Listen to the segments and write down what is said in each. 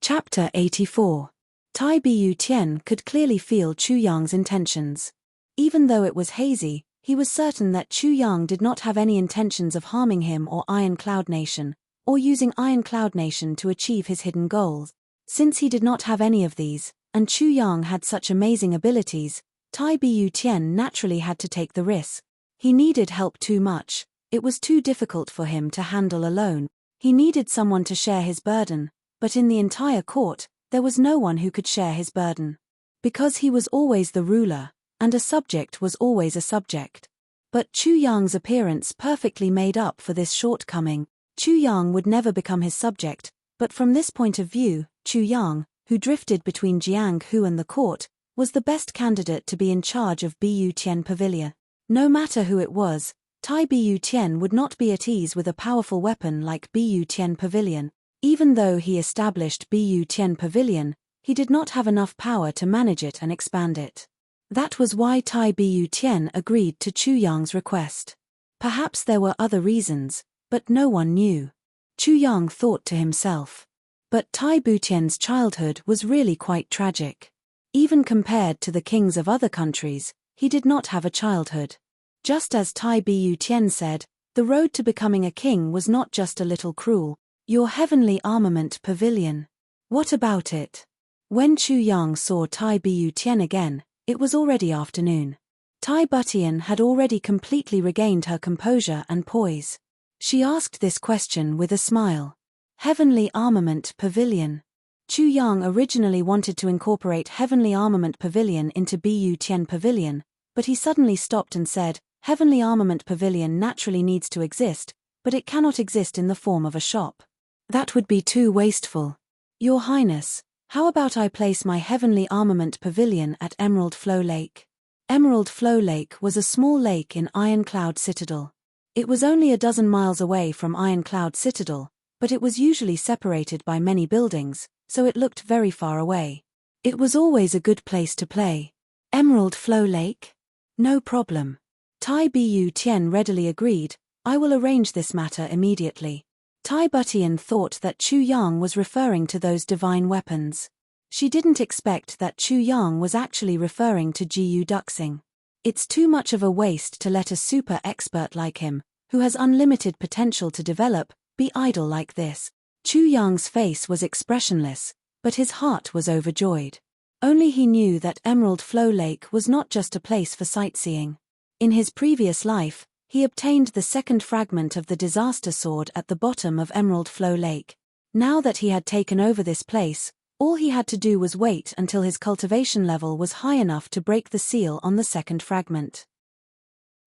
Chapter 84. Tai Bu Tian could clearly feel Chu Yang's intentions. Even though it was hazy, he was certain that Chu Yang did not have any intentions of harming him or Iron Cloud Nation, or using Iron Cloud Nation to achieve his hidden goals. Since he did not have any of these, and Chu Yang had such amazing abilities, Tai Bu Tian naturally had to take the risk. He needed help too much. It was too difficult for him to handle alone. He needed someone to share his burden, but in the entire court, there was no one who could share his burden. Because he was always the ruler, and a subject was always a subject. But Chu Yang's appearance perfectly made up for this shortcoming. Chu Yang would never become his subject, but from this point of view, Chu Yang, who drifted between Jiang Hu and the court, was the best candidate to be in charge of Bu Tian Pavilion. No matter who it was, Tai Bu Tian would not be at ease with a powerful weapon like Bu Tian Pavilion. Even though he established Bu Tian Pavilion, he did not have enough power to manage it and expand it. That was why Tai Bu Tian agreed to Chu Yang's request. Perhaps there were other reasons, but no one knew. Chu Yang thought to himself. But Tai Bu Tian's childhood was really quite tragic. Even compared to the kings of other countries, he did not have a childhood. Just as Tai Bu Tian said, the road to becoming a king was not just a little cruel. Your heavenly armament pavilion. What about it? When Chu Yang saw Tai Bu Tian again, it was already afternoon. Tai Bu Tian had already completely regained her composure and poise. She asked this question with a smile. Heavenly Armament Pavilion. Chu Yang originally wanted to incorporate Heavenly Armament Pavilion into Bu Tian Pavilion, but he suddenly stopped and said, Heavenly Armament Pavilion naturally needs to exist, but it cannot exist in the form of a shop. That would be too wasteful. Your Highness, how about I place my Heavenly Armament Pavilion at Emerald Flow Lake? Emerald Flow Lake was a small lake in Iron Cloud Citadel. It was only a dozen miles away from Iron Cloud Citadel, but it was usually separated by many buildings, so it looked very far away. It was always a good place to play. Emerald Flow Lake? No problem. Tai Bu Tian readily agreed. I will arrange this matter immediately. Tai Bu Tian thought that Chu Yang was referring to those divine weapons. She didn't expect that Chu Yang was actually referring to Jiu Duxing. It's too much of a waste to let a super expert like him, who has unlimited potential to develop, be idle like this. Chu Yang's face was expressionless, but his heart was overjoyed. Only he knew that Emerald Flow Lake was not just a place for sightseeing. In his previous life, he obtained the second fragment of the disaster sword at the bottom of Emerald Flow Lake. Now that he had taken over this place, all he had to do was wait until his cultivation level was high enough to break the seal on the second fragment.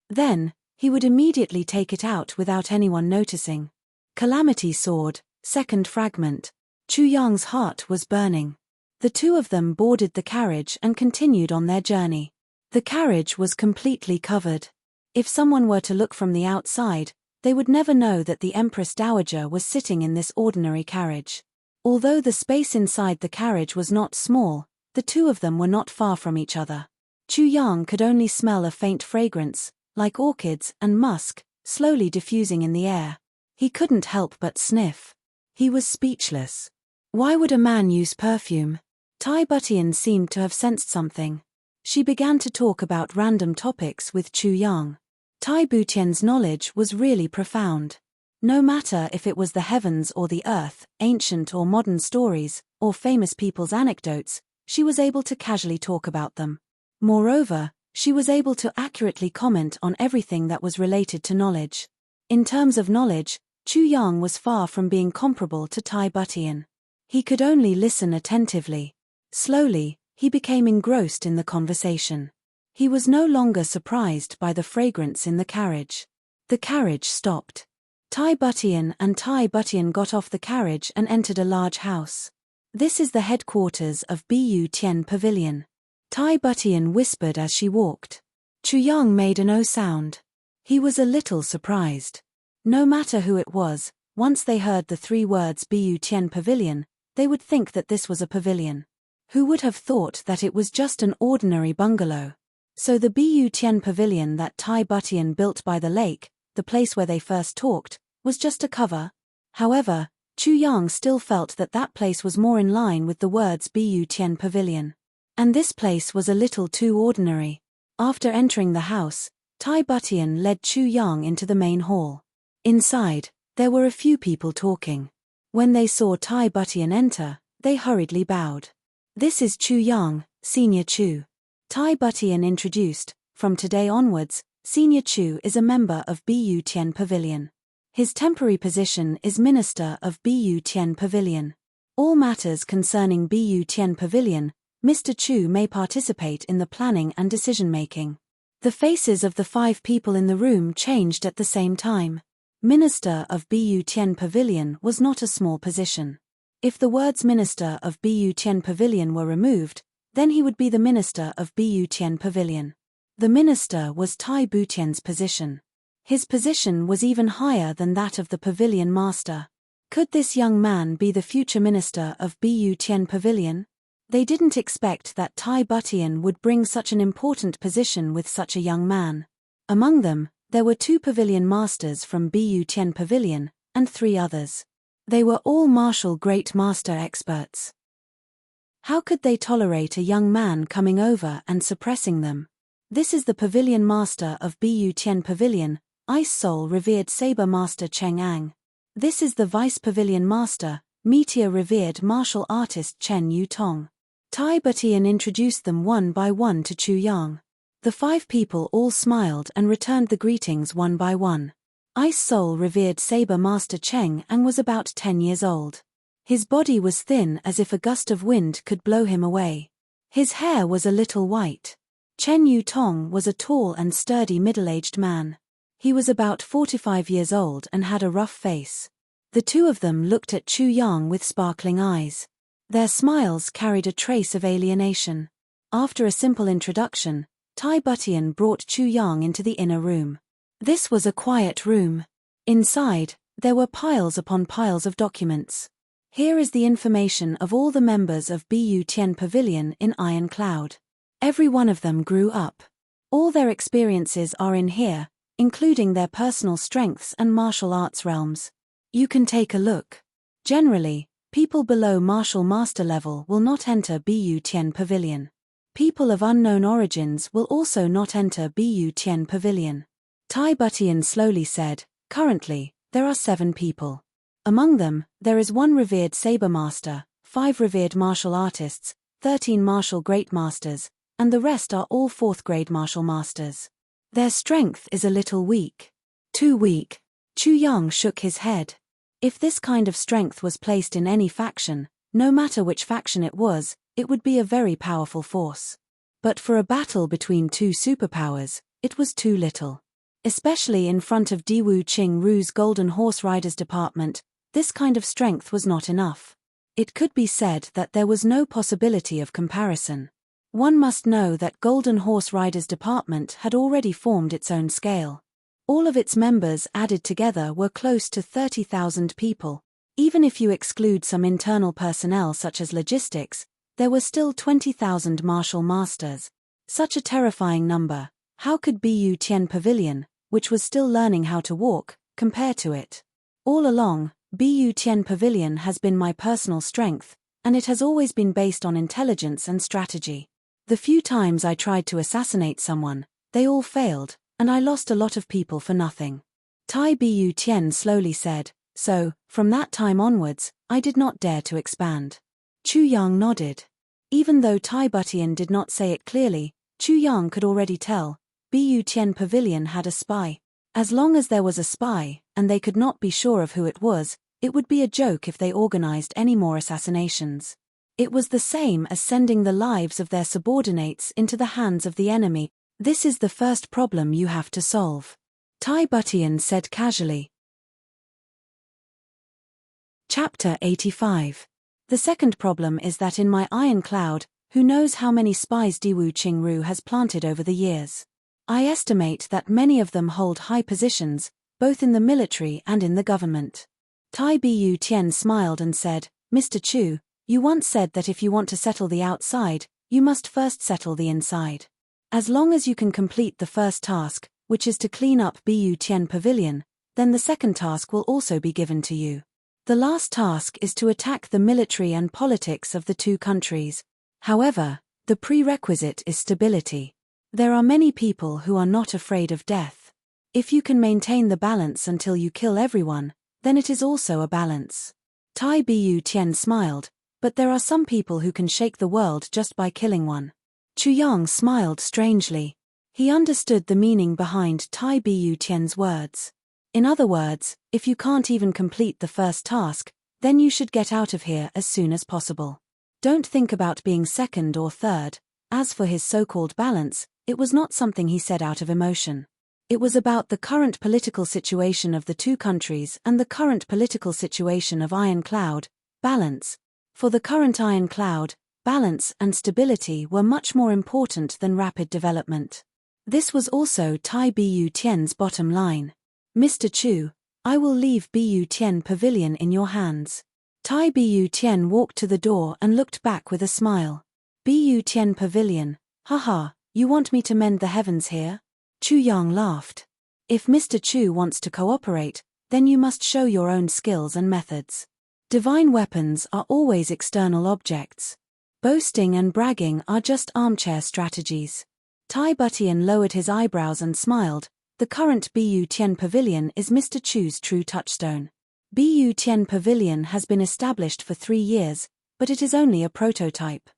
Then, he would immediately take it out without anyone noticing. Calamity Sword, second fragment. Chu Yang's heart was burning. The two of them boarded the carriage and continued on their journey. The carriage was completely covered. If someone were to look from the outside, they would never know that the Empress Dowager was sitting in this ordinary carriage. Although the space inside the carriage was not small, the two of them were not far from each other. Chu Yang could only smell a faint fragrance, like orchids and musk, slowly diffusing in the air. He couldn't help but sniff. He was speechless. Why would a man use perfume? Tai Bu Tian seemed to have sensed something. She began to talk about random topics with Chu Yang. Tai Bu Tian's knowledge was really profound. No matter if it was the heavens or the earth, ancient or modern stories, or famous people's anecdotes, she was able to casually talk about them. Moreover, she was able to accurately comment on everything that was related to knowledge. In terms of knowledge, Chu Yang was far from being comparable to Tai Bu Tian. He could only listen attentively. Slowly, he became engrossed in the conversation. He was no longer surprised by the fragrance in the carriage. The carriage stopped. Tai Bu Tian and Tai Bu Tian got off the carriage and entered a large house. This is the headquarters of Bu Tian Pavilion. Tai Bu Tian whispered as she walked. Chu Yang made no sound. He was a little surprised. No matter who it was, once they heard the three words Bu Tian Pavilion, they would think that this was a pavilion. Who would have thought that it was just an ordinary bungalow? So the Bu Tian Pavilion that Tai Bu Tian built by the lake, the place where they first talked, was just a cover. However, Chu Yang still felt that that place was more in line with the words Bu Tian Pavilion. And this place was a little too ordinary. After entering the house, Tai Butian led Chu Yang into the main hall. Inside, there were a few people talking. When they saw Tai Butian enter, they hurriedly bowed. "This is Chu Yang, Senior Chu." Tai Butian introduced. "From today onwards, Senior Chu is a member of Bu Tian Pavilion. His temporary position is Minister of Bu Tian Pavilion. All matters concerning Bu Tian Pavilion, Mr. Chu may participate in the planning and decision-making." The faces of the 5 people in the room changed at the same time. Minister of Bu Tian Pavilion was not a small position. If the words Minister of Bu Tian Pavilion were removed, then he would be the Minister of Bu Tian Pavilion. The Minister was Tai Butian's position. His position was even higher than that of the Pavilion Master. Could this young man be the future Minister of Bu Tian Pavilion? They didn't expect that Tai Butian would bring such an important position with such a young man. Among them, there were 2 Pavilion Masters from Bu Tian Pavilion, and 3 others. They were all martial great master experts. How could they tolerate a young man coming over and suppressing them? "This is the Pavilion Master of Bu Tian Pavilion, Ice Soul Revered Saber Master Cheng Ang. This is the Vice Pavilion Master, Meteor Revered Martial Artist Chen Yu Tong." Tai Butian introduced them one by one to Chu Yang. The 5 people all smiled and returned the greetings one by one. Ice Soul Revered Saber Master Cheng Ang was about 10 years old. His body was thin as if a gust of wind could blow him away. His hair was a little white. Chen Yu Tong was a tall and sturdy middle-aged man. He was about 45 years old and had a rough face. The 2 of them looked at Chu Yang with sparkling eyes. Their smiles carried a trace of alienation. After a simple introduction, Tai Butian brought Chu Yang into the inner room. This was a quiet room. Inside, there were piles upon piles of documents. "Here is the information of all the members of Bu Tian Pavilion in Iron Cloud. Every one of them grew up. All their experiences are in here, including their personal strengths and martial arts realms. You can take a look. Generally, people below martial master level will not enter Bu Tian Pavilion. People of unknown origins will also not enter Bu Tian Pavilion." Tai Butian slowly said, "Currently, there are 7 people. Among them, there is 1 revered saber master, 5 revered martial artists, 13 martial great masters, and the rest are all 4th grade martial masters. Their strength is a little weak." "Too weak?" Chu Yang shook his head. If this kind of strength was placed in any faction, no matter which faction it would be a very powerful force. But for a battle between 2 superpowers, it was too little. Especially in front of Diwu Qing Ru's Golden Horse Riders Department, this kind of strength was not enough. It could be said that there was no possibility of comparison. One must know that Golden Horse Riders Department had already formed its own scale. All of its members added together were close to 30,000 people. Even if you exclude some internal personnel such as logistics, there were still 20,000 martial masters. Such a terrifying number. How could Bu Tian Pavilion, which was still learning how to walk, compare to it? All along, Bu Tian Pavilion has been my personal strength, and it has always been based on intelligence and strategy. The few times I tried to assassinate someone, they all failed, and I lost a lot of people for nothing. Tai Bu Tian slowly said, "So, from that time onwards, I did not dare to expand." Chu Yang nodded. Even though Tai Butian did not say it clearly, Chu Yang could already tell. Bu Tian Pavilion had a spy. As long as there was a spy, and they could not be sure of who it would be a joke if they organized any more assassinations. It was the same as sending the lives of their subordinates into the hands of the enemy. "This is the first problem you have to solve," Tai Butian said casually. Chapter 85. The second problem is that in my iron cloud, who knows how many spies Diwu Qingru has planted over the years? I estimate that many of them hold high positions, both in the military and in the government. Tai Bu Tian smiled and said, "Mr. Chu, you once said that if you want to settle the outside, you must first settle the inside. As long as you can complete the first task, which is to clean up Bu Tian Pavilion, then the second task will also be given to you." The last task is to attack the military and politics of the two countries. However, the prerequisite is stability. There are many people who are not afraid of death. If you can maintain the balance until you kill everyone, then it is also a balance. Tai Bu Tian smiled, but there are some people who can shake the world just by killing one. Chu Yang smiled strangely. He understood the meaning behind Tai Bu Tian's words. In other words, if you can't even complete the first task, then you should get out of here as soon as possible. Don't think about being second or third. As for his so-called balance, it was not something he said out of emotion. It was about the current political situation of the two countries and the current political situation of Iron Cloud, balance. For the current Iron Cloud, balance and stability were much more important than rapid development. This was also Tai Bu Tian's bottom line. Mr. Chu, I will leave Bu Tian Pavilion in your hands. Tai Bu Tian walked to the door and looked back with a smile. Bu Tian Pavilion, haha, you want me to mend the heavens here? Chu Yang laughed. If Mr. Chu wants to cooperate, then you must show your own skills and methods. Divine weapons are always external objects. Boasting and bragging are just armchair strategies. Tai Butian lowered his eyebrows and smiled. The current Bu Tian Pavilion is Mr. Chu's true touchstone. Bu Tian Pavilion has been established for 3 years, but it is only a prototype.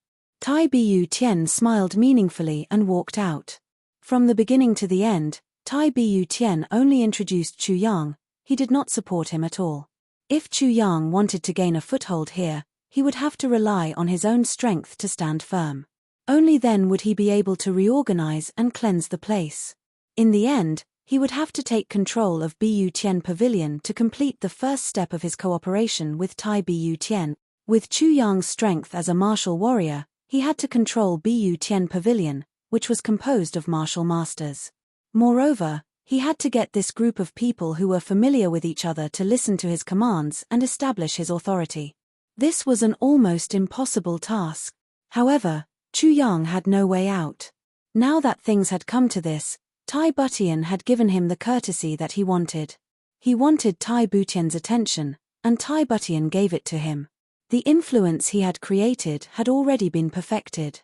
Tai Bu Tian smiled meaningfully and walked out. From the beginning to the end, Tai Bu Tian only introduced Chu Yang. He did not support him at all. If Chu Yang wanted to gain a foothold here, he would have to rely on his own strength to stand firm. Only then would he be able to reorganize and cleanse the place. In the end, he would have to take control of Bu Tian Pavilion to complete the first step of his cooperation with Tai Bu Tian. With Chu Yang's strength as a martial warrior, he had to control Bu Tian Pavilion, which was composed of martial masters. Moreover, he had to get this group of people who were familiar with each other to listen to his commands and establish his authority. This was an almost impossible task. However, Chu Yang had no way out. Now that things had come to this, Tai Butian had given him the courtesy that he wanted. He wanted Tai Butian's attention, and Tai Butian gave it to him. The influence he had created had already been perfected.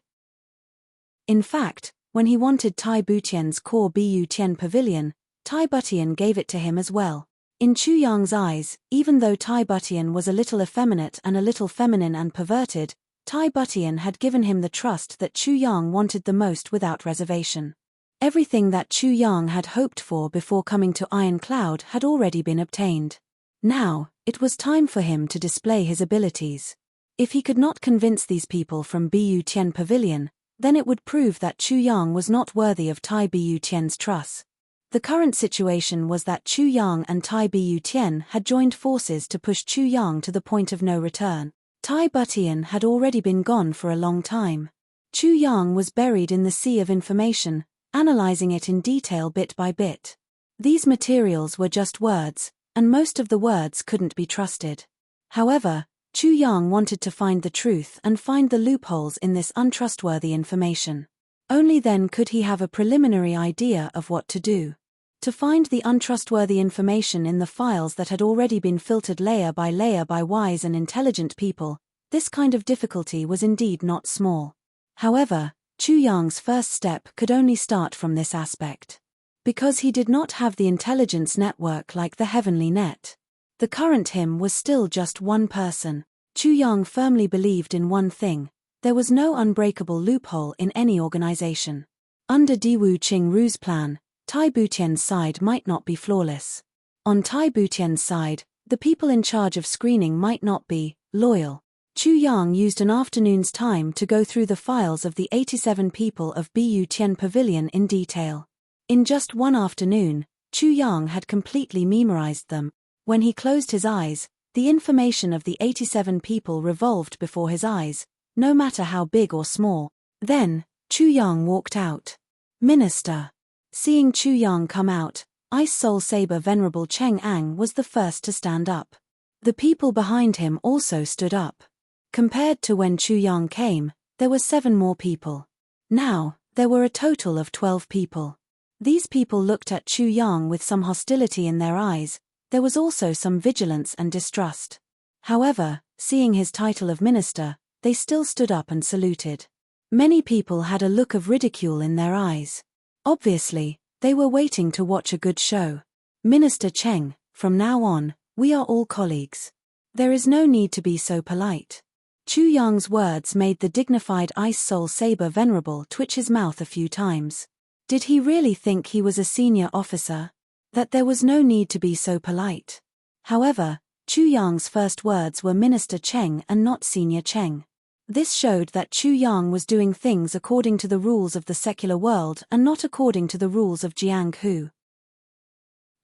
In fact, when he wanted Tai Butian's core Bu Tian Pavilion, Tai Butian gave it to him as well. In Chu Yang's eyes, even though Tai Butian was a little effeminate and a little feminine and perverted, Tai Butian had given him the trust that Chu Yang wanted the most without reservation. Everything that Chu Yang had hoped for before coming to Iron Cloud had already been obtained. Now, it was time for him to display his abilities. If he could not convince these people from Bu Tian Pavilion, then it would prove that Chu Yang was not worthy of Tai Bu Tian's trust. The current situation was that Chu Yang and Tai Bu Tian had joined forces to push Chu Yang to the point of no return. Tai Butian had already been gone for a long time. Chu Yang was buried in the sea of information, analyzing it in detail bit by bit. These materials were just words, and most of the words couldn't be trusted. However, Chu Yang wanted to find the truth and find the loopholes in this untrustworthy information. Only then could he have a preliminary idea of what to do. To find the untrustworthy information in the files that had already been filtered layer by wise and intelligent people, this kind of difficulty was indeed not small. However, Chu Yang's first step could only start from this aspect. Because he did not have the intelligence network like the heavenly net. The current him was still just one person. Chu Yang firmly believed in one thing: there was no unbreakable loophole in any organization. Under Diwu Qingru's plan, Tai Butian's side might not be flawless. On Tai Butian's side, the people in charge of screening might not be loyal. Chu Yang used an afternoon's time to go through the files of the 87 people of Bu Tian Pavilion in detail. In just one afternoon, Chu Yang had completely memorized them. When he closed his eyes, the information of the 87 people revolved before his eyes, no matter how big or small. Then, Chu Yang walked out. Minister. Seeing Chu Yang come out, Ice Soul Saber Venerable Cheng Ang was the first to stand up. The people behind him also stood up. Compared to when Chu Yang came, there were 7 more people. Now, there were a total of 12 people. These people looked at Chu Yang with some hostility in their eyes. There was also some vigilance and distrust. However, seeing his title of minister, they still stood up and saluted. Many people had a look of ridicule in their eyes. Obviously, they were waiting to watch a good show. Minister Cheng, from now on, we are all colleagues. There is no need to be so polite. Chu Yang's words made the dignified Ice Soul Saber Venerable twitch his mouth a few times. Did he really think he was a senior officer? That there was no need to be so polite? However, Chu Yang's first words were Minister Cheng and not Senior Cheng. This showed that Chu Yang was doing things according to the rules of the secular world and not according to the rules of Jiang Hu.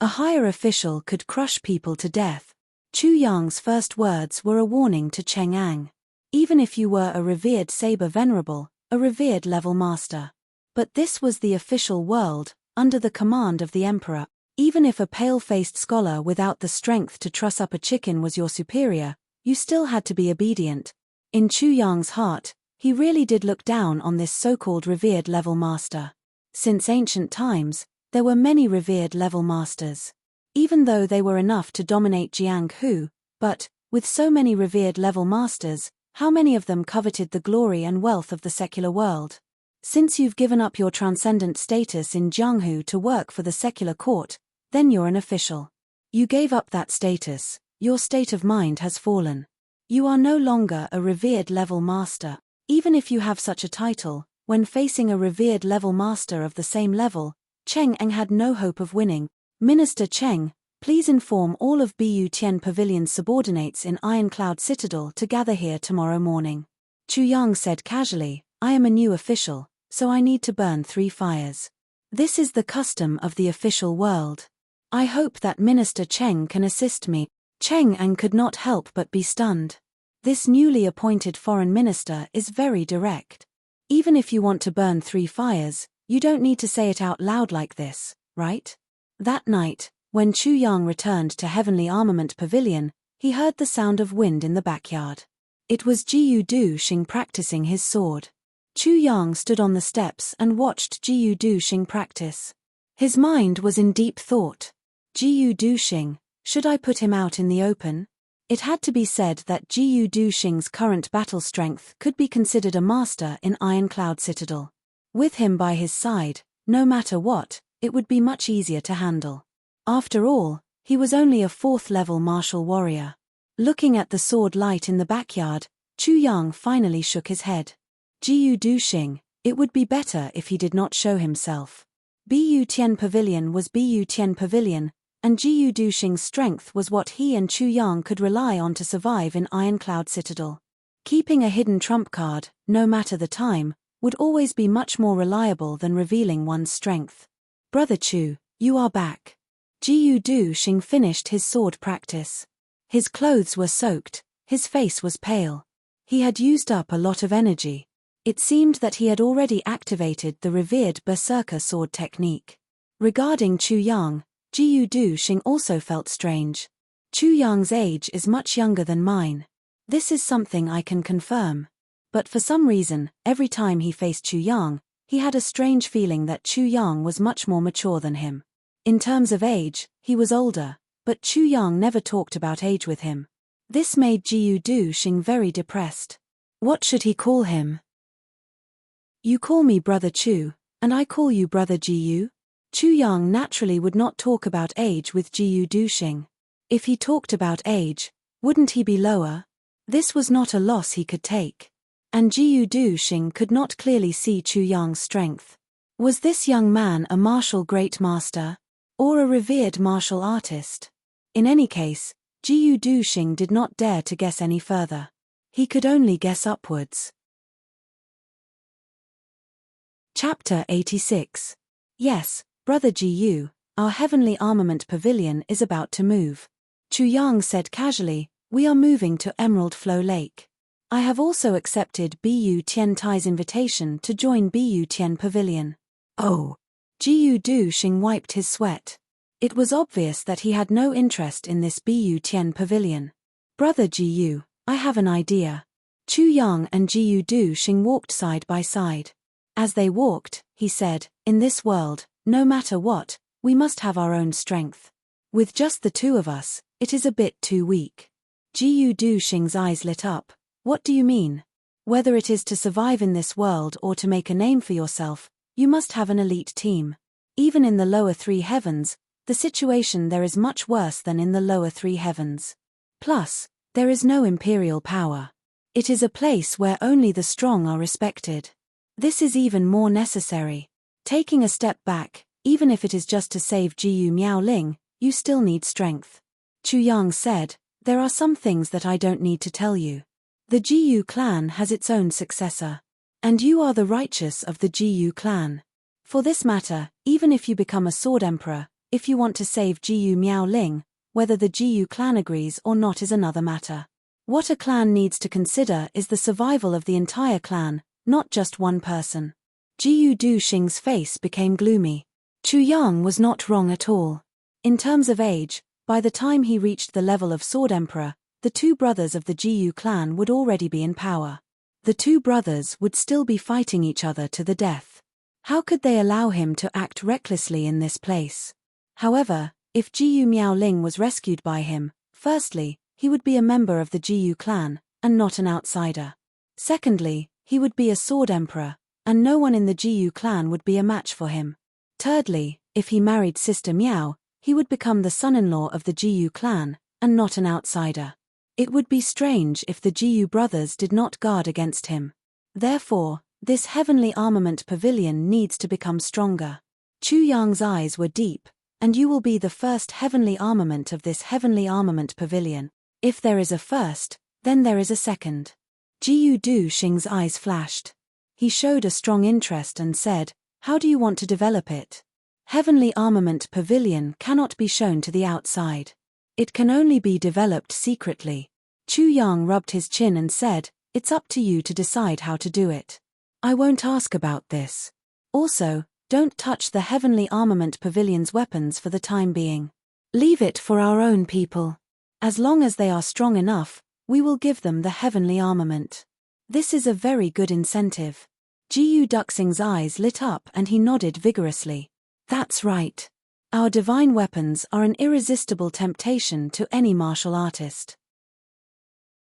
A higher official could crush people to death. Chu Yang's first words were a warning to Cheng Ang. Even if you were a revered saber venerable, a revered level master. But this was the official world, under the command of the emperor. Even if a pale-faced scholar without the strength to truss up a chicken was your superior, you still had to be obedient. In Chu Yang's heart, he really did look down on this so-called revered level master. Since ancient times, there were many revered level masters. Even though they were enough to dominate Jiang Hu, but, with so many revered level masters, how many of them coveted the glory and wealth of the secular world? Since you've given up your transcendent status in Jianghu to work for the secular court, then you're an official. You gave up that status, your state of mind has fallen. You are no longer a revered level master. Even if you have such a title, when facing a revered level master of the same level, Cheng Ang had no hope of winning. Minister Cheng, please inform all of Bu Tian Pavilion's subordinates in Ironcloud Citadel to gather here tomorrow morning. Chu Yang said casually, I am a new official, so I need to burn 3 fires. This is the custom of the official world. I hope that Minister Cheng can assist me. Cheng Ang could not help but be stunned. This newly appointed foreign minister is very direct. Even if you want to burn 3 fires, you don't need to say it out loud like this, right? That night, when Chu Yang returned to Heavenly Armament Pavilion, he heard the sound of wind in the backyard. It was Jiyu Du Xing practicing his sword. Chu Yang stood on the steps and watched Jiyu Du Xing practice. His mind was in deep thought. Jiyu Du Xing, should I put him out in the open? It had to be said that Jiyu Du Xing's current battle strength could be considered a master in Ironcloud Citadel. With him by his side, no matter what, it would be much easier to handle. After all, he was only a 4th-level martial warrior. Looking at the sword light in the backyard, Chu Yang finally shook his head. Jiyu Du Xing, it would be better if he did not show himself. Bu Tian Pavilion was Bu Tian Pavilion, and Jiyu Du Xing's strength was what he and Chu Yang could rely on to survive in Ironcloud Citadel. Keeping a hidden trump card, no matter the time, would always be much more reliable than revealing one's strength. Brother Chu, you are back. Jiyu Du Xing finished his sword practice. His clothes were soaked, his face was pale. He had used up a lot of energy. It seemed that he had already activated the revered Berserker sword technique. Regarding Chu Yang, Jiyu Du Xing also felt strange. Chu Yang's age is much younger than mine. This is something I can confirm. But for some reason, every time he faced Chu Yang, he had a strange feeling that Chu Yang was much more mature than him. In terms of age, he was older, but Chu Yang never talked about age with him. This made Jiyu Du Xing very depressed. What should he call him? You call me Brother Chu, and I call you Brother Jiyu? Chu Yang naturally would not talk about age with Jiyu Du Xing. If he talked about age, wouldn't he be lower? This was not a loss he could take. And Jiyu Du Xing could not clearly see Chu Yang's strength. Was this young man a martial great master? Or a revered martial artist? In any case, Jiyu Du Xing did not dare to guess any further. He could only guess upwards. Chapter 86. Yes, Brother Jiyu, our Heavenly Armament Pavilion is about to move. Chu Yang said casually, we are moving to Emerald Flow Lake. I have also accepted Bu Tian Tai's invitation to join Bu Tian Pavilion. Oh. Jiyu Du Xing wiped his sweat. It was obvious that he had no interest in this Bu Tian Pavilion. Brother Jiyu, I have an idea. Chu Yang and Jiyu Du Xing walked side by side. As they walked, he said, in this world, no matter what, we must have our own strength. With just the 2 of us, it is a bit too weak. Jiyu Duxing's eyes lit up. What do you mean? Whether it is to survive in this world or to make a name for yourself, you must have an elite team. Even in the lower three heavens, the situation there is much worse than in the lower three heavens. Plus, there is no imperial power. It is a place where only the strong are respected. This is even more necessary. Taking a step back, even if it is just to save Jiyu Miaoling, you still need strength. Chu Yang said, there are some things that I don't need to tell you. The Jiyu clan has its own successor. And you are the righteous of the Jiyu clan. For this matter, even if you become a sword emperor, if you want to save Jiyu Miaoling, whether the Jiyu clan agrees or not is another matter. What a clan needs to consider is the survival of the entire clan, not just one person. Jiyu Duxing's face became gloomy. Chu Yang was not wrong at all. In terms of age, by the time he reached the level of sword emperor, the two brothers of the Jiyu clan would already be in power. The two brothers would still be fighting each other to the death. How could they allow him to act recklessly in this place? However, if Jiyu Miaoling was rescued by him, firstly, he would be a member of the Jiyu clan, and not an outsider. Secondly, he would be a sword emperor, and no one in the Jiyu clan would be a match for him. Thirdly, if he married Sister Miao, he would become the son-in-law of the Jiyu clan, and not an outsider. It would be strange if the Jiyu brothers did not guard against him. Therefore, this heavenly armament pavilion needs to become stronger. Chu Yang's eyes were deep, and you will be the first heavenly armament of this heavenly armament pavilion. If there is a first, then there is a second. Jiyu Duxing's eyes flashed. He showed a strong interest and said, how do you want to develop it? Heavenly armament pavilion cannot be shown to the outside. It can only be developed secretly. Chu Yang rubbed his chin and said, it's up to you to decide how to do it. I won't ask about this. Also, don't touch the heavenly armament pavilion's weapons for the time being. Leave it for our own people. As long as they are strong enough, we will give them the heavenly armament. This is a very good incentive. Jiyu Duxing's eyes lit up and he nodded vigorously. That's right. Our divine weapons are an irresistible temptation to any martial artist.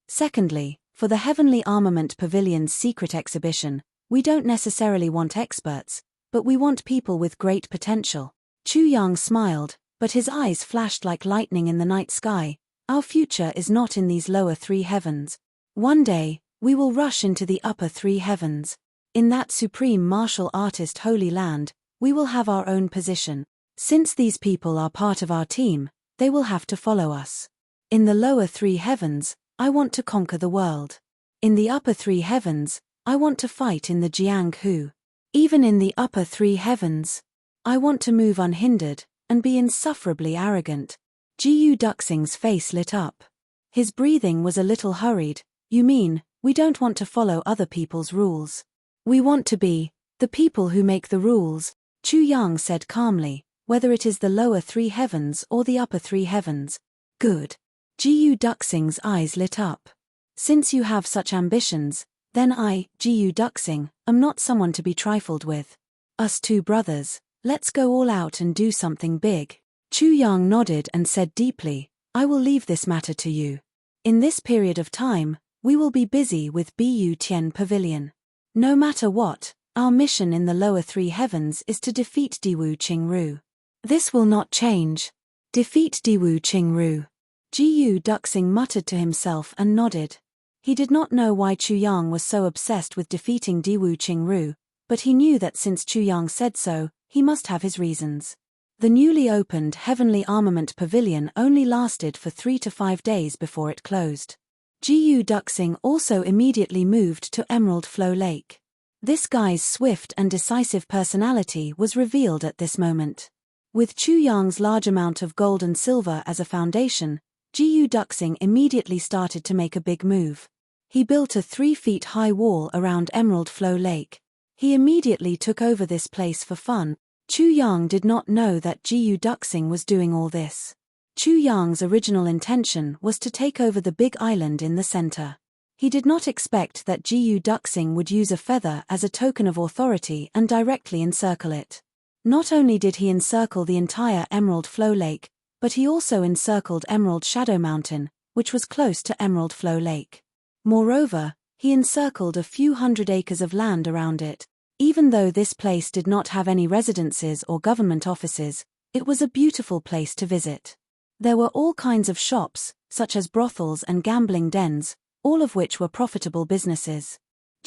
Secondly, for the Heavenly Armament Pavilion's secret exhibition, we don't necessarily want experts, but we want people with great potential. Chu Yang smiled, but his eyes flashed like lightning in the night sky. Our future is not in these lower three heavens. One day, we will rush into the upper three heavens. In that supreme martial artist holy land, we will have our own position. Since these people are part of our team, they will have to follow us. In the lower three heavens, I want to conquer the world. In the upper three heavens, I want to fight in the Jianghu. Even in the upper three heavens, I want to move unhindered, and be insufferably arrogant. Jiyu Duxing's face lit up. His breathing was a little hurried. You mean, we don't want to follow other people's rules? We want to be the people who make the rules, Chu Yang said calmly. Whether it is the lower three heavens or the upper three heavens. Good. Jiyu Duxing's eyes lit up. Since you have such ambitions, then I, Jiyu Duxing, am not someone to be trifled with. Us two brothers, let's go all out and do something big. Chu Yang nodded and said deeply, I will leave this matter to you. In this period of time, we will be busy with Bu Tian Pavilion. No matter what, our mission in the lower three heavens is to defeat Diwu Qingru. This will not change. Defeat Diwu Qingru. Jiyu Duxing muttered to himself and nodded. He did not know why Chu Yang was so obsessed with defeating Diwu Qingru, but he knew that since Chu Yang said so, he must have his reasons. The newly opened Heavenly Armament Pavilion only lasted for 3 to 5 days before it closed. Jiyu Duxing also immediately moved to Emerald Flow Lake. This guy's swift and decisive personality was revealed at this moment. With Chu Yang's large amount of gold and silver as a foundation, Jiyu Duxing immediately started to make a big move. He built a 3-feet-high wall around Emerald Flow Lake. He immediately took over this place for fun. Chu Yang did not know that Jiyu Duxing was doing all this. Chu Yang's original intention was to take over the big island in the center. He did not expect that Jiyu Duxing would use a feather as a token of authority and directly encircle it. Not only did he encircle the entire Emerald Flow Lake, but he also encircled Emerald Shadow Mountain, which was close to Emerald Flow Lake. Moreover, he encircled a few hundred acres of land around it. Even though this place did not have any residences or government offices, it was a beautiful place to visit. There were all kinds of shops, such as brothels and gambling dens, all of which were profitable businesses.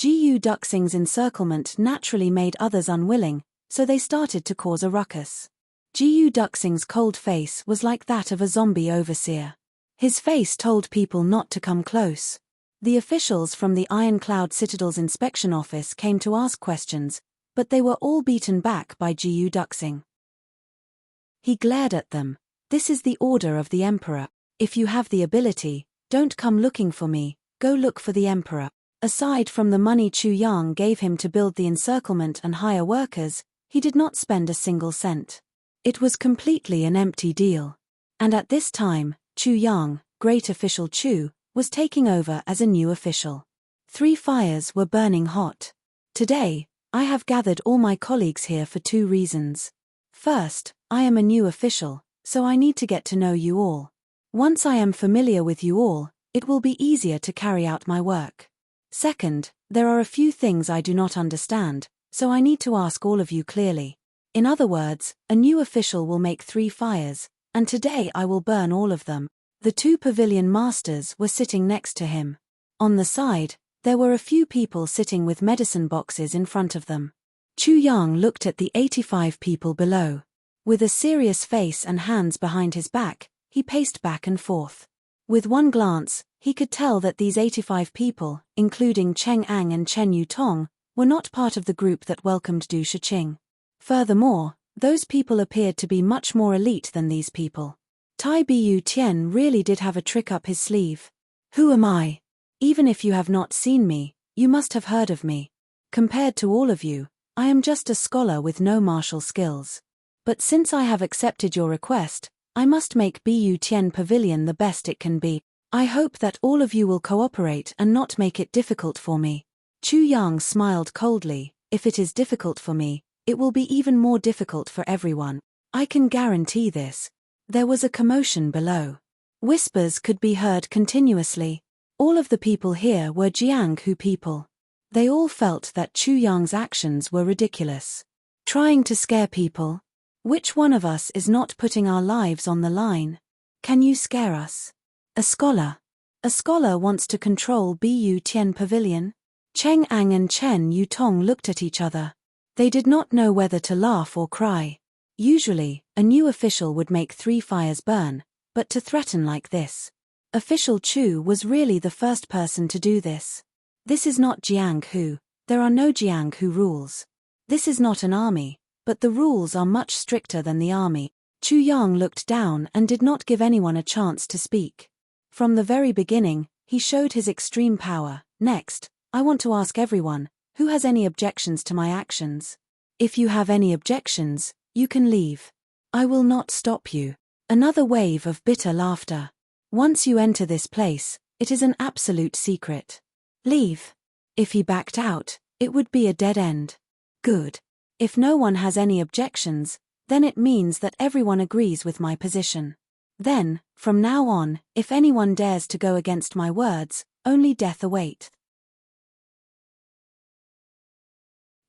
Gu Duxing's encirclement naturally made others unwilling, so they started to cause a ruckus. Gu Duxing's cold face was like that of a zombie overseer. His face told people not to come close. The officials from the Ironclad Citadel's inspection office came to ask questions, but they were all beaten back by Gu Duxing. He glared at them. "This is the order of the Emperor. If you have the ability, don't come looking for me, go look for the Emperor." Aside from the money Chu Yang gave him to build the encirclement and hire workers, he did not spend a single cent. It was completely an empty deal. And at this time, Chu Yang, Great Official Chu, was taking over as a new official. 3 fires were burning hot. "Today, I have gathered all my colleagues here for 2 reasons. First, I am a new official, so I need to get to know you all. Once I am familiar with you all, it will be easier to carry out my work. Second, there are a few things I do not understand, so I need to ask all of you clearly. In other words, a new official will make 3 fires, and today I will burn all of them." The 2 pavilion masters were sitting next to him. On the side, there were a few people sitting with medicine boxes in front of them. Chu Yang looked at the 85 people below. With a serious face and hands behind his back, he paced back and forth. With one glance, he could tell that these 85 people, including Cheng Ang and Chen Yutong, were not part of the group that welcomed Du Shiqing. Furthermore, those people appeared to be much more elite than these people. Tai Bu Tian really did have a trick up his sleeve. "Who am I? Even if you have not seen me, you must have heard of me. Compared to all of you, I am just a scholar with no martial skills. But since I have accepted your request, I must make Bu Tian Pavilion the best it can be. I hope that all of you will cooperate and not make it difficult for me." Chu Yang smiled coldly. "If it is difficult for me, it will be even more difficult for everyone. I can guarantee this." There was a commotion below. Whispers could be heard continuously. All of the people here were Jianghu people. They all felt that Chu Yang's actions were ridiculous. Trying to scare people? Which one of us is not putting our lives on the line? Can you scare us? A scholar. A scholar wants to control Bu Tian Pavilion? Cheng Ang and Chen Yutong looked at each other. They did not know whether to laugh or cry. Usually, a new official would make 3 fires burn, but to threaten like this. Official Chu was really the first person to do this. This is not Jianghu. There are no Jianghu rules. This is not an army, but the rules are much stricter than the army. Chu Yang looked down and did not give anyone a chance to speak. From the very beginning, he showed his extreme power. "Next, I want to ask everyone, who has any objections to my actions? If you have any objections, you can leave. I will not stop you." Another wave of bitter laughter. "Once you enter this place, it is an absolute secret. Leave." If he backed out, it would be a dead end. Good. If no one has any objections, then it means that everyone agrees with my position. Then, from now on, if anyone dares to go against my words, only death await.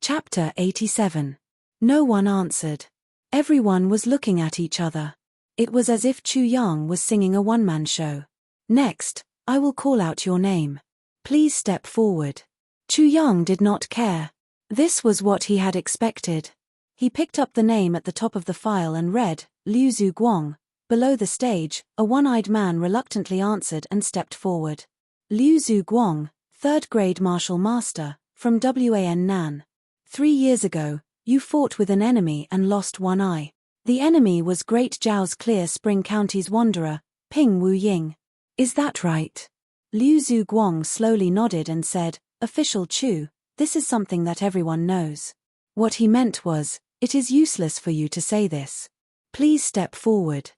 Chapter 87. No one answered. Everyone was looking at each other. It was as if Chu Yang was singing a one-man show. "Next, I will call out your name. Please step forward." Chu Yang did not care. This was what he had expected. He picked up the name at the top of the file and read, Liu Zhu Guang. Below the stage, a one-eyed man reluctantly answered and stepped forward. Liu Zhu Guang, 3rd grade martial master, from Wan Nan. 3 years ago, you fought with an enemy and lost one eye. The enemy was Great Zhao's Clear Spring County's wanderer, Ping Wu Ying. Is that right? Liu Zhu Guang slowly nodded and said, "Official Chu, this is something that everyone knows." What he meant was, "It is useless for you to say this. Please step forward."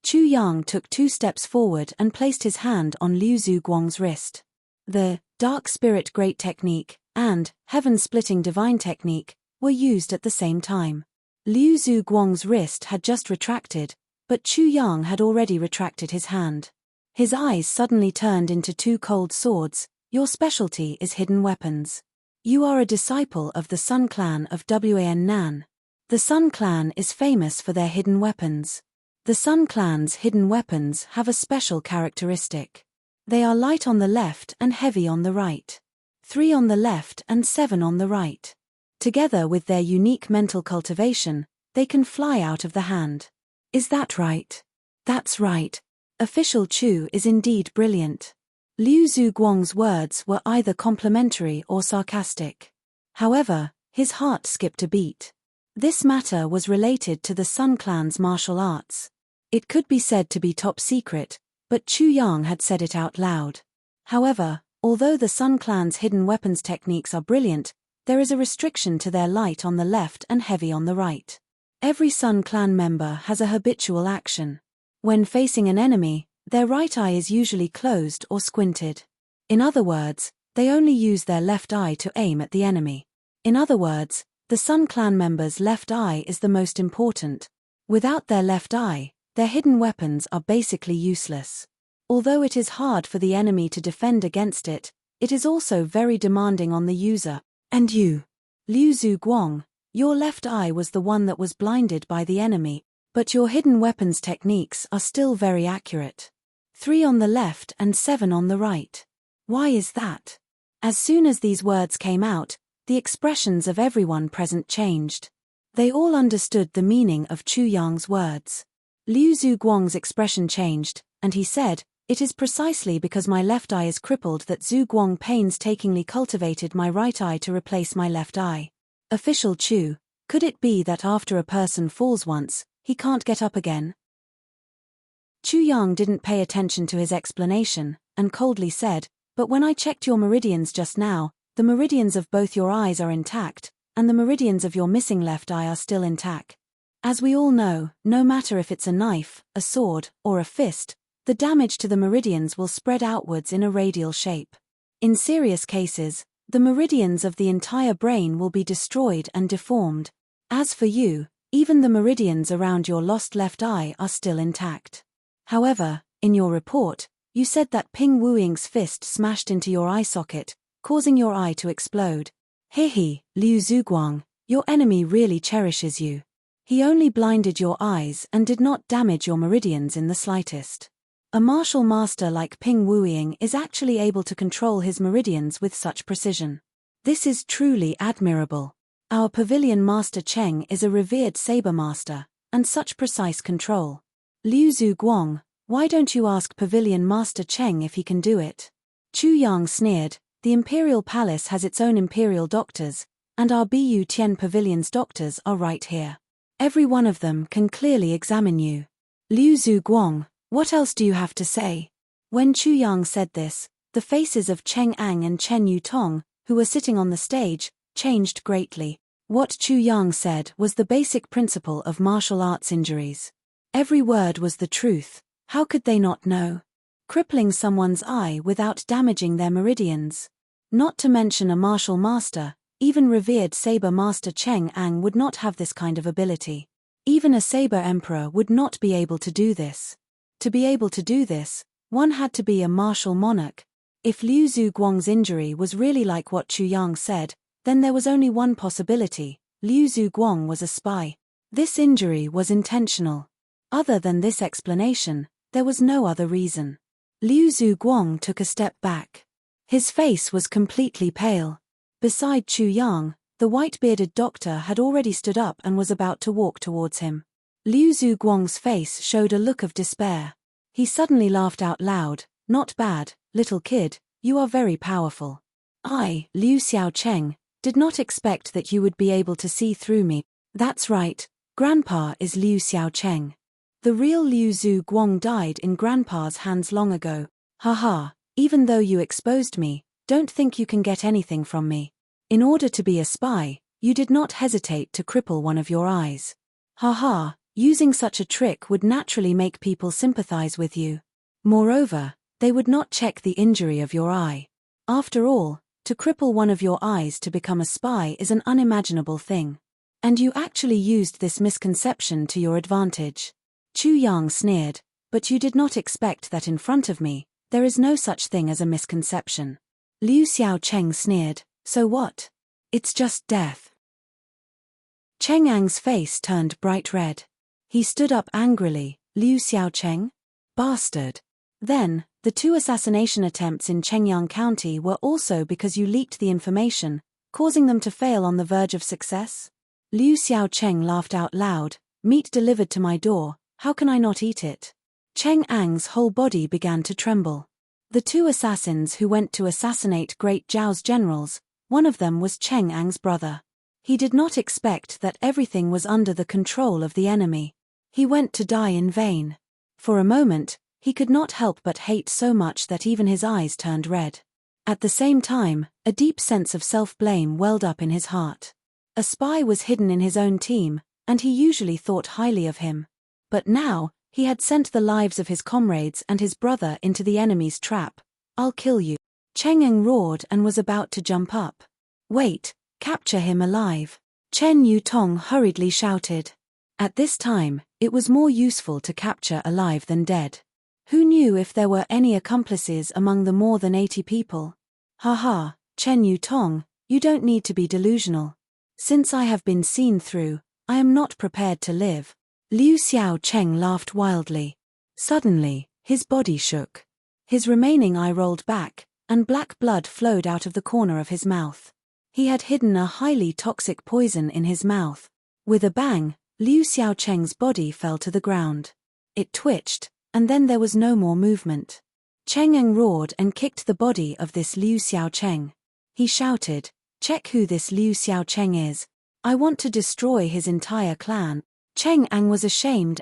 Chu Yang took 2 steps forward and placed his hand on Liu Zhu Guang's wrist. The Dark Spirit Great Technique and Heaven-Splitting Divine Technique were used at the same time. Liu Zhu Guang's wrist had just retracted, but Chu Yang had already retracted his hand. His eyes suddenly turned into two cold swords. Your specialty is hidden weapons. You are a disciple of the Sun Clan of Wan Nan. The Sun Clan is famous for their hidden weapons. The Sun Clan's hidden weapons have a special characteristic. They are light on the left and heavy on the right. 3 on the left and 7 on the right. Together with their unique mental cultivation, they can fly out of the hand. Is that right? That's right. Official Chu is indeed brilliant. Liu Zhuguang's words were either complimentary or sarcastic. However, his heart skipped a beat. This matter was related to the Sun Clan's martial arts. It could be said to be top secret, but Chu Yang had said it out loud. However, although the Sun Clan's hidden weapons techniques are brilliant, there is a restriction to their light on the left and heavy on the right. Every Sun Clan member has a habitual action. When facing an enemy, their right eye is usually closed or squinted. In other words, they only use their left eye to aim at the enemy. In other words, the Sun Clan member's left eye is the most important. Without their left eye, their hidden weapons are basically useless. Although it is hard for the enemy to defend against it, it is also very demanding on the user. And you, Liu Zhuguang, your left eye was the one that was blinded by the enemy, but your hidden weapons techniques are still very accurate. 3 on the left and 7 on the right. Why is that? As soon as these words came out, the expressions of everyone present changed. They all understood the meaning of Chu Yang's words. Liu Zhuguang's expression changed, and he said, "It is precisely because my left eye is crippled that Zhuguang painstakingly cultivated my right eye to replace my left eye." Official Chu, could it be that after a person falls once, he can't get up again? Chu Yang didn't pay attention to his explanation, and coldly said, "But when I checked your meridians just now, the meridians of both your eyes are intact, and the meridians of your missing left eye are still intact. As we all know, no matter if it's a knife, a sword, or a fist, the damage to the meridians will spread outwards in a radial shape. In serious cases, the meridians of the entire brain will be destroyed and deformed. As for you, even the meridians around your lost left eye are still intact. However, in your report, you said that Ping Wuying's fist smashed into your eye socket, causing your eye to explode. Hehe, Liu Zhuguang, your enemy really cherishes you. He only blinded your eyes and did not damage your meridians in the slightest. A martial master like Ping Wuying is actually able to control his meridians with such precision. This is truly admirable. Our pavilion master Cheng is a revered saber master, and such precise control. Liu Zhuguang, why don't you ask pavilion master Cheng if he can do it?" Chu Yang sneered, "The Imperial Palace has its own Imperial doctors, and our Bu Tian Pavilion's doctors are right here. Every one of them can clearly examine you. Liu Zhuguang, what else do you have to say?" When Chu Yang said this, the faces of Cheng Ang and Chen Yutong, who were sitting on the stage, changed greatly. What Chu Yang said was the basic principle of martial arts injuries. Every word was the truth. How could they not know? Crippling someone's eye without damaging their meridians. Not to mention a martial master, even revered saber master Cheng Ang would not have this kind of ability. Even a saber emperor would not be able to do this. To be able to do this, one had to be a martial monarch. If Liu Zhuguang's injury was really like what Chu Yang said, then there was only one possibility: Liu Zhuguang was a spy. This injury was intentional. Other than this explanation, there was no other reason. Liu Zhuguang took a step back. His face was completely pale. Beside Chu Yang, the white-bearded doctor had already stood up and was about to walk towards him. Liu Zhuguang's face showed a look of despair. He suddenly laughed out loud. "Not bad, little kid, you are very powerful. I, Liu Xiaocheng, did not expect that you would be able to see through me." That's right, Grandpa is Liu Xiaocheng. The real Liu Zhuguang died in Grandpa's hands long ago. Haha, even though you exposed me, don't think you can get anything from me. In order to be a spy, you did not hesitate to cripple one of your eyes. Haha, using such a trick would naturally make people sympathize with you. Moreover, they would not check the injury of your eye. After all, to cripple one of your eyes to become a spy is an unimaginable thing. And you actually used this misconception to your advantage. Chu Yang sneered. But you did not expect that in front of me. There is no such thing as a misconception. Liu Xiaocheng sneered. So what? It's just death. Cheng Ang's face turned bright red. He stood up angrily. Liu Xiaocheng? Bastard. Then, the 2 assassination attempts in Chengyang County were also because you leaked the information, causing them to fail on the verge of success? Liu Xiaocheng laughed out loud. Meat delivered to my door, how can I not eat it? Cheng Ang's whole body began to tremble. The 2 assassins who went to assassinate Great Zhao's generals, one of them was Cheng Ang's brother. He did not expect that everything was under the control of the enemy. He went to die in vain. For a moment, he could not help but hate so much that even his eyes turned red. At the same time, a deep sense of self-blame welled up in his heart. A spy was hidden in his own team, and he usually thought highly of him. But now, he had sent the lives of his comrades and his brother into the enemy's trap. I'll kill you. Cheng Ang roared and was about to jump up. Wait, capture him alive. Chen Yutong hurriedly shouted. At this time, it was more useful to capture alive than dead. Who knew if there were any accomplices among the more than 80 people? Haha, Chen Yutong, you don't need to be delusional. Since I have been seen through, I am not prepared to live. Liu Xiaocheng laughed wildly. Suddenly, his body shook. His remaining eye rolled back, and black blood flowed out of the corner of his mouth. He had hidden a highly toxic poison in his mouth. With a bang, Liu Xiaocheng's body fell to the ground. It twitched, and then there was no more movement. Cheng Ang roared and kicked the body of this Liu Xiaocheng. He shouted, "Check who this Liu Xiaocheng is. I want to destroy his entire clan." Cheng Ang was ashamed.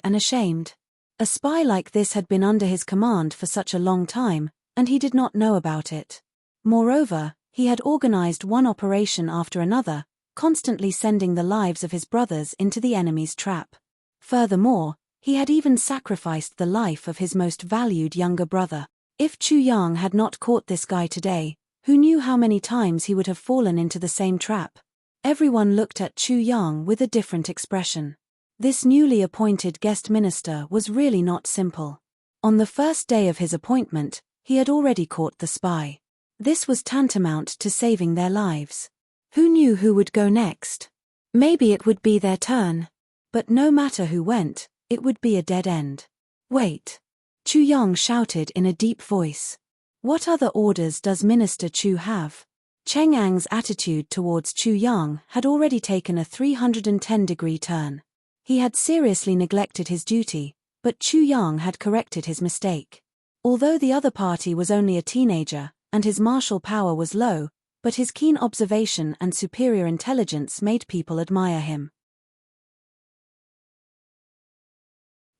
A spy like this had been under his command for such a long time, and he did not know about it. Moreover, he had organized one operation after another, constantly sending the lives of his brothers into the enemy's trap. Furthermore, he had even sacrificed the life of his most valued younger brother. If Chu Yang had not caught this guy today, who knew how many times he would have fallen into the same trap? Everyone looked at Chu Yang with a different expression. This newly appointed guest minister was really not simple. On the first day of his appointment, he had already caught the spy. This was tantamount to saving their lives. Who knew who would go next? Maybe it would be their turn. But no matter who went, it would be a dead end. Wait. Chu Yang shouted in a deep voice. What other orders does Minister Chu have? Cheng Ang's attitude towards Chu Yang had already taken a 310-degree turn. He had seriously neglected his duty, but Chu Yang had corrected his mistake. Although the other party was only a teenager, and his martial power was low, but his keen observation and superior intelligence made people admire him.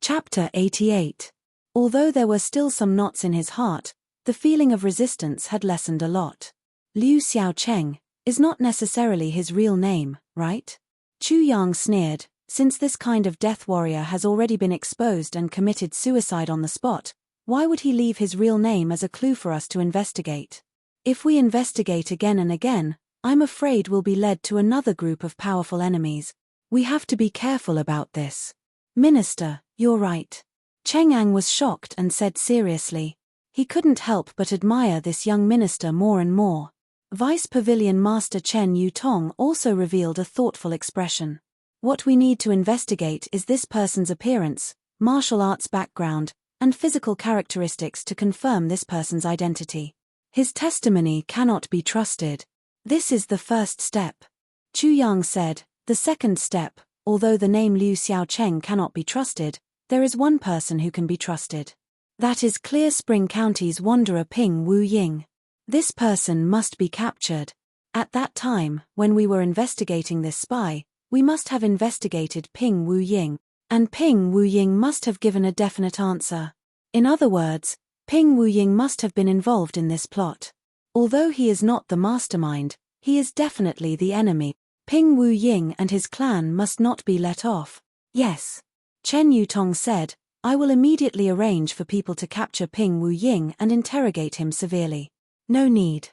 Chapter 88. Although there were still some knots in his heart, the feeling of resistance had lessened a lot. Liu Xiaocheng is not necessarily his real name, right? Chu Yang sneered. Since this kind of death warrior has already been exposed and committed suicide on the spot, why would he leave his real name as a clue for us to investigate? If we investigate again and again, I'm afraid we'll be led to another group of powerful enemies. We have to be careful about this. Minister, you're right. Cheng Ang was shocked and said seriously. He couldn't help but admire this young minister more and more. Vice Pavilion Master Chen Yutong also revealed a thoughtful expression. What we need to investigate is this person's appearance, martial arts background, and physical characteristics to confirm this person's identity. His testimony cannot be trusted. This is the first step. Chu Yang said, the second step, although the name Liu Xiaocheng cannot be trusted, there is one person who can be trusted. That is Clear Spring County's wanderer Ping Wu Ying. This person must be captured. At that time, when we were investigating this spy, we must have investigated Ping Wu Ying, and Ping Wu Ying must have given a definite answer. In other words, Ping Wu Ying must have been involved in this plot. Although he is not the mastermind, he is definitely the enemy. Ping Wu Ying and his clan must not be let off. Yes. Chen Yutong said, I will immediately arrange for people to capture Ping Wu Ying and interrogate him severely. No need.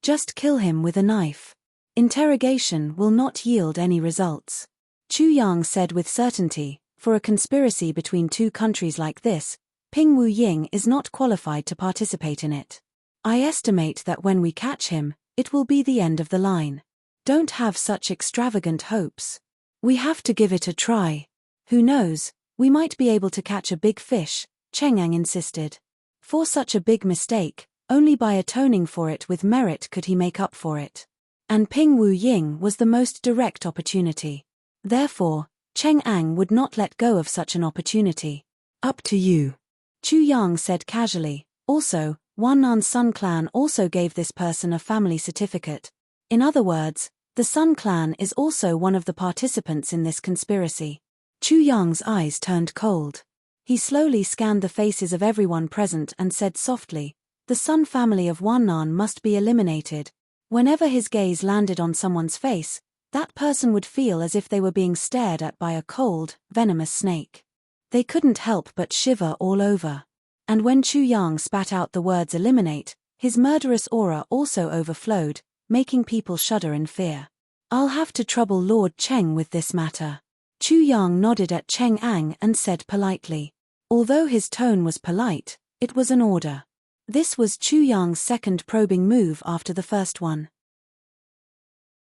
Just kill him with a knife. Interrogation will not yield any results. Chu Yang said with certainty, for a conspiracy between two countries like this, Ping Wu Ying is not qualified to participate in it. I estimate that when we catch him, it will be the end of the line. Don't have such extravagant hopes. We have to give it a try. Who knows, we might be able to catch a big fish, Cheng Ang insisted. For such a big mistake, only by atoning for it with merit could he make up for it. And Ping Wu Ying was the most direct opportunity. Therefore, Cheng Ang would not let go of such an opportunity. Up to you. Chu Yang said casually. Also, Wannan Sun Clan also gave this person a family certificate. In other words, the Sun Clan is also one of the participants in this conspiracy. Chu Yang's eyes turned cold. He slowly scanned the faces of everyone present and said softly, the Sun family of Wannan must be eliminated. Whenever his gaze landed on someone's face, that person would feel as if they were being stared at by a cold, venomous snake. They couldn't help but shiver all over. And when Chu Yang spat out the words eliminate, his murderous aura also overflowed, making people shudder in fear. I'll have to trouble Lord Cheng with this matter. Chu Yang nodded at Cheng Ang and said politely. Although his tone was polite, it was an order. This was Chu Yang's second probing move after the first one.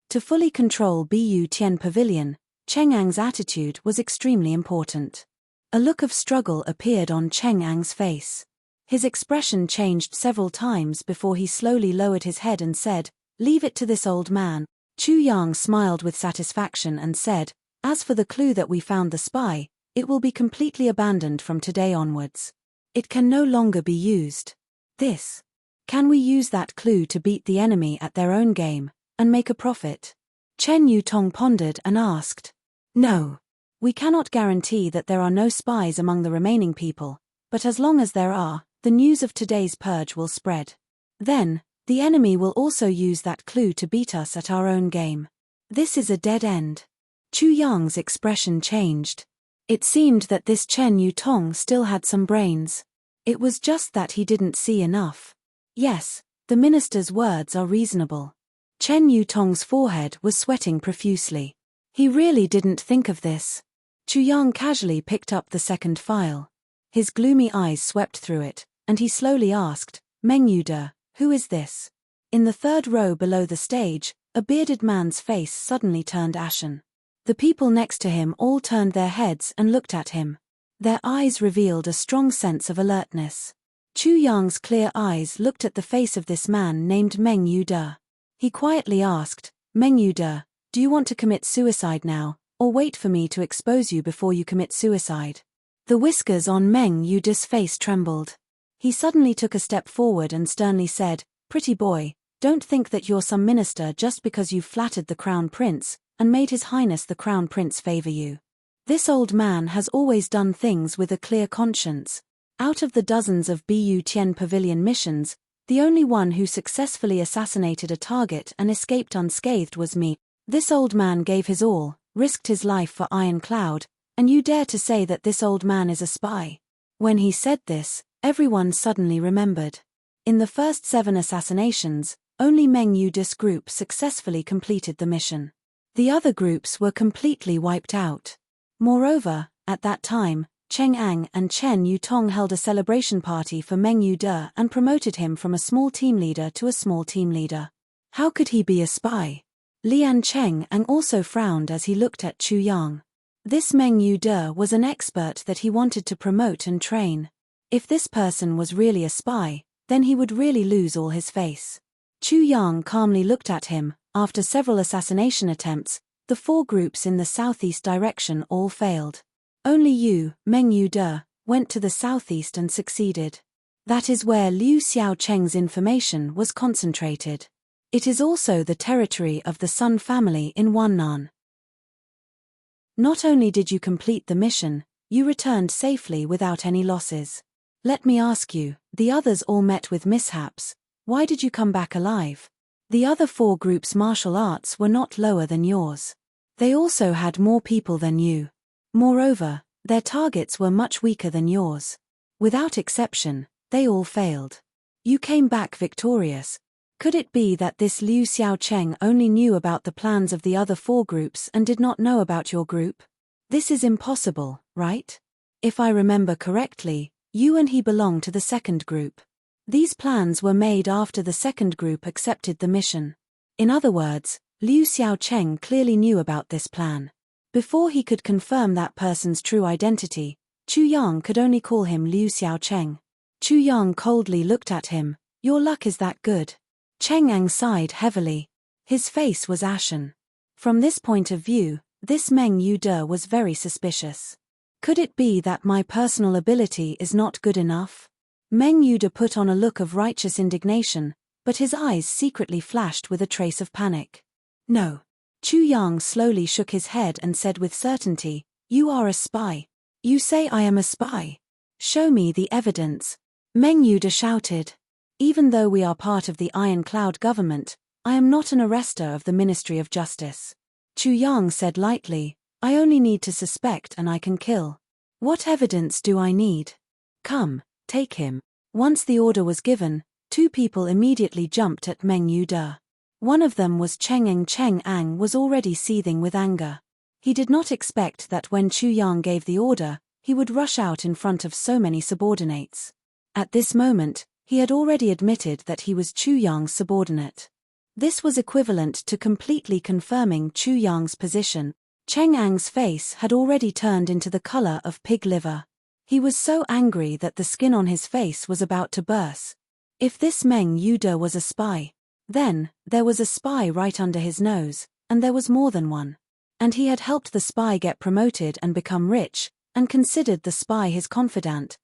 To fully control Bu Tian Pavilion, Cheng Ang's attitude was extremely important. A look of struggle appeared on Cheng Ang's face. His expression changed several times before he slowly lowered his head and said, "Leave it to this old man." Chu Yang smiled with satisfaction and said, "As for the clue that we found the spy, it will be completely abandoned from today onwards. It can no longer be used. This. Can we use that clue to beat the enemy at their own game, and make a profit?" Chen Yutong pondered and asked. "No. We cannot guarantee that there are no spies among the remaining people, but as long as there are, the news of today's purge will spread. Then, the enemy will also use that clue to beat us at our own game. This is a dead end." Chu Yang's expression changed. It seemed that this Chen Yutong still had some brains. It was just that he didn't see enough. Yes, the minister's words are reasonable. Chen Yutong's forehead was sweating profusely. He really didn't think of this. Chu Yang casually picked up the second file. His gloomy eyes swept through it, and he slowly asked, "Meng Yude, who is this?" In the third row below the stage, a bearded man's face suddenly turned ashen. The people next to him all turned their heads and looked at him. Their eyes revealed a strong sense of alertness. Chu Yang's clear eyes looked at the face of this man named Meng Yude. He quietly asked, "Meng Yude, do you want to commit suicide now, or wait for me to expose you before you commit suicide?" The whiskers on Meng Yude's face trembled. He suddenly took a step forward and sternly said, "Pretty boy, don't think that you're some minister just because you've flattered the Crown Prince, and made His Highness the Crown Prince favor you. This old man has always done things with a clear conscience. Out of the dozens of Bu Tian Pavilion missions, the only one who successfully assassinated a target and escaped unscathed was me. This old man gave his all, risked his life for Iron Cloud, and you dare to say that this old man is a spy?" When he said this, everyone suddenly remembered. In the first 7 assassinations, only Meng Yude's group successfully completed the mission. The other groups were completely wiped out. Moreover, at that time, Cheng Ang and Chen Yutong held a celebration party for Meng Yude and promoted him from a small team leader to a small team leader. How could he be a spy? Lian Cheng Ang also frowned as he looked at Chu Yang. This Meng Yude was an expert that he wanted to promote and train. If this person was really a spy, then he would really lose all his face. Chu Yang calmly looked at him. After several assassination attempts, the 4 groups in the southeast direction all failed. Only you, Meng Yude, went to the southeast and succeeded. That is where Liu Xiaocheng's information was concentrated. It is also the territory of the Sun family in Wannan. Not only did you complete the mission, you returned safely without any losses. Let me ask you, the others all met with mishaps. Why did you come back alive? The other 4 groups' martial arts were not lower than yours. They also had more people than you. Moreover, their targets were much weaker than yours. Without exception, they all failed. You came back victorious. Could it be that this Liu Xiaocheng only knew about the plans of the other 4 groups and did not know about your group? This is impossible, right? If I remember correctly, You and he belong to the second group. These plans were made after the second group accepted the mission. In other words, Liu Xiaocheng clearly knew about this plan. Before he could confirm that person's true identity, Chu Yang could only call him Liu Xiaocheng. Chu Yang coldly looked at him. Your luck is that good. Cheng Ang sighed heavily. His face was ashen. From this point of view, this Meng Yude was very suspicious. Could it be that my personal ability is not good enough? Meng Yude put on a look of righteous indignation, but his eyes secretly flashed with a trace of panic. No. Chu Yang slowly shook his head and said with certainty, You are a spy. You say I am a spy. Show me the evidence. Meng Yude shouted. Even though we are part of the Iron Cloud government, I am not an arrestor of the Ministry of Justice. Chu Yang said lightly, I only need to suspect and I can kill. What evidence do I need? Come, take him. Once the order was given, two people immediately jumped at Meng Yude. One of them was Cheng Ang. Cheng Ang was already seething with anger. He did not expect that when Chu Yang gave the order, he would rush out in front of so many subordinates. At this moment, he had already admitted that he was Chu Yang's subordinate. This was equivalent to completely confirming Chu Yang's position. Cheng Ang's face had already turned into the color of pig liver. He was so angry that the skin on his face was about to burst. If this Meng Yude was a spy, then there was a spy right under his nose, and there was more than one. And he had helped the spy get promoted and become rich, and considered the spy his confidant.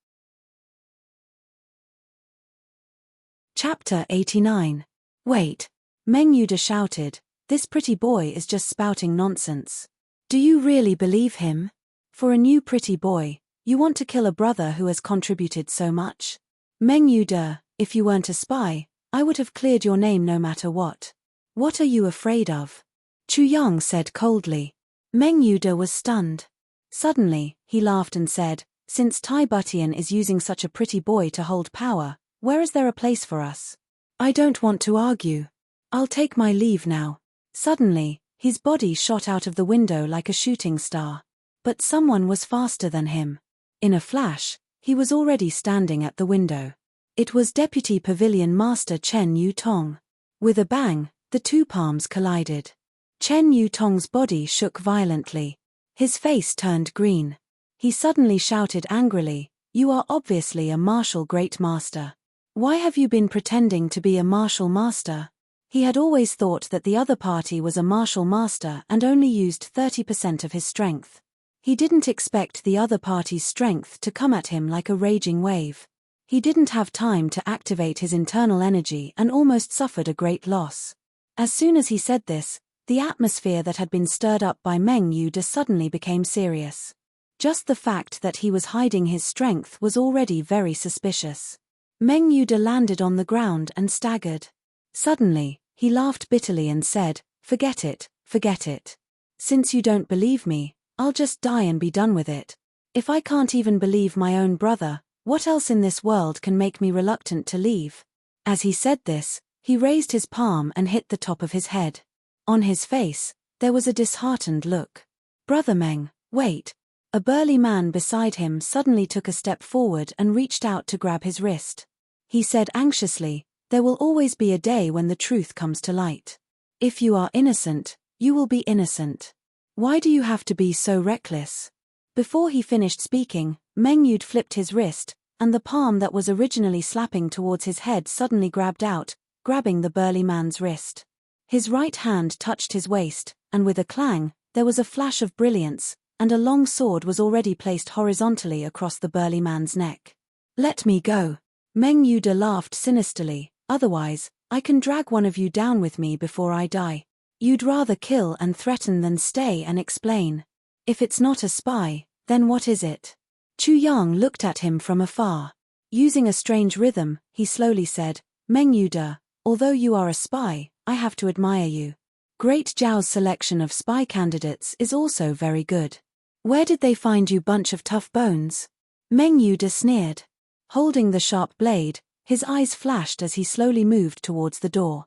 Chapter 89. Wait. Meng Yude shouted, This pretty boy is just spouting nonsense. Do you really believe him? For a new pretty boy, you want to kill a brother who has contributed so much? Meng Yude, if you weren't a spy, I would have cleared your name no matter what. What are you afraid of? Chu Yang said coldly. Meng Yude was stunned. Suddenly, he laughed and said, Since Tai Butian is using such a pretty boy to hold power, where is there a place for us? I don't want to argue. I'll take my leave now. Suddenly, his body shot out of the window like a shooting star. But someone was faster than him. In a flash, he was already standing at the window. It was Deputy Pavilion Master Chen Yutong. With a bang, the two palms collided. Chen Yutong's body shook violently. His face turned green. He suddenly shouted angrily, You are obviously a martial great master. Why have you been pretending to be a martial master? He had always thought that the other party was a martial master and only used 30% of his strength. He didn't expect the other party's strength to come at him like a raging wave. He didn't have time to activate his internal energy and almost suffered a great loss. As soon as he said this, the atmosphere that had been stirred up by Meng Yude suddenly became serious. Just the fact that he was hiding his strength was already very suspicious. Meng Yude landed on the ground and staggered. Suddenly, he laughed bitterly and said, Forget it, forget it. Since you don't believe me, I'll just die and be done with it. If I can't even believe my own brother, what else in this world can make me reluctant to leave? As he said this, he raised his palm and hit the top of his head. On his face, there was a disheartened look. Brother Meng, wait. A burly man beside him suddenly took a step forward and reached out to grab his wrist. He said anxiously, There will always be a day when the truth comes to light. If you are innocent, you will be innocent. Why do you have to be so reckless? Before he finished speaking, Meng Yude flipped his wrist, and the palm that was originally slapping towards his head suddenly grabbed out, grabbing the burly man's wrist. His right hand touched his waist, and with a clang, there was a flash of brilliance, and a long sword was already placed horizontally across the burly man's neck. Let me go. Meng Yude laughed sinisterly, otherwise, I can drag one of you down with me before I die. You'd rather kill and threaten than stay and explain. If it's not a spy, then what is it? Chu Yang looked at him from afar. Using a strange rhythm, he slowly said, Meng Yude, although you are a spy, I have to admire you. Great Zhao's selection of spy candidates is also very good. Where did they find you, bunch of tough bones? Meng Yude sneered. Holding the sharp blade, his eyes flashed as he slowly moved towards the door.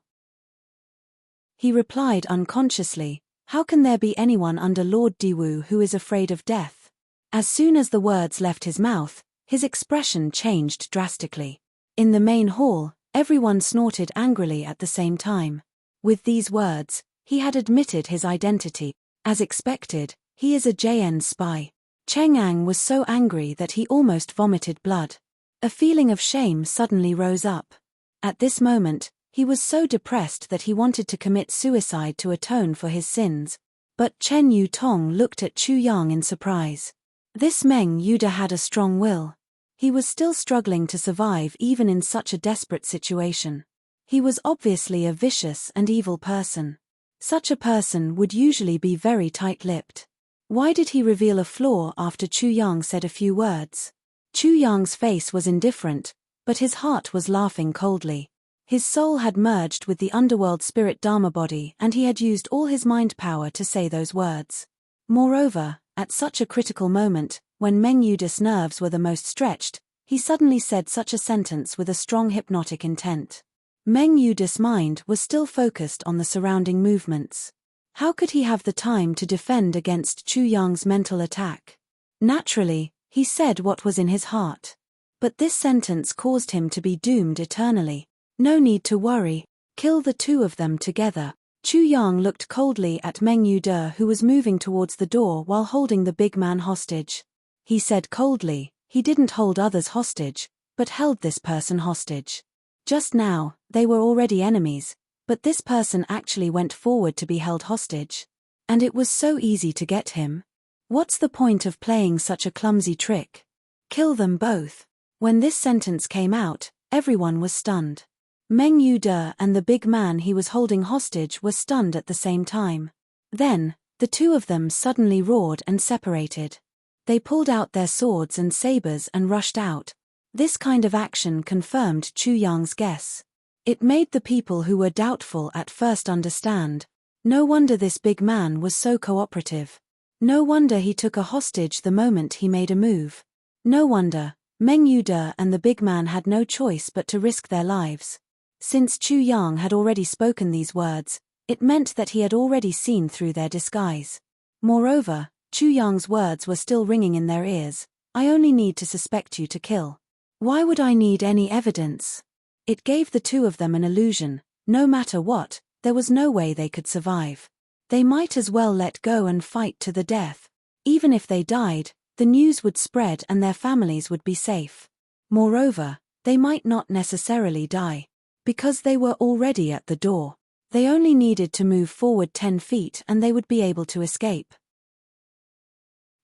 He replied unconsciously, How can there be anyone under Lord Diwu who is afraid of death? As soon as the words left his mouth, His expression changed drastically. In the main hall, everyone snorted angrily at the same time. With these words, he had admitted his identity. As expected, he is a JN spy. Cheng-Ang was so angry that he almost vomited blood. A feeling of shame suddenly rose up. At this moment, he was so depressed that he wanted to commit suicide to atone for his sins. But Chen Yutong looked at Chu Yang in surprise. This Meng Yuda had a strong will. He was still struggling to survive even in such a desperate situation. He was obviously a vicious and evil person. Such a person would usually be very tight-lipped. Why did he reveal a flaw after Chu Yang said a few words? Chu Yang's face was indifferent, but his heart was laughing coldly. His soul had merged with the underworld spirit Dharma body and he had used all his mind power to say those words. Moreover, at such a critical moment, when Meng Yuda's nerves were the most stretched, he suddenly said such a sentence with a strong hypnotic intent. Meng Yuda's mind was still focused on the surrounding movements. How could he have the time to defend against Chu Yang's mental attack? Naturally, he said what was in his heart. But this sentence caused him to be doomed eternally. No need to worry. Kill the two of them together. Chu Yang looked coldly at Meng Yude, who was moving towards the door while holding the big man hostage. He said coldly, he didn't hold others hostage, but held this person hostage. Just now, they were already enemies, but this person actually went forward to be held hostage. And it was so easy to get him. What's the point of playing such a clumsy trick? Kill them both. When this sentence came out, everyone was stunned. Meng Yude and the big man he was holding hostage were stunned at the same time. Then, the two of them suddenly roared and separated. They pulled out their swords and sabers and rushed out. This kind of action confirmed Chu Yang's guess. It made the people who were doubtful at first understand. No wonder this big man was so cooperative. No wonder he took a hostage the moment he made a move. No wonder, Meng Yude and the big man had no choice but to risk their lives. Since Chu Yang had already spoken these words, it meant that he had already seen through their disguise. Moreover, Chu Yang's words were still ringing in their ears. I only need to suspect you to kill. Why would I need any evidence? It gave the two of them an illusion. No matter what, there was no way they could survive. They might as well let go and fight to the death. Even if they died, the news would spread and their families would be safe. Moreover, they might not necessarily die. Because they were already at the door. They only needed to move forward 10 feet and they would be able to escape.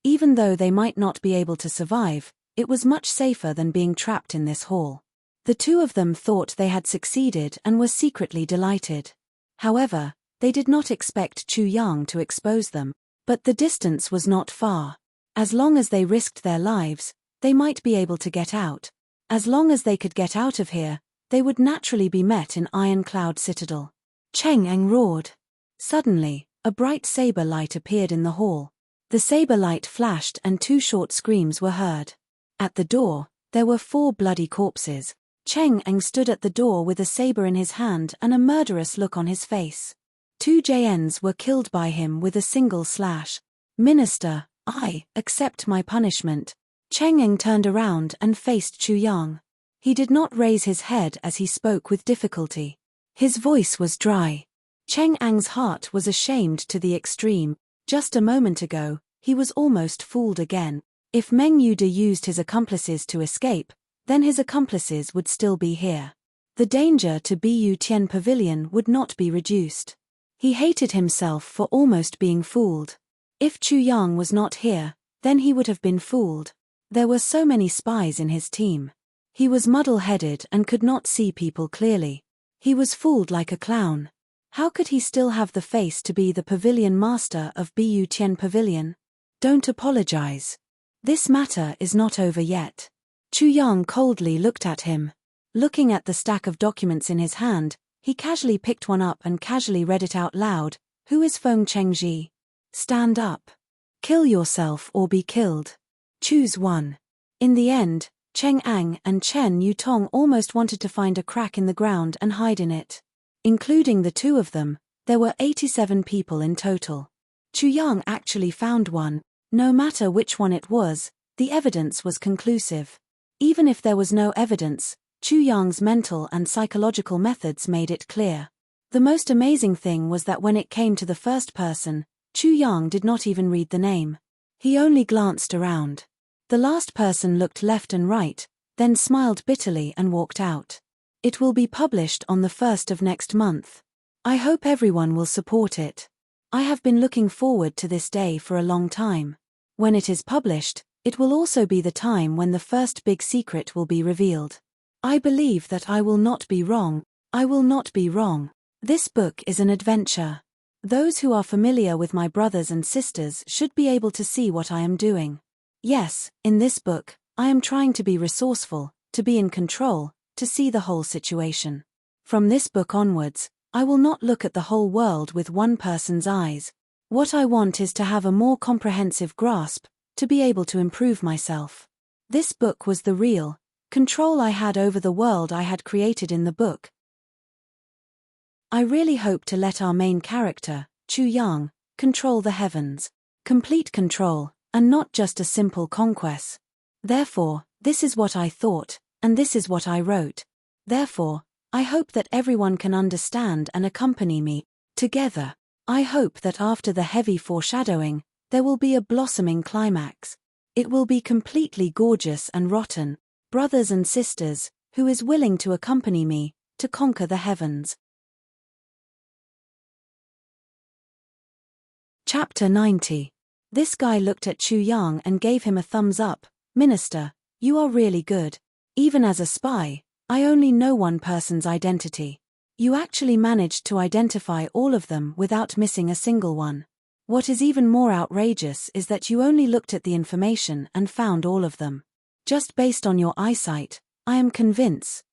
Even though they might not be able to survive, it was much safer than being trapped in this hall. The two of them thought they had succeeded and were secretly delighted. However, they did not expect Chu Yang to expose them, but the distance was not far. As long as they risked their lives, they might be able to get out. As long as they could get out of here, they would naturally be met in Iron Cloud Citadel. Cheng-Ang roared. Suddenly, a bright saber light appeared in the hall. The saber light flashed and 2 short screams were heard. At the door, there were 4 bloody corpses. Cheng-Ang stood at the door with a saber in his hand and a murderous look on his face. 2 JNs were killed by him with a single slash. Minister, I accept my punishment. Cheng-Ang turned around and faced Chu Yang. He did not raise his head as he spoke with difficulty. His voice was dry. Cheng-Ang's heart was ashamed to the extreme. Just a moment ago, he was almost fooled again. If Meng Yude used his accomplices to escape, then his accomplices would still be here. The danger to Bu Tian Pavilion would not be reduced. He hated himself for almost being fooled. If Chu Yang was not here, then he would have been fooled. There were so many spies in his team. He was muddle-headed and could not see people clearly. He was fooled like a clown. How could he still have the face to be the pavilion master of Bu Tian Pavilion? Don't apologize. This matter is not over yet. Chu Yang coldly looked at him. Looking at the stack of documents in his hand, he casually picked one up and casually read it out loud. Who is Feng Chengji? Stand up. Kill yourself or be killed. Choose one. In the end, Cheng-Ang and Chen Yutong almost wanted to find a crack in the ground and hide in it. Including the two of them, there were 87 people in total. Chu Yang actually found one. No matter which one it was, the evidence was conclusive. Even if there was no evidence, Chu Yang's mental and psychological methods made it clear. The most amazing thing was that when it came to the first person, Chu Yang did not even read the name. He only glanced around. The last person looked left and right, then smiled bitterly and walked out. It will be published on the 1st of next month. I hope everyone will support it. I have been looking forward to this day for a long time. When it is published, it will also be the time when the first big secret will be revealed. I believe that I will not be wrong. I will not be wrong. This book is an adventure. Those who are familiar with my brothers and sisters should be able to see what I am doing. Yes, in this book, I am trying to be resourceful, to be in control, to see the whole situation. From this book onwards, I will not look at the whole world with one person's eyes. What I want is to have a more comprehensive grasp, to be able to improve myself. This book was the real control I had over the world I had created in the book. I really hope to let our main character, Chu Yang, control the heavens. Complete control, and not just a simple conquest. Therefore, this is what I thought, and this is what I wrote. Therefore, I hope that everyone can understand and accompany me. Together, I hope that after the heavy foreshadowing, there will be a blossoming climax. It will be completely gorgeous and rotten. Brothers and sisters, who is willing to accompany me, to conquer the heavens. Chapter 90. This guy looked at Chu Yang and gave him a thumbs up. Minister, you are really good. Even as a spy, I only know one person's identity. You actually managed to identify all of them without missing a single one. What is even more outrageous is that you only looked at the information and found all of them. Just based on your eyesight, I am convinced.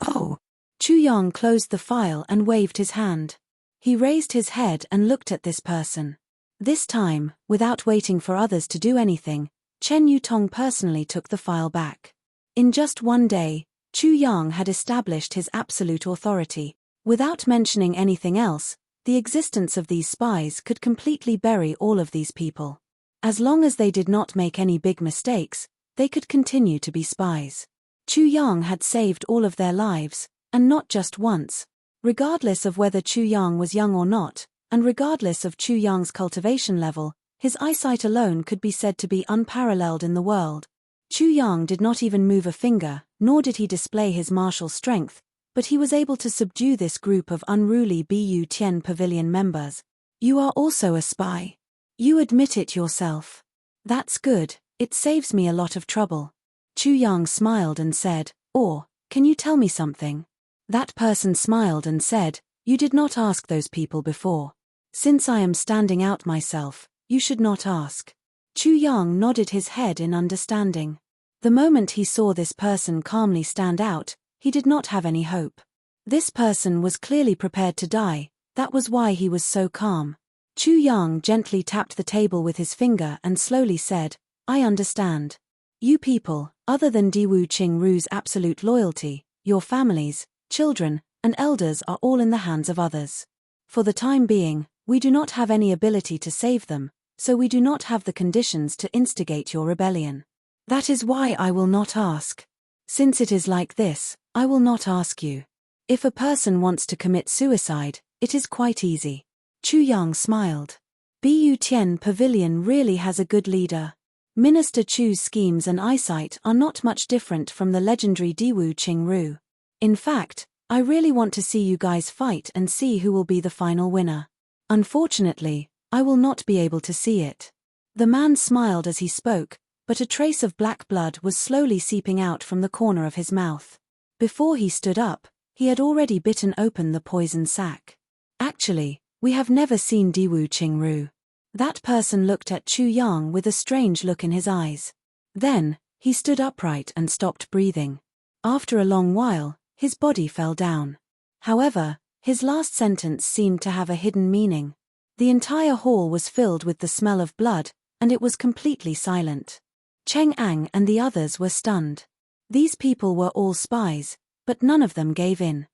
Oh! Chu Yang closed the file and waved his hand. He raised his head and looked at this person. This time, without waiting for others to do anything, Chen Yutong personally took the file back. In just one day, Chu Yang had established his absolute authority. Without mentioning anything else, the existence of these spies could completely bury all of these people. As long as they did not make any big mistakes, they could continue to be spies. Chu Yang had saved all of their lives, and not just once. Regardless of whether Chu Yang was young or not, and regardless of Chu Yang's cultivation level, his eyesight alone could be said to be unparalleled in the world. Chu Yang did not even move a finger, nor did he display his martial strength, but he was able to subdue this group of unruly Bu Tian Pavilion members. You are also a spy. You admit it yourself. That's good, it saves me a lot of trouble. Chu Yang smiled and said, "Or, can you tell me something?" That person smiled and said, "You did not ask those people before. Since I am standing out myself, you should not ask." Chu Yang nodded his head in understanding. The moment he saw this person calmly stand out, he did not have any hope. This person was clearly prepared to die, that was why he was so calm. Chu Yang gently tapped the table with his finger and slowly said, "I understand. You people, other than Diwu Qingru's absolute loyalty, your families, children, and elders are all in the hands of others. For the time being, we do not have any ability to save them, so we do not have the conditions to instigate your rebellion. That is why I will not ask. Since it is like this, I will not ask you. If a person wants to commit suicide, it is quite easy." Chu Yang smiled. Bu Tian Pavilion really has a good leader. Minister Chu's schemes and eyesight are not much different from the legendary Diwu Qingru. In fact, I really want to see you guys fight and see who will be the final winner. Unfortunately, I will not be able to see it. The man smiled as he spoke, but a trace of black blood was slowly seeping out from the corner of his mouth. Before he stood up, he had already bitten open the poison sac. Actually, we have never seen Diwu Qingru. That person looked at Chu Yang with a strange look in his eyes. Then, he stood upright and stopped breathing. After a long while, his body fell down. However, his last sentence seemed to have a hidden meaning. The entire hall was filled with the smell of blood, and it was completely silent. Cheng Ang and the others were stunned. These people were all spies, but none of them gave in.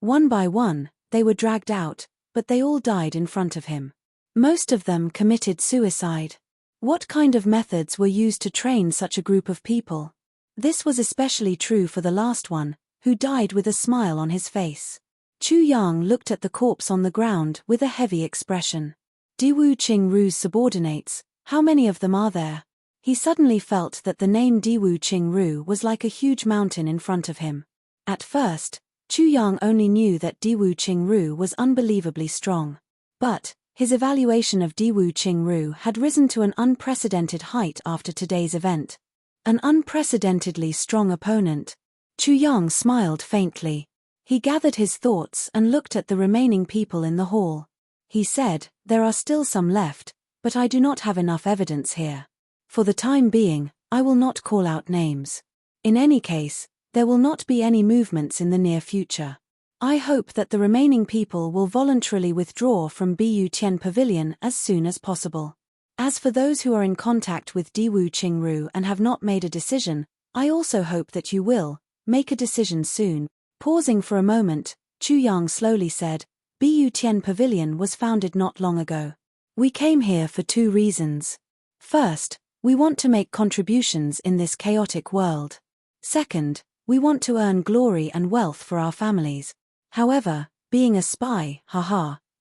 One by one, they were dragged out, but they all died in front of him. Most of them committed suicide. What kind of methods were used to train such a group of people? This was especially true for the last one, who died with a smile on his face. Chu Yang looked at the corpse on the ground with a heavy expression. Diwu Qingru's subordinates, how many of them are there? He suddenly felt that the name Diwu Qingru was like a huge mountain in front of him. At first, Chu Yang only knew that Diwu Qingru was unbelievably strong. But his evaluation of Diwu Qingru had risen to an unprecedented height after today's event. An unprecedentedly strong opponent. Chu Yang smiled faintly. He gathered his thoughts and looked at the remaining people in the hall. He said, "There are still some left, but I do not have enough evidence here. For the time being, I will not call out names. In any case, there will not be any movements in the near future. I hope that the remaining people will voluntarily withdraw from Bu Tian Pavilion as soon as possible. As for those who are in contact with Diwu Qingru and have not made a decision, I also hope that you will make a decision soon." Pausing for a moment, Chu Yang slowly said, "Bu Tian Pavilion was founded not long ago. We came here for 2 reasons. First, we want to make contributions in this chaotic world. Second, we want to earn glory and wealth for our families. However, being a spy,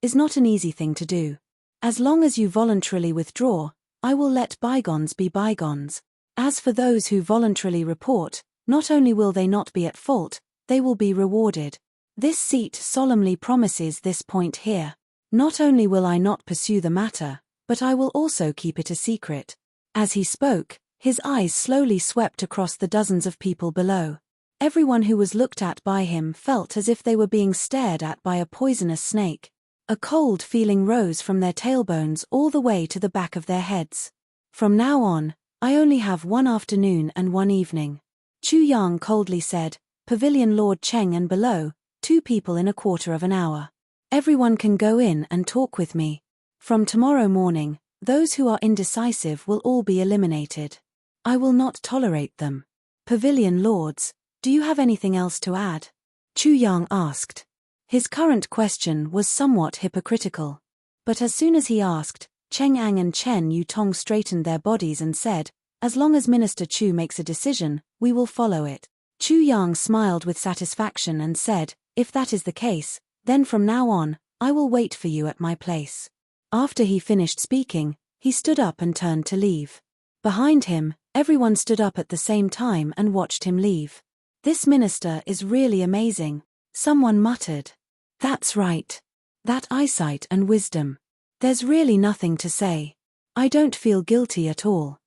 is not an easy thing to do. As long as you voluntarily withdraw, I will let bygones be bygones. As for those who voluntarily report, not only will they not be at fault, they will be rewarded. This seat solemnly promises this point here. Not only will I not pursue the matter, but I will also keep it a secret." As he spoke, his eyes slowly swept across the dozens of people below. Everyone who was looked at by him felt as if they were being stared at by a poisonous snake. A cold feeling rose from their tailbones all the way to the back of their heads. "From now on, I only have 1 afternoon and 1 evening." Chu Yang coldly said, "Pavilion Lord Cheng and below, 2 people in a quarter of an hour. Everyone can go in and talk with me. From tomorrow morning, those who are indecisive will all be eliminated. I will not tolerate them. Pavilion Lords, do you have anything else to add?" Chu Yang asked. His current question was somewhat hypocritical. But as soon as he asked, Cheng Ang and Chen Yutong straightened their bodies and said, "As long as Minister Chu makes a decision, we will follow it." Chu Yang smiled with satisfaction and said, "If that is the case, then from now on, I will wait for you at my place." After he finished speaking, he stood up and turned to leave. Behind him, everyone stood up at the same time and watched him leave. "This minister is really amazing," someone muttered. "That's right. That eyesight and wisdom. There's really nothing to say. I don't feel guilty at all.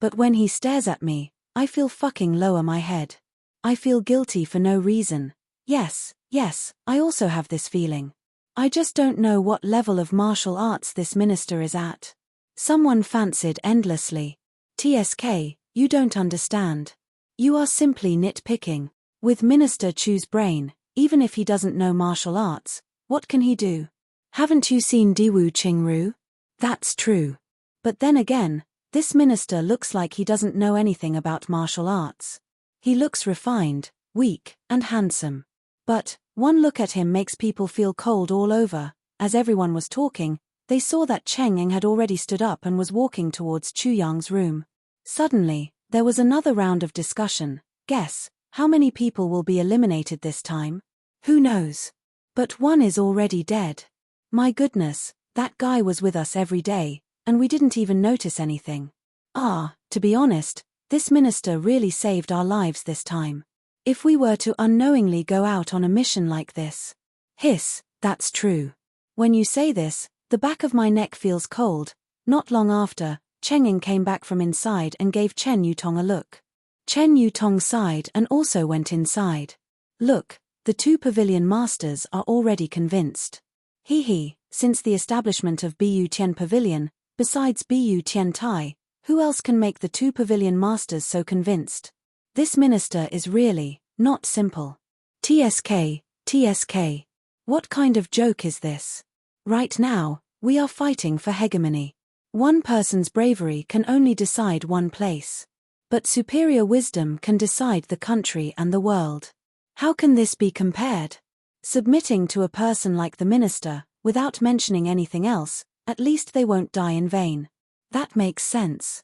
But when he stares at me, I feel fucking lower my head. I feel guilty for no reason. Yes, I also have this feeling. I just don't know what level of martial arts this minister is at." Someone fancied endlessly. "TSK, you don't understand. You are simply nitpicking. With Minister Chu's brain, even if he doesn't know martial arts, what can he do? Haven't you seen Diwu Qingru? That's true. But then again, this minister looks like he doesn't know anything about martial arts. He looks refined, weak, and handsome. But one look at him makes people feel cold all over." As everyone was talking, they saw that Cheng Eng had already stood up and was walking towards Chu Yang's room. Suddenly, there was another round of discussion. "Guess, how many people will be eliminated this time?" "Who knows? But one is already dead. My goodness, that guy was with us every day, and we didn't even notice anything. To be honest, this minister really saved our lives this time. If we were to unknowingly go out on a mission like this." "Hiss, that's true. When you say this, the back of my neck feels cold." Not long after, Cheng Eng came back from inside and gave Chen Yutong a look. Chen Yutong sighed and also went inside. "Look, the 2 pavilion masters are already convinced. Since the establishment of Bu Tian Pavilion, besides Bu Tian Tai, who else can make the 2 pavilion masters so convinced? This minister is really not simple. TSK. What kind of joke is this? Right now, we are fighting for hegemony. One person's bravery can only decide one place. But superior wisdom can decide the country and the world. How can this be compared? Submitting to a person like the minister, without mentioning anything else, At least they won't die in vain. That makes sense.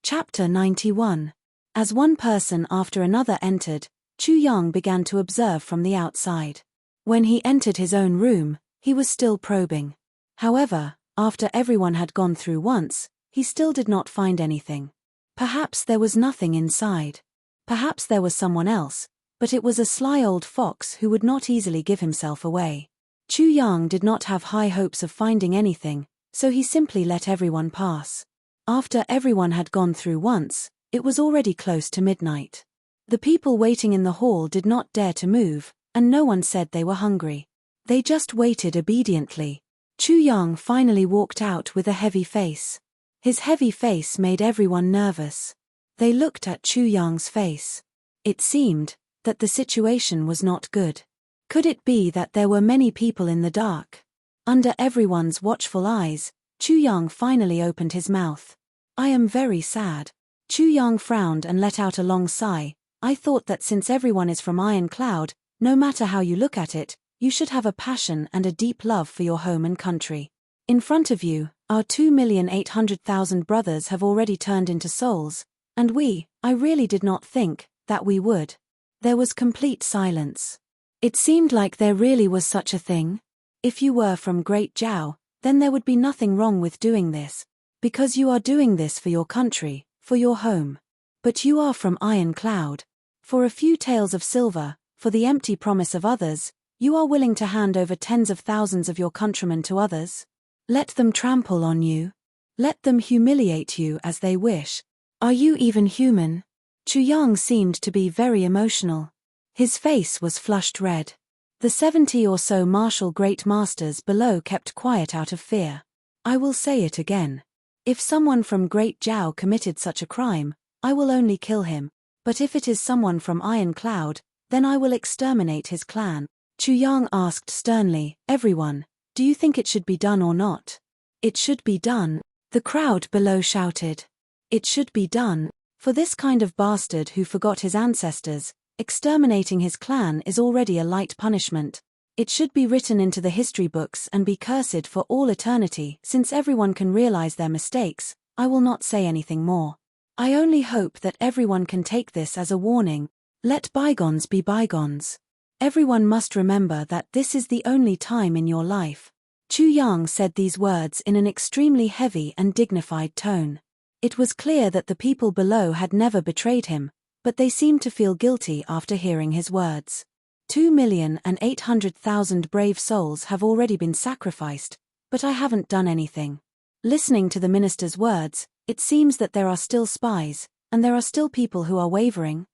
Chapter 91. As one person after another entered, Chu Yang began to observe from the outside. When he entered his own room, he was still probing. However, after everyone had gone through once, he still did not find anything. Perhaps there was nothing inside. Perhaps there was someone else, but it was a sly old fox who would not easily give himself away. Chu Yang did not have high hopes of finding anything, so he simply let everyone pass. After everyone had gone through once, it was already close to midnight. The people waiting in the hall did not dare to move, and no one said they were hungry. They just waited obediently. Chu Yang finally walked out with a heavy face. His heavy face made everyone nervous. They looked at Chu Yang's face. It seemed that the situation was not good. Could it be that there were many people in the dark? Under everyone's watchful eyes, Chu Yang finally opened his mouth. I am very sad. Chu Yang frowned and let out a long sigh. I thought that since everyone is from Iron Cloud, no matter how you look at it, you should have a passion and a deep love for your home and country. In front of you, our 2,800,000 brothers have already turned into souls, and I really did not think that we would. There was complete silence. It seemed like there really was such a thing. If you were from Great Zhao, then there would be nothing wrong with doing this, because you are doing this for your country, for your home. But you are from Iron Cloud. For a few taels of silver, for the empty promise of others, you are willing to hand over tens of thousands of your countrymen to others? Let them trample on you. Let them humiliate you as they wish. Are you even human? Chu Yang seemed to be very emotional. His face was flushed red. The 70 or so martial great masters below kept quiet out of fear. I will say it again. If someone from Great Zhao committed such a crime, I will only kill him, but if it is someone from Iron Cloud, then I will exterminate his clan. Chu Yang asked sternly, everyone, do you think it should be done or not? It should be done, the crowd below shouted. It should be done, for this kind of bastard who forgot his ancestors, exterminating his clan is already a light punishment. It should be written into the history books and be cursed for all eternity. Since everyone can realize their mistakes, I will not say anything more. I only hope that everyone can take this as a warning. Let bygones be bygones. Everyone must remember that this is the only time in your life. Chu Yang said these words in an extremely heavy and dignified tone. It was clear that the people below had never betrayed him, but they seemed to feel guilty after hearing his words. 2,800,000 brave souls have already been sacrificed, but I haven't done anything. Listening to the minister's words, it seems that there are still spies, and there are still people who are wavering.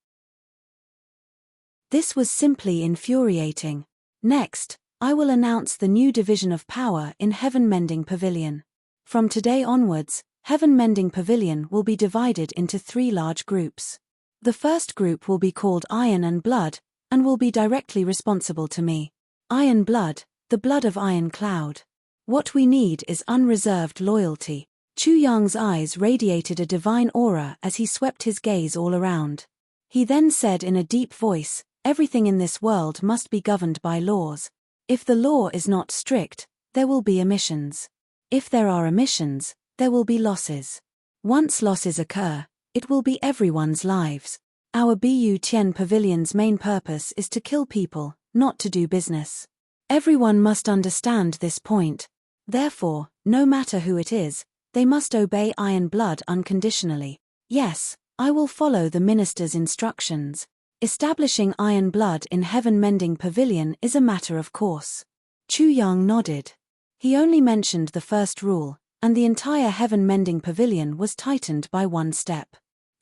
This was simply infuriating. Next, I will announce the new division of power in Heaven Mending Pavilion. From today onwards, Heaven Mending Pavilion will be divided into 3 large groups. The first group will be called Iron and Blood, and will be directly responsible to me. Iron Blood, the blood of Iron Cloud. What we need is unreserved loyalty. Chu Yang's eyes radiated a divine aura as he swept his gaze all around. He then said in a deep voice, everything in this world must be governed by laws. If the law is not strict, there will be omissions. If there are omissions, there will be losses. Once losses occur, it will be everyone's lives. Our Bu Tian Pavilion's main purpose is to kill people, not to do business. Everyone must understand this point. Therefore, no matter who it is, they must obey Iron Blood unconditionally. Yes, I will follow the minister's instructions. Establishing Iron Blood in Heaven Mending Pavilion is a matter of course. Chu Yang nodded. He only mentioned the first rule, and the entire Heaven Mending Pavilion was tightened by one step.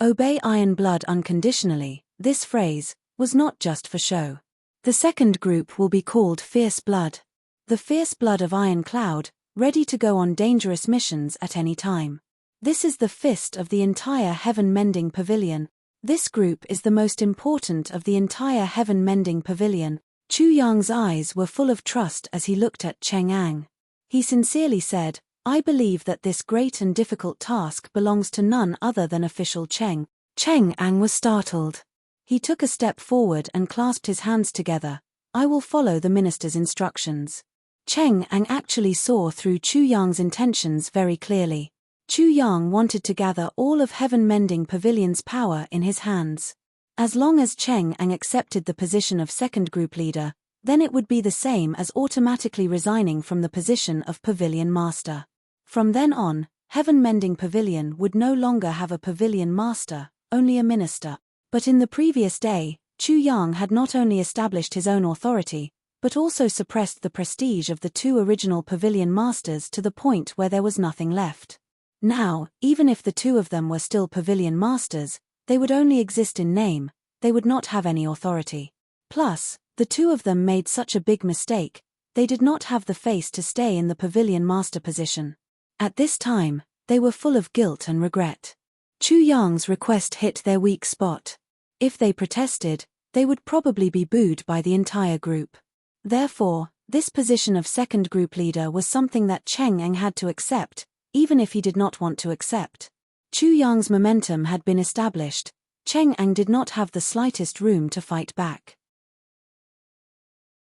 Obey Iron Blood unconditionally. This phrase was not just for show. The second group will be called Fierce Blood. The fierce blood of Iron Cloud, ready to go on dangerous missions at any time. This is the fist of the entire Heaven Mending Pavilion. This group is the most important of the entire Heaven Mending Pavilion. Chu Yang's eyes were full of trust as he looked at Cheng Ang. He sincerely said, I believe that this great and difficult task belongs to none other than official Cheng. Cheng Ang was startled. He took a step forward and clasped his hands together. I will follow the minister's instructions. Cheng Ang actually saw through Chu Yang's intentions very clearly. Chu Yang wanted to gather all of Heaven Mending Pavilion's power in his hands. As long as Cheng Ang accepted the position of second group leader, then it would be the same as automatically resigning from the position of pavilion master. From then on, Heaven Mending Pavilion would no longer have a pavilion master, only a minister. But in the previous day, Chu Yang had not only established his own authority, but also suppressed the prestige of the two original pavilion masters to the point where there was nothing left. Now, even if the two of them were still pavilion masters, they would only exist in name, they would not have any authority. Plus, the two of them made such a big mistake, they did not have the face to stay in the pavilion master position. At this time, they were full of guilt and regret. Chu Yang's request hit their weak spot. If they protested, they would probably be booed by the entire group. Therefore, this position of second group leader was something that Cheng Ang had to accept, even if he did not want to accept. Chu Yang's momentum had been established, Cheng Ang did not have the slightest room to fight back.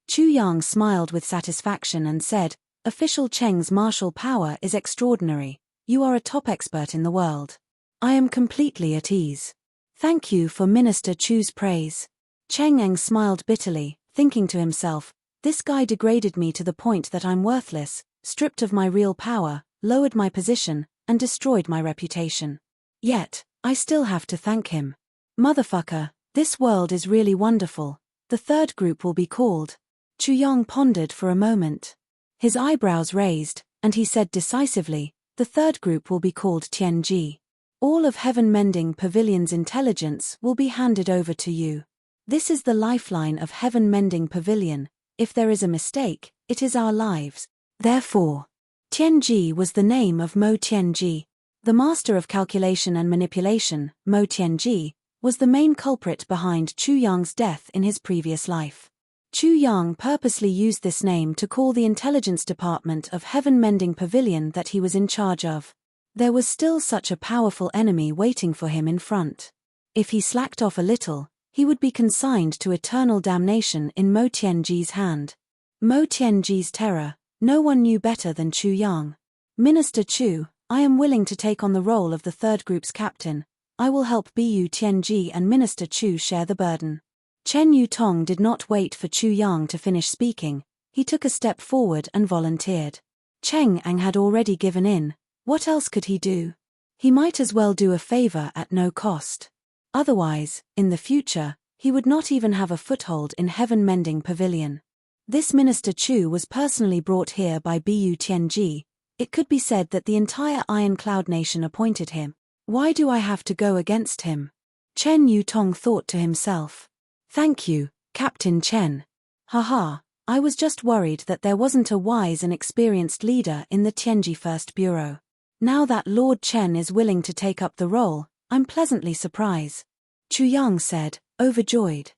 Chu Yang smiled with satisfaction and said, "Official Cheng's martial power is extraordinary. You are a top expert in the world. I am completely at ease. Thank you for Minister Chu's praise." Cheng Ang smiled bitterly, thinking to himself, this guy degraded me to the point that I'm worthless, stripped of my real power, lowered my position, and destroyed my reputation. Yet, I still have to thank him. Motherfucker, this world is really wonderful. The third group will be called. Chu Yang pondered for a moment. His eyebrows raised, and he said decisively, the third group will be called Tianji. All of Heaven Mending Pavilion's intelligence will be handed over to you. This is the lifeline of Heaven Mending Pavilion. If there is a mistake, it is our lives. Therefore, Tianji was the name of Mo Tianji. The master of calculation and manipulation, Mo Tianji, was the main culprit behind Chu Yang's death in his previous life. Chu Yang purposely used this name to call the intelligence department of Heaven Mending Pavilion that he was in charge of. There was still such a powerful enemy waiting for him in front. If he slacked off a little, he would be consigned to eternal damnation in Mo Tianji's hand. Mo Tianji's terror, no one knew better than Chu Yang. Minister Chu, I am willing to take on the role of the third group's captain. I will help Bu Tianji and Minister Chu share the burden. Chen Yutong did not wait for Chu Yang to finish speaking, he took a step forward and volunteered. Cheng Ang had already given in, what else could he do? He might as well do a favor at no cost. Otherwise, in the future, he would not even have a foothold in Heaven Mending Pavilion. This Minister Chu was personally brought here by Bu Tianji. It could be said that the entire Iron Cloud Nation appointed him. Why do I have to go against him? Chen Yutong thought to himself. Thank you, Captain Chen. Haha, I was just worried that there wasn't a wise and experienced leader in the Tianji First Bureau. Now that Lord Chen is willing to take up the role, I'm pleasantly surprised. Chu Yang said, overjoyed.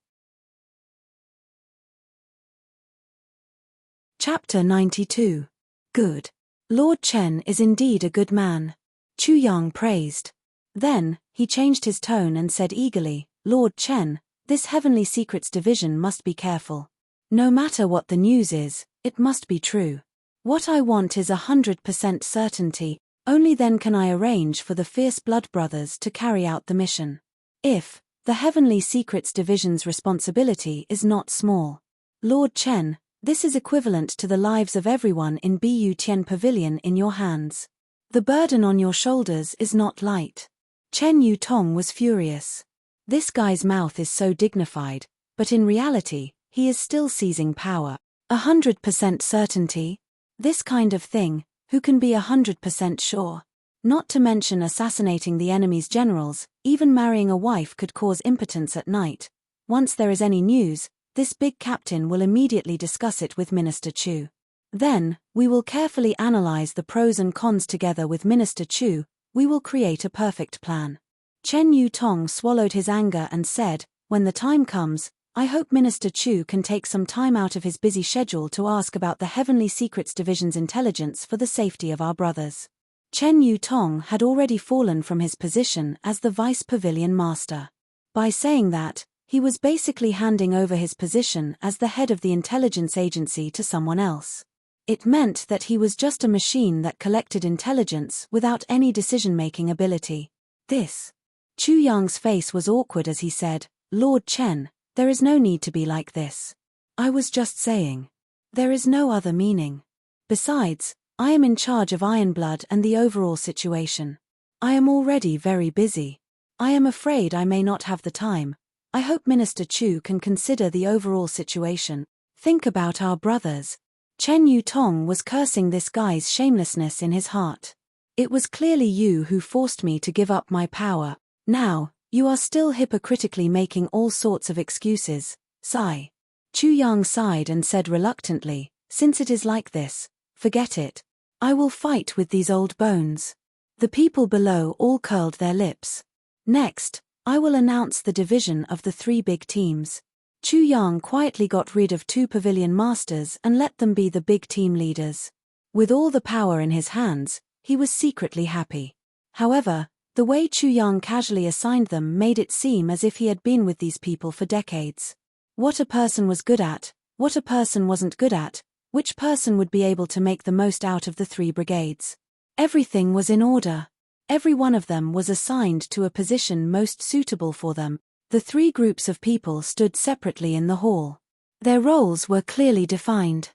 Chapter 92. Good. Lord Chen is indeed a good man. Chu Yang praised. Then, he changed his tone and said eagerly, Lord Chen, this Heavenly Secrets Division must be careful. No matter what the news is, it must be true. What I want is 100% certainty, only then can I arrange for the Fierce Blood Brothers to carry out the mission. If, the Heavenly Secrets Division's responsibility is not small. Lord Chen, this is equivalent to the lives of everyone in Bu Tian Pavilion in your hands. The burden on your shoulders is not light. Chen Yutong was furious. This guy's mouth is so dignified, but in reality, he is still seizing power. 100% certainty? This kind of thing, who can be 100% sure? Not to mention assassinating the enemy's generals, even marrying a wife could cause impotence at night. Once there is any news, this big captain will immediately discuss it with Minister Chu. Then, we will carefully analyze the pros and cons together with Minister Chu, we will create a perfect plan. Chen Yutong swallowed his anger and said, when the time comes, I hope Minister Chu can take some time out of his busy schedule to ask about the Heavenly Secrets Division's intelligence for the safety of our brothers. Chen Yutong had already fallen from his position as the Vice Pavilion Master. By saying that, He was basically handing over his position as the head of the intelligence agency to someone else. It meant that he was just a machine that collected intelligence without any decision-making ability. Chu Yang's face was awkward as he said, "Lord Chen, there is no need to be like this. I was just saying. There is no other meaning. Besides, I am in charge of Ironblood and the overall situation. I am already very busy. I am afraid I may not have the time. I hope Minister Chu can consider the overall situation. Think about our brothers." Chen Yutong was cursing this guy's shamelessness in his heart. "It was clearly you who forced me to give up my power. Now, you are still hypocritically making all sorts of excuses." Sigh. Chu Yang sighed and said reluctantly, "Since it is like this, forget it. I will fight with these old bones." The people below all curled their lips. "Next, I will announce the division of the 3 big teams." Chu Yang quietly got rid of 2 pavilion masters and let them be the big team leaders. With all the power in his hands, he was secretly happy. However, the way Chu Yang casually assigned them made it seem as if he had been with these people for decades. What a person was good at, what a person wasn't good at, which person would be able to make the most out of the 3 brigades. Everything was in order. Every one of them was assigned to a position most suitable for them. The 3 groups of people stood separately in the hall. Their roles were clearly defined.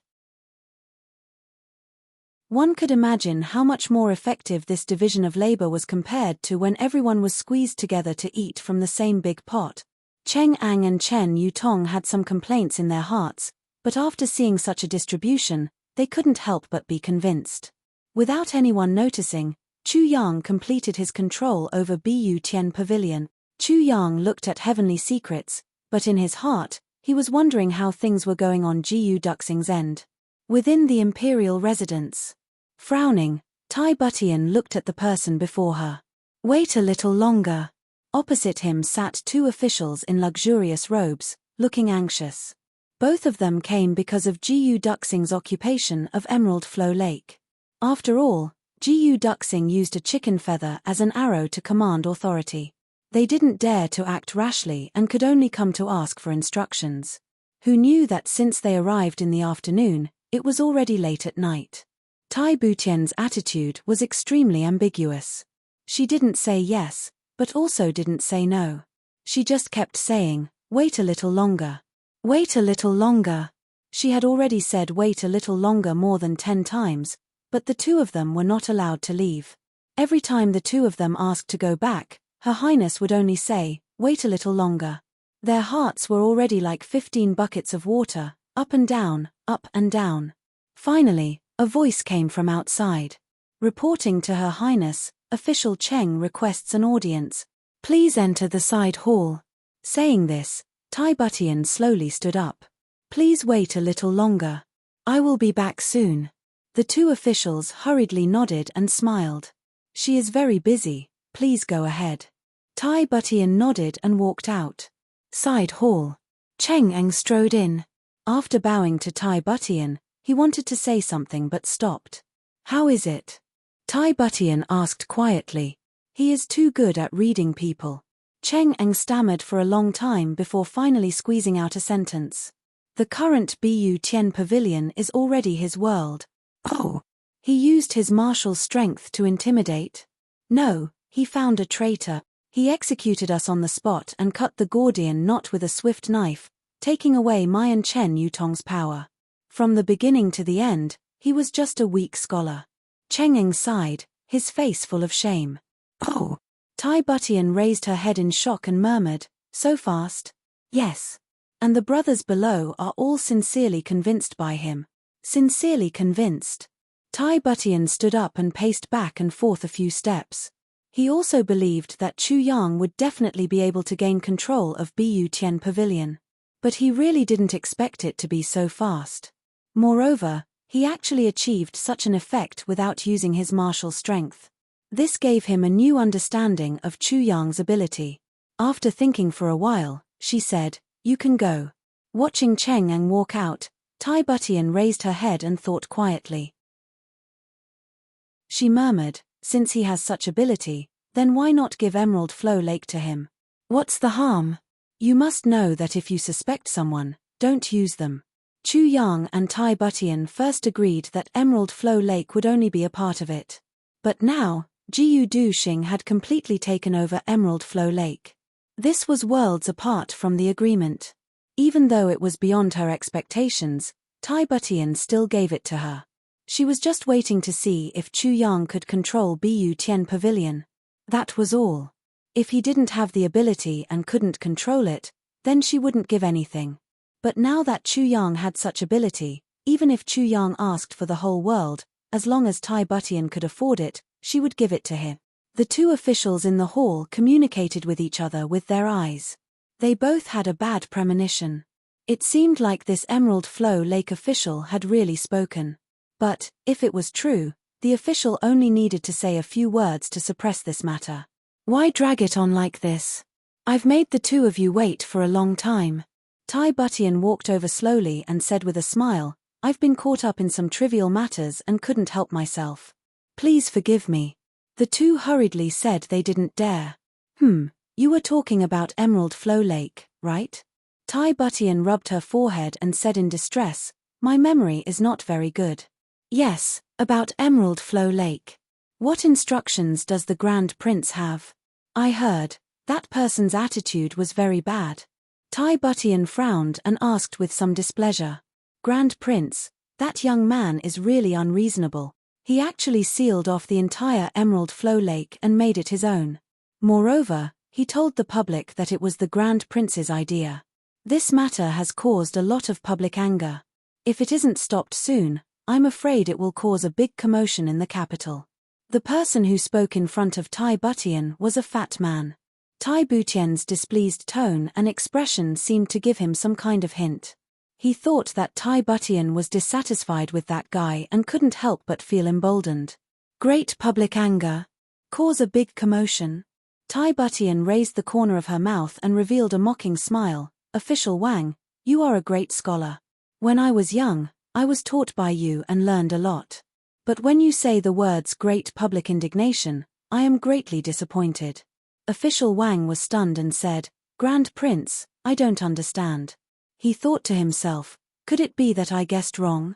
One could imagine how much more effective this division of labor was compared to when everyone was squeezed together to eat from the same big pot. Cheng Ang and Chen Yutong had some complaints in their hearts, but after seeing such a distribution, they couldn't help but be convinced. Without anyone noticing, Chu Yang completed his control over Bu Tian Pavilion. Chu Yang looked at Heavenly Secrets, but in his heart, he was wondering how things were going on Gu Duxing's end. Within the imperial residence. Frowning, Tai Butian looked at the person before her. "Wait a little longer." Opposite him sat 2 officials in luxurious robes, looking anxious. Both of them came because of Gu Duxing's occupation of Emerald Flow Lake. After all, Gu Duxing used a chicken feather as an arrow to command authority. They didn't dare to act rashly and could only come to ask for instructions. Who knew that since they arrived in the afternoon, it was already late at night. Tai Butian's attitude was extremely ambiguous. She didn't say yes, but also didn't say no. She just kept saying, "Wait a little longer. Wait a little longer." She had already said wait a little longer more than 10 times, but the 2 of them were not allowed to leave. Every time the 2 of them asked to go back, Her Highness would only say, "Wait a little longer." Their hearts were already like 15 buckets of water, up and down, up and down. Finally, a voice came from outside. Reporting to Her Highness, Official Cheng requests an audience. Please enter the side hall. Saying this, Tai Butian slowly stood up. Please wait a little longer. I will be back soon. The 2 officials hurriedly nodded and smiled. She is very busy, please go ahead. Tai Butian nodded and walked out. Side hall. Cheng Eng strode in. After bowing to Tai Butian, he wanted to say something but stopped. How is it? Tai Butian asked quietly. He is too good at reading people. Cheng Eng stammered for a long time before finally squeezing out a sentence. The current Bu Tian Pavilion is already his world. Oh. He used his martial strength to intimidate? No, he found a traitor. He executed us on the spot and cut the Gordian knot with a swift knife, taking away my and Chen Yutong's power. From the beginning to the end, he was just a weak scholar. Cheng Eng sighed, his face full of shame. Oh. Tai Butian raised her head in shock and murmured, so fast? Yes. And the brothers below are all sincerely convinced by him. Sincerely convinced. Tai Butian stood up and paced back and forth a few steps. He also believed that Chu Yang would definitely be able to gain control of Bu Tian Pavilion. But he really didn't expect it to be so fast. Moreover, he actually achieved such an effect without using his martial strength. This gave him a new understanding of Chu Yang's ability. After thinking for a while, she said, "You can go." Watching Cheng Eng walk out, Tai Butian raised her head and thought quietly. She murmured, since he has such ability, then why not give Emerald Flow Lake to him? What's the harm? You must know that if you suspect someone, don't use them. Chu Yang and Tai Butian first agreed that Emerald Flow Lake would only be a part of it. But now, Jiu Du Xing had completely taken over Emerald Flow Lake. This was worlds apart from the agreement. Even though it was beyond her expectations, Tai Butian still gave it to her. She was just waiting to see if Chu Yang could control Bu Tian Pavilion. That was all. If he didn't have the ability and couldn't control it, then she wouldn't give anything. But now that Chu Yang had such ability, even if Chu Yang asked for the whole world, as long as Tai Butian could afford it, she would give it to him. The two officials in the hall communicated with each other with their eyes. They both had a bad premonition. It seemed like this Emerald Flow Lake official had really spoken. But, if it was true, the official only needed to say a few words to suppress this matter. Why drag it on like this? I've made the two of you wait for a long time. Tai Butian walked over slowly and said with a smile, I've been caught up in some trivial matters and couldn't help myself. Please forgive me. The two hurriedly said they didn't dare. You were talking about Emerald Flow Lake, right? Tai Butian rubbed her forehead and said in distress, my memory is not very good. Yes, about Emerald Flow Lake. What instructions does the Grand Prince have? I heard, that person's attitude was very bad. Tai Butian frowned and asked with some displeasure. Grand Prince, that young man is really unreasonable. He actually sealed off the entire Emerald Flow Lake and made it his own. Moreover, he told the public that it was the Grand Prince's idea. This matter has caused a lot of public anger. If it isn't stopped soon, I'm afraid it will cause a big commotion in the capital. The person who spoke in front of Tai Butian was a fat man. Tai Butian's displeased tone and expression seemed to give him some kind of hint. He thought that Tai Butian was dissatisfied with that guy and couldn't help but feel emboldened. Great public anger. Cause a big commotion. Tai Butian raised the corner of her mouth and revealed a mocking smile. Official Wang, you are a great scholar. When I was young, I was taught by you and learned a lot. But when you say the words great public indignation, I am greatly disappointed. Official Wang was stunned and said, Grand Prince, I don't understand. He thought to himself, could it be that I guessed wrong?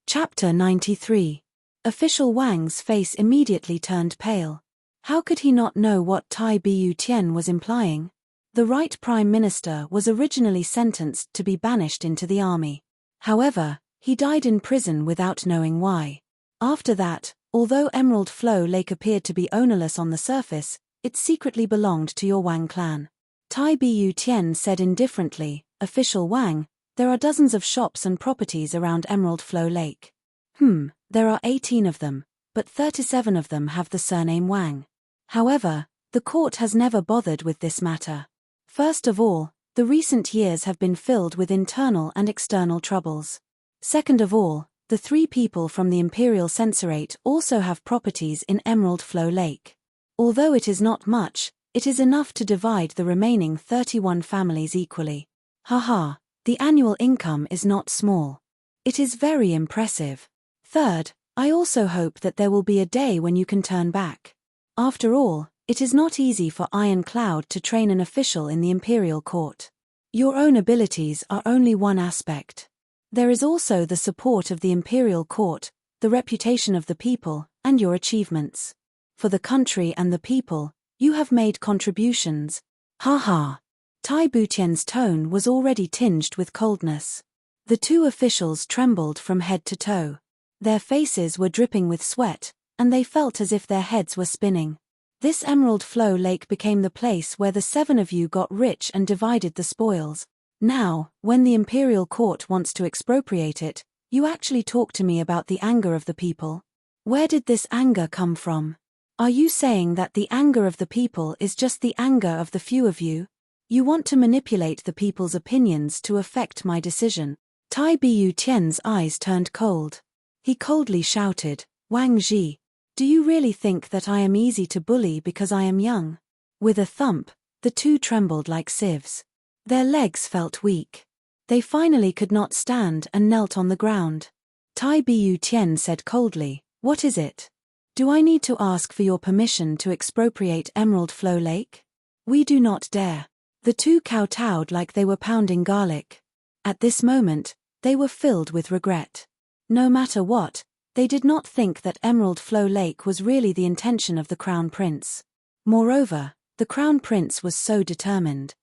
Chapter 93. Official Wang's face immediately turned pale. How could he not know what Tai Bu Tian was implying? The right Prime Minister was originally sentenced to be banished into the army. However, he died in prison without knowing why. After that, although Emerald Flow Lake appeared to be ownerless on the surface, it secretly belonged to your Wang clan. Tai Bu Tian said indifferently, Official Wang, there are dozens of shops and properties around Emerald Flow Lake. There are 18 of them, but 37 of them have the surname Wang. However, the court has never bothered with this matter. First of all, the recent years have been filled with internal and external troubles. Second of all, the 3 people from the Imperial Censorate also have properties in Emerald Flow Lake. Although it is not much, it is enough to divide the remaining 31 families equally. Haha, the annual income is not small. It is very impressive. Third, I also hope that there will be a day when you can turn back. After all, it is not easy for Iron Cloud to train an official in the Imperial Court. Your own abilities are only one aspect. There is also the support of the Imperial Court, the reputation of the people, and your achievements. For the country and the people, you have made contributions. Haha. Tai Butian's tone was already tinged with coldness. The two officials trembled from head to toe. Their faces were dripping with sweat, and they felt as if their heads were spinning. This Emerald Flow Lake became the place where the 7 of you got rich and divided the spoils. Now, when the Imperial Court wants to expropriate it, you actually talk to me about the anger of the people. Where did this anger come from? Are you saying that the anger of the people is just the anger of the few of you? You want to manipulate the people's opinions to affect my decision. Tai Bu Tian's eyes turned cold. He coldly shouted, Wang Ji, do you really think that I am easy to bully because I am young? With a thump, the two trembled like sieves. Their legs felt weak. They finally could not stand and knelt on the ground. Tai Bu Tian said coldly, what is it? Do I need to ask for your permission to expropriate Emerald Flow Lake? We do not dare. The two kowtowed like they were pounding garlic. At this moment, they were filled with regret. No matter what, they did not think that Emerald Flow Lake was really the intention of the Crown Prince. Moreover, the Crown Prince was so determined.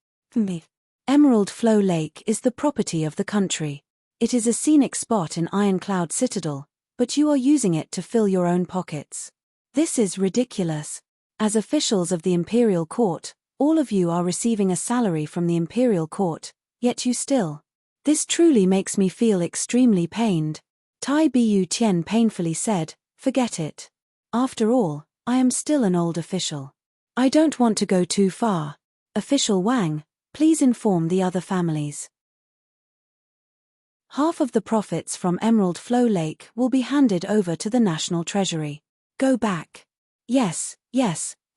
Emerald Flow Lake is the property of the country. It is a scenic spot in Ironcloud Citadel, but you are using it to fill your own pockets. This is ridiculous. As officials of the Imperial Court, all of you are receiving a salary from the Imperial Court, yet you still. This truly makes me feel extremely pained. Tai Bu Tian painfully said, forget it. After all, I am still an old official. I don't want to go too far. Official Wang, please inform the other families. Half of the profits from Emerald Flow Lake will be handed over to the National Treasury. Go back. Yes,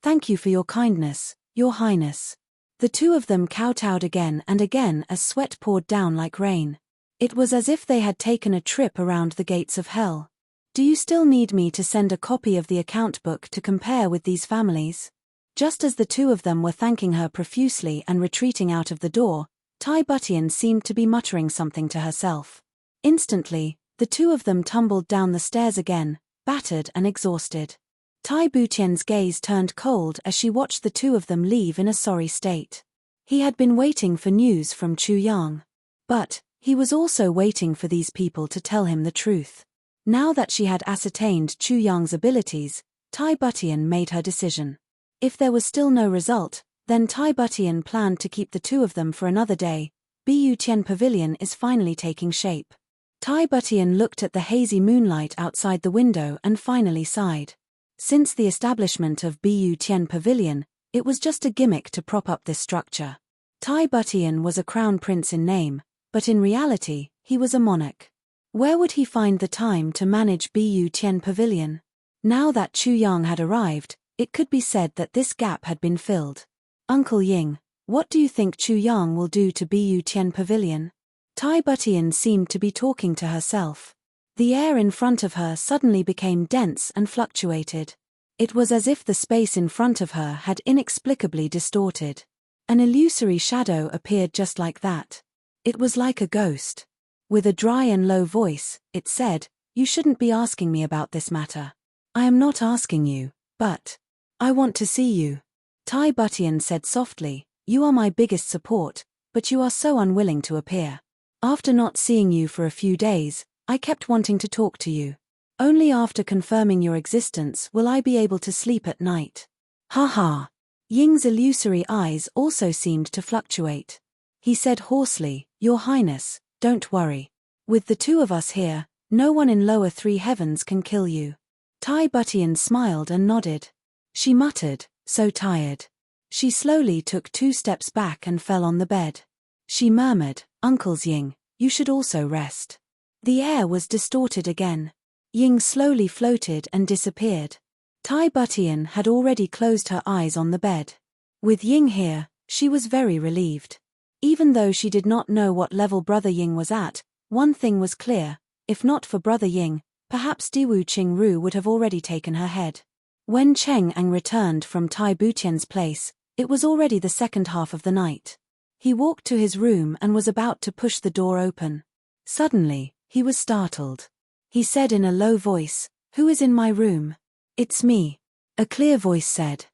thank you for your kindness, Your Highness. The two of them kowtowed again and again as sweat poured down like rain. It was as if they had taken a trip around the gates of hell. Do you still need me to send a copy of the account book to compare with these families? Just as the two of them were thanking her profusely and retreating out of the door, Tai Butian seemed to be muttering something to herself. Instantly, the two of them tumbled down the stairs again, battered and exhausted. Tai Butian's gaze turned cold as she watched the two of them leave in a sorry state. He had been waiting for news from Chu Yang. But he was also waiting for these people to tell him the truth. Now that she had ascertained Chu Yang's abilities, Tai Butian made her decision. If there was still no result, then Tai Butian planned to keep the two of them for another day. Bu Tian Pavilion is finally taking shape. Tai Butian looked at the hazy moonlight outside the window and finally sighed. Since the establishment of Bu Tian Pavilion, it was just a gimmick to prop up this structure. Tai Butian was a crown prince in name, but in reality, he was a monarch. Where would he find the time to manage Bu Tian Pavilion? Now that Chu Yang had arrived, it could be said that this gap had been filled. Uncle Ying, what do you think Chu Yang will do to Bu Tian Pavilion? Tai Butian seemed to be talking to herself. The air in front of her suddenly became dense and fluctuated. It was as if the space in front of her had inexplicably distorted. An illusory shadow appeared just like that. It was like a ghost. With a dry and low voice, it said, "You shouldn't be asking me about this matter. I am not asking you, but I want to see you." Tai Butian said softly, "You are my biggest support, but you are so unwilling to appear. After not seeing you for a few days, I kept wanting to talk to you. Only after confirming your existence will I be able to sleep at night." Ha ha. Ying's illusory eyes also seemed to fluctuate. He said hoarsely, "Your Highness, don't worry. With the two of us here, no one in lower three heavens can kill you." Tai Butian smiled and nodded. She muttered, "So tired." She slowly took 2 steps back and fell on the bed. She murmured, "Uncles Ying, you should also rest." The air was distorted again. Ying slowly floated and disappeared. Tai Butian had already closed her eyes on the bed. With Ying here, she was very relieved. Even though she did not know what level Brother Ying was at, one thing was clear: if not for Brother Ying, perhaps Diwu Qingru would have already taken her head. When Cheng Ang returned from Tai Butian's place, it was already the second half of the night. He walked to his room and was about to push the door open. Suddenly, he was startled. He said in a low voice, "Who is in my room?" "It's me," a clear voice said.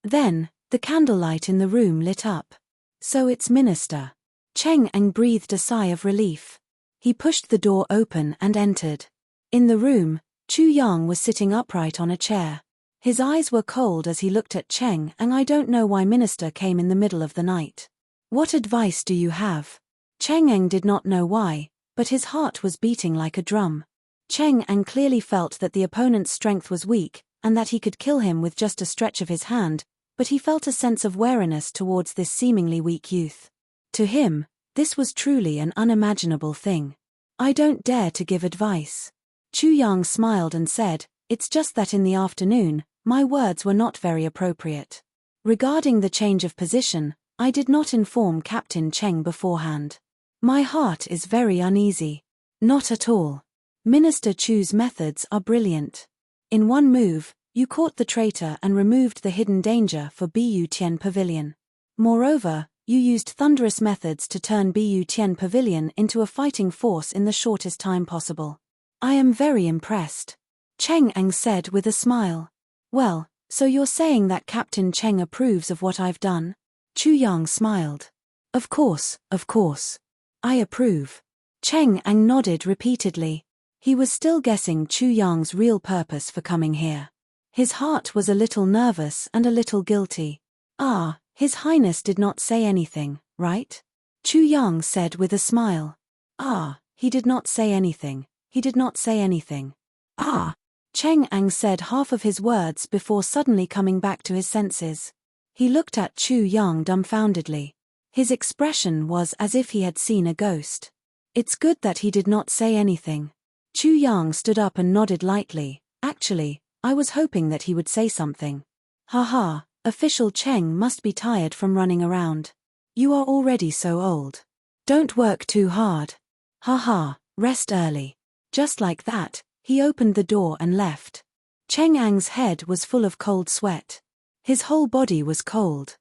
Then, the candlelight in the room lit up. "So it's Minister." Cheng Ang breathed a sigh of relief. He pushed the door open and entered. In the room, Chu Yang was sitting upright on a chair. His eyes were cold as he looked at Cheng Ang. "I don't know why Minister came in the middle of the night. What advice do you have?" Cheng Ang did not know why, but his heart was beating like a drum. Cheng Ang clearly felt that the opponent's strength was weak, and that he could kill him with just a stretch of his hand, but he felt a sense of wariness towards this seemingly weak youth. To him, this was truly an unimaginable thing. "I don't dare to give advice." Chu Yang smiled and said, "It's just that in the afternoon, my words were not very appropriate. Regarding the change of position, I did not inform Captain Cheng beforehand. My heart is very uneasy." "Not at all. Minister Chu's methods are brilliant. In one move, you caught the traitor and removed the hidden danger for Bu Tian Pavilion. Moreover, you used thunderous methods to turn Bu Tian Pavilion into a fighting force in the shortest time possible. I am very impressed. Cheng Ang said with a smile. Well, so you're saying that Captain Cheng approves of what I've done? Chu Yang smiled. Of course, of course. I approve. Cheng Ang nodded repeatedly. He was still guessing Chu Yang's real purpose for coming here. His heart was a little nervous and a little guilty. Ah, His Highness did not say anything, right? Chu Yang said with a smile. Ah, he did not say anything. He did not say anything. Ah. Cheng Ang said half of his words before suddenly coming back to his senses. He looked at Chu Yang dumbfoundedly. His expression was as if he had seen a ghost. It's good that he did not say anything. Chu Yang stood up and nodded lightly. Actually, I was hoping that he would say something. Haha, Official Cheng must be tired from running around. You are already so old. Don't work too hard. Haha, rest early. Just like that, he opened the door and left. Cheng Ang's head was full of cold sweat. His whole body was cold.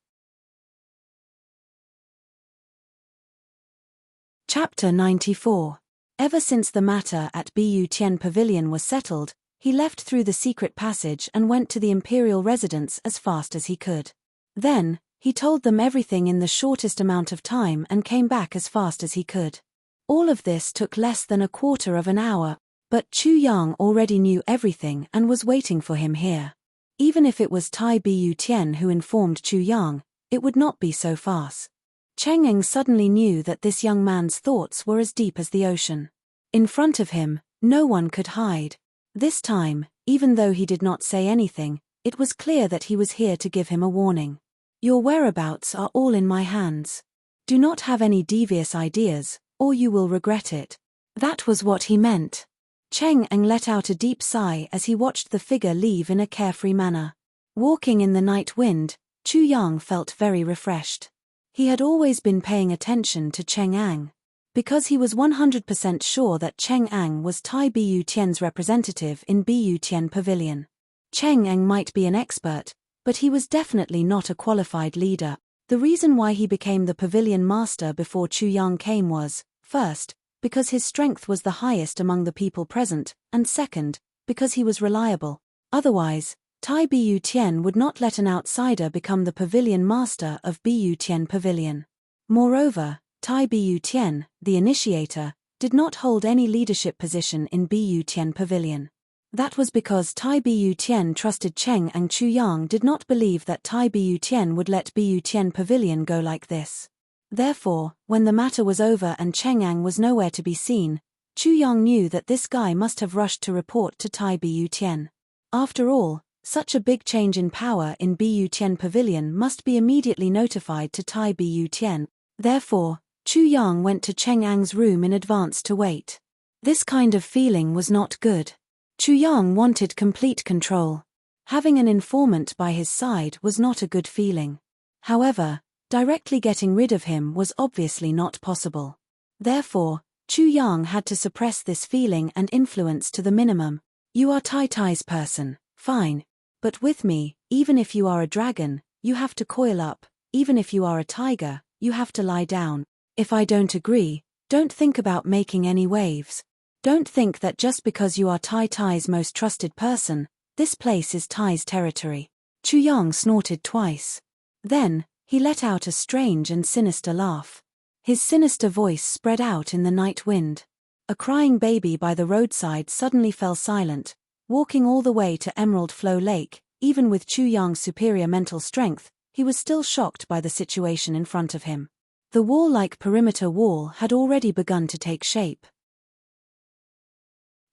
Chapter 94. Ever since the matter at Bu Tian Pavilion was settled, he left through the secret passage and went to the imperial residence as fast as he could. Then, he told them everything in the shortest amount of time and came back as fast as he could. All of this took less than a quarter of an hour, but Chu Yang already knew everything and was waiting for him here. Even if it was Tai Bu Tian who informed Chu Yang, it would not be so fast. Cheng Ang suddenly knew that this young man's thoughts were as deep as the ocean. In front of him, no one could hide. This time, even though he did not say anything, it was clear that he was here to give him a warning. Your whereabouts are all in my hands. Do not have any devious ideas, or you will regret it. That was what he meant. Cheng Ang let out a deep sigh as he watched the figure leave in a carefree manner. Walking in the night wind, Chu Yang felt very refreshed. He had always been paying attention to Cheng Ang. Because he was 100% sure that Cheng Ang was Tai Bu Tian's representative in Bu Tian Pavilion. Cheng Ang might be an expert, but he was definitely not a qualified leader. The reason why he became the pavilion master before Chu Yang came was, first, because his strength was the highest among the people present, and second, because he was reliable. Otherwise, Tai Bu Tian would not let an outsider become the pavilion master of Bu Tian Pavilion. Moreover, Tai Bu Tian, the initiator, did not hold any leadership position in Bu Tian Pavilion. That was because Tai Bu Tian trusted Cheng Ang. Chu Yang did not believe that Tai Bu Tian would let Bu Tian Pavilion go like this. Therefore, when the matter was over and Cheng Ang was nowhere to be seen, Chu Yang knew that this guy must have rushed to report to Tai Bu Tian. After all, such a big change in power in Bu Tian Pavilion must be immediately notified to Tai Bu Tian. Therefore, Chu Yang went to Cheng Ang's room in advance to wait. This kind of feeling was not good. Chu Yang wanted complete control. Having an informant by his side was not a good feeling. However, directly getting rid of him was obviously not possible. Therefore, Chu Yang had to suppress this feeling and influence to the minimum. You are Tai Tai's person, fine. But with me, even if you are a dragon, you have to coil up. Even if you are a tiger, you have to lie down. If I don't agree, don't think about making any waves. Don't think that just because you are Tai Tai's most trusted person, this place is Tai's territory. Chu Yang snorted twice. Then, he let out a strange and sinister laugh. His sinister voice spread out in the night wind. A crying baby by the roadside suddenly fell silent. Walking all the way to Emerald Flow Lake, even with Chu Yang's superior mental strength, he was still shocked by the situation in front of him. The wall-like perimeter wall had already begun to take shape.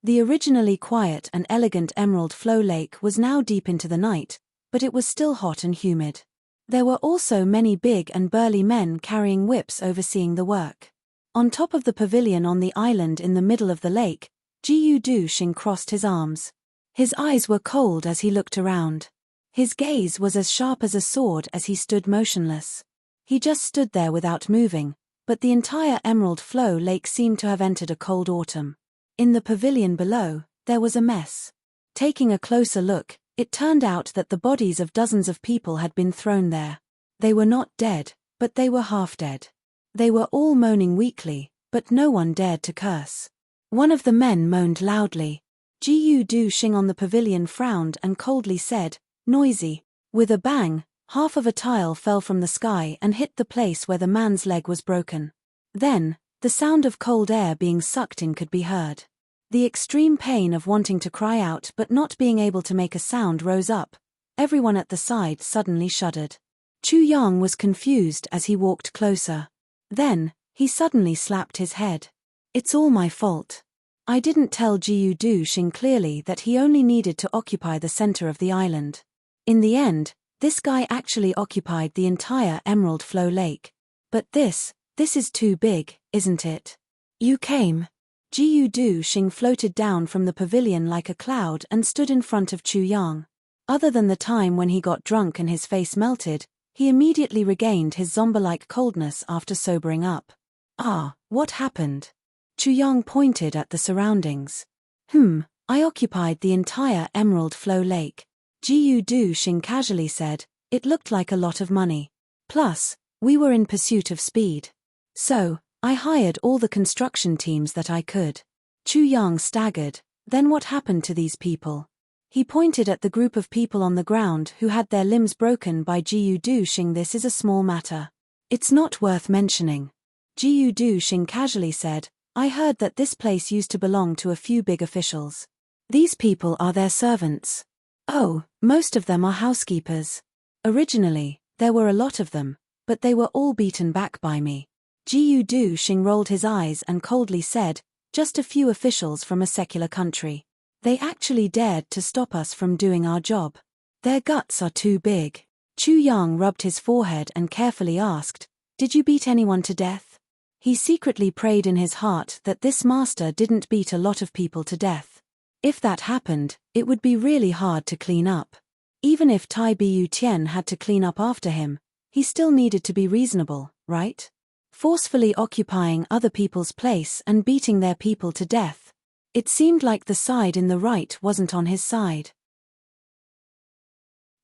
The originally quiet and elegant Emerald Flow Lake was now deep into the night, but it was still hot and humid. There were also many big and burly men carrying whips overseeing the work. On top of the pavilion on the island in the middle of the lake, Jiu Duxing crossed his arms. His eyes were cold as he looked around. His gaze was as sharp as a sword as he stood motionless. He just stood there without moving, but the entire Emerald Flow Lake seemed to have entered a cold autumn. In the pavilion below, there was a mess. Taking a closer look, it turned out that the bodies of dozens of people had been thrown there. They were not dead, but they were half dead. They were all moaning weakly, but no one dared to curse. One of the men moaned loudly. Jiu Du Xing on the pavilion frowned and coldly said, "Noisy." With a bang, half of a tile fell from the sky and hit the place where the man's leg was broken. Then, the sound of cold air being sucked in could be heard. The extreme pain of wanting to cry out but not being able to make a sound rose up. Everyone at the side suddenly shuddered. Chu Yang was confused as he walked closer. Then, he suddenly slapped his head. "It's all my fault. I didn't tell Jiu Du Xing clearly that he only needed to occupy the center of the island. In the end, this guy actually occupied the entire Emerald Flow Lake. But this is too big, isn't it? You came." Jiu Du Xing floated down from the pavilion like a cloud and stood in front of Chu Yang. Other than the time when he got drunk and his face melted, he immediately regained his zombie-like coldness after sobering up. "Ah, what happened?" Chu Yang pointed at the surroundings. I occupied the entire Emerald Flow Lake." Jiu Du Xing casually said, "It looked like a lot of money. Plus, we were in pursuit of speed. So, I hired all the construction teams that I could." Chu Yang staggered. "Then what happened to these people?" He pointed at the group of people on the ground who had their limbs broken by Jiu Du Xing. "This is a small matter. It's not worth mentioning." Jiu Du Xing casually said, "I heard that this place used to belong to a few big officials. These people are their servants." "Oh, most of them are housekeepers. Originally, there were a lot of them, but they were all beaten back by me." Jiu Du Xing rolled his eyes and coldly said, "Just a few officials from a secular country. They actually dared to stop us from doing our job. Their guts are too big." Chu Yang rubbed his forehead and carefully asked, "Did you beat anyone to death?" He secretly prayed in his heart that this master didn't beat a lot of people to death. If that happened, it would be really hard to clean up. Even if Tai Bu Tian had to clean up after him, he still needed to be reasonable, right? Forcefully occupying other people's place and beating their people to death. It seemed like the side in the right wasn't on his side.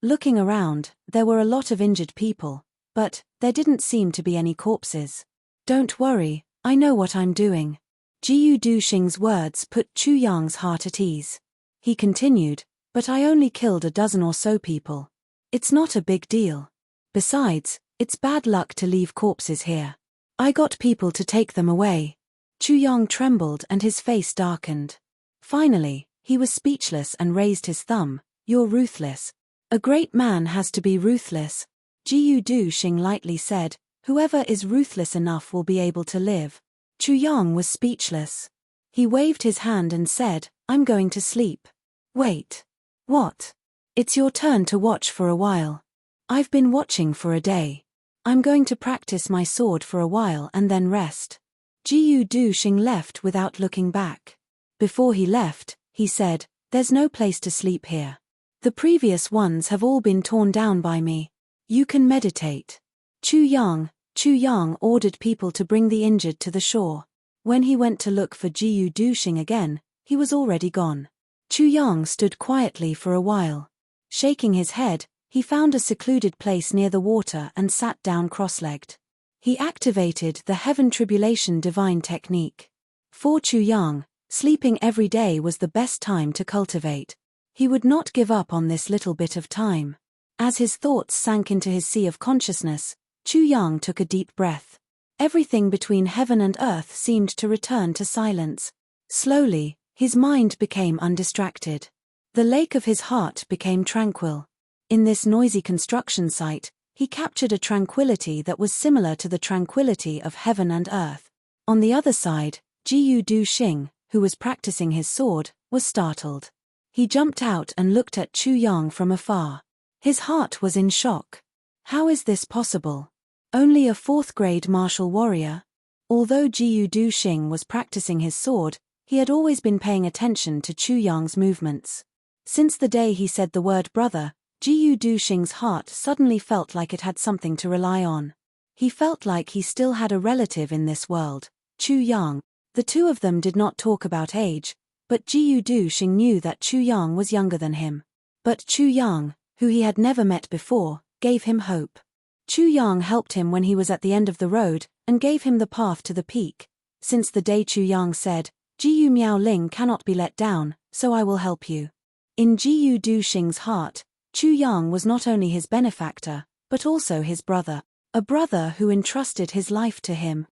Looking around, there were a lot of injured people, but there didn't seem to be any corpses. "Don't worry, I know what I'm doing." Jiu Du Xing's words put Chu Yang's heart at ease. He continued, "But I only killed a dozen or so people. It's not a big deal. Besides, it's bad luck to leave corpses here. I got people to take them away." Chu Yang trembled and his face darkened. Finally, he was speechless and raised his thumb. "You're ruthless. A great man has to be ruthless." Jiu Du Xing lightly said, "Whoever is ruthless enough will be able to live." Chu Yang was speechless. He waved his hand and said, "I'm going to sleep." "Wait. What?" "It's your turn to watch for a while. I've been watching for a day. I'm going to practice my sword for a while and then rest." Jiu Du Xing left without looking back. Before he left, he said, "There's no place to sleep here. The previous ones have all been torn down by me. You can meditate." Chu Yang ordered people to bring the injured to the shore. When he went to look for Jiu Du Xing again, he was already gone. Chu Yang stood quietly for a while. Shaking his head, he found a secluded place near the water and sat down cross-legged. He activated the Heaven Tribulation Divine technique. For Chu Yang, sleeping every day was the best time to cultivate. He would not give up on this little bit of time. As his thoughts sank into his sea of consciousness, Chu Yang took a deep breath. Everything between heaven and earth seemed to return to silence. Slowly, his mind became undistracted. The lake of his heart became tranquil. In this noisy construction site, he captured a tranquility that was similar to the tranquility of heaven and earth. On the other side, Jiu Du Xing, who was practicing his sword, was startled. He jumped out and looked at Chu Yang from afar. His heart was in shock. How is this possible? Only a 4th-grade martial warrior? Although Jiu Du Xing was practicing his sword, he had always been paying attention to Chu Yang's movements. Since the day he said the word brother, Jiu Du Xing's heart suddenly felt like it had something to rely on. He felt like he still had a relative in this world, Chu Yang. The two of them did not talk about age, but Jiyu Duxing knew that Chu Yang was younger than him. But Chu Yang, who he had never met before, gave him hope. Chu Yang helped him when he was at the end of the road, and gave him the path to the peak. Since the day Chu Yang said, Jiyu Miao Ling cannot be let down, so I will help you. In Jiyu Duxing's heart, Chu Yang was not only his benefactor, but also his brother. A brother who entrusted his life to him.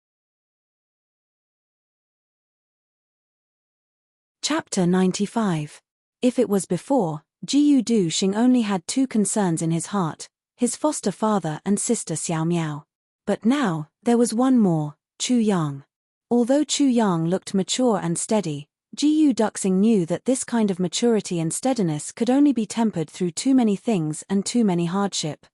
Chapter 95. If it was before, Jiyu Duxing only had two concerns in his heart, his foster father and sister Xiao Miao. But now, there was one more, Chu Yang. Although Chu Yang looked mature and steady, Jiyu Duxing knew that this kind of maturity and steadiness could only be tempered through too many things and too many hardship.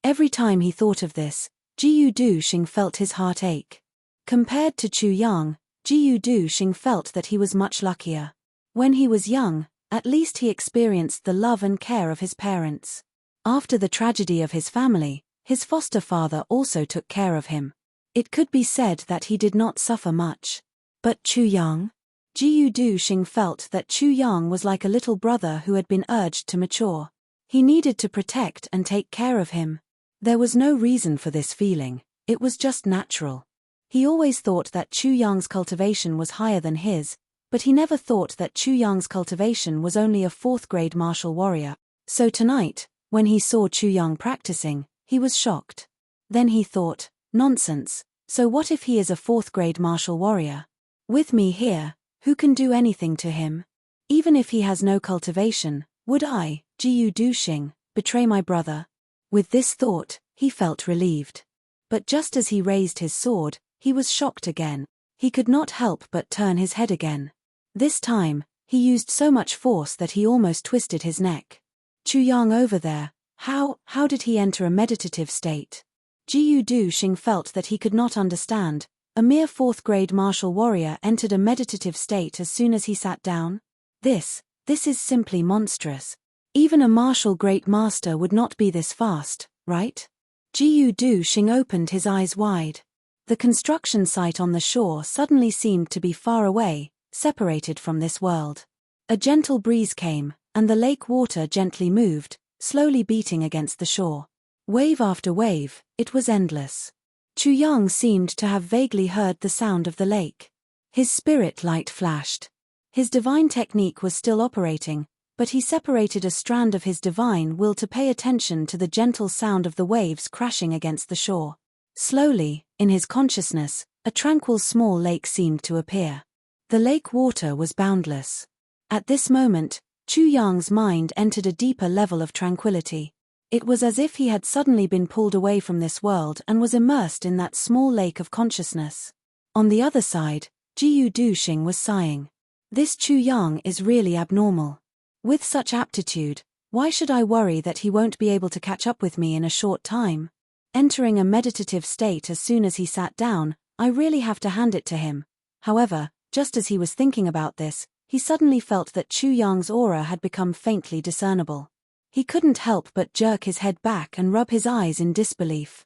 Every time he thought of this, Jiyu Duxing felt his heart ache. Compared to Chu Yang, Jiyu Duxing felt that he was much luckier. When he was young, at least he experienced the love and care of his parents. After the tragedy of his family, his foster father also took care of him. It could be said that he did not suffer much. But Chu Yang? Jiyu Duxing felt that Chu Yang was like a little brother who had been urged to mature. He needed to protect and take care of him. There was no reason for this feeling, it was just natural. He always thought that Chu Yang's cultivation was higher than his, but he never thought that Chu Yang's cultivation was only a fourth-grade martial warrior. So tonight, when he saw Chu Yang practicing, he was shocked. Then he thought, nonsense, so what if he is a fourth-grade martial warrior? With me here, who can do anything to him? Even if he has no cultivation, would I, Jiyu Duxing, betray my brother? With this thought, he felt relieved. But just as he raised his sword, he was shocked again. He could not help but turn his head again. This time, he used so much force that he almost twisted his neck. Chu Yang over there, how did he enter a meditative state? Jiyu Duxing felt that he could not understand. A mere fourth-grade martial warrior entered a meditative state as soon as he sat down? This is simply monstrous. Even a martial great master would not be this fast, right? Jiyu Duxing opened his eyes wide. The construction site on the shore suddenly seemed to be far away, separated from this world. A gentle breeze came, and the lake water gently moved, slowly beating against the shore. Wave after wave, it was endless. Chu Yang seemed to have vaguely heard the sound of the lake. His spirit light flashed. His divine technique was still operating, but he separated a strand of his divine will to pay attention to the gentle sound of the waves crashing against the shore. Slowly, in his consciousness, a tranquil small lake seemed to appear. The lake water was boundless. At this moment, Chu Yang's mind entered a deeper level of tranquility. It was as if he had suddenly been pulled away from this world and was immersed in that small lake of consciousness. On the other side, Jiyu Duxing was sighing. This Chu Yang is really abnormal. With such aptitude, why should I worry that he won't be able to catch up with me in a short time? Entering a meditative state as soon as he sat down, I really have to hand it to him. However, just as he was thinking about this, he suddenly felt that Chu Yang's aura had become faintly discernible. He couldn't help but jerk his head back and rub his eyes in disbelief.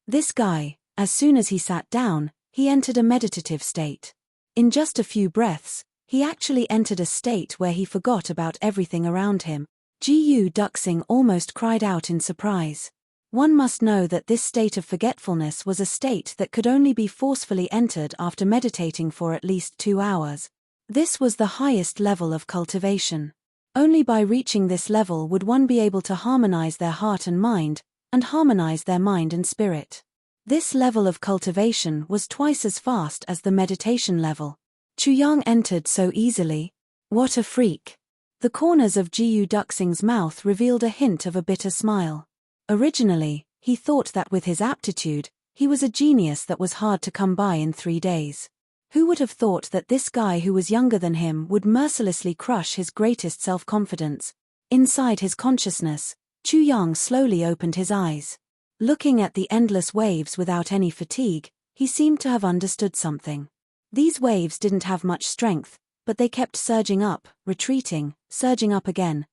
This guy, as soon as he sat down, he entered a meditative state. In just a few breaths, he actually entered a state where he forgot about everything around him. Jiyu Duxing almost cried out in surprise. One must know that this state of forgetfulness was a state that could only be forcefully entered after meditating for at least 2 hours. This was the highest level of cultivation. Only by reaching this level would one be able to harmonize their heart and harmonize their mind and spirit. This level of cultivation was twice as fast as the meditation level. Chu Yang entered so easily. What a freak. The corners of Jiyu Duxing's mouth revealed a hint of a bitter smile. Originally, he thought that with his aptitude, he was a genius that was hard to come by in 3 days. Who would have thought that this guy who was younger than him would mercilessly crush his greatest self-confidence? Inside his consciousness, Chu Yang slowly opened his eyes. Looking at the endless waves without any fatigue, he seemed to have understood something. These waves didn't have much strength, but they kept surging up, retreating, surging up again,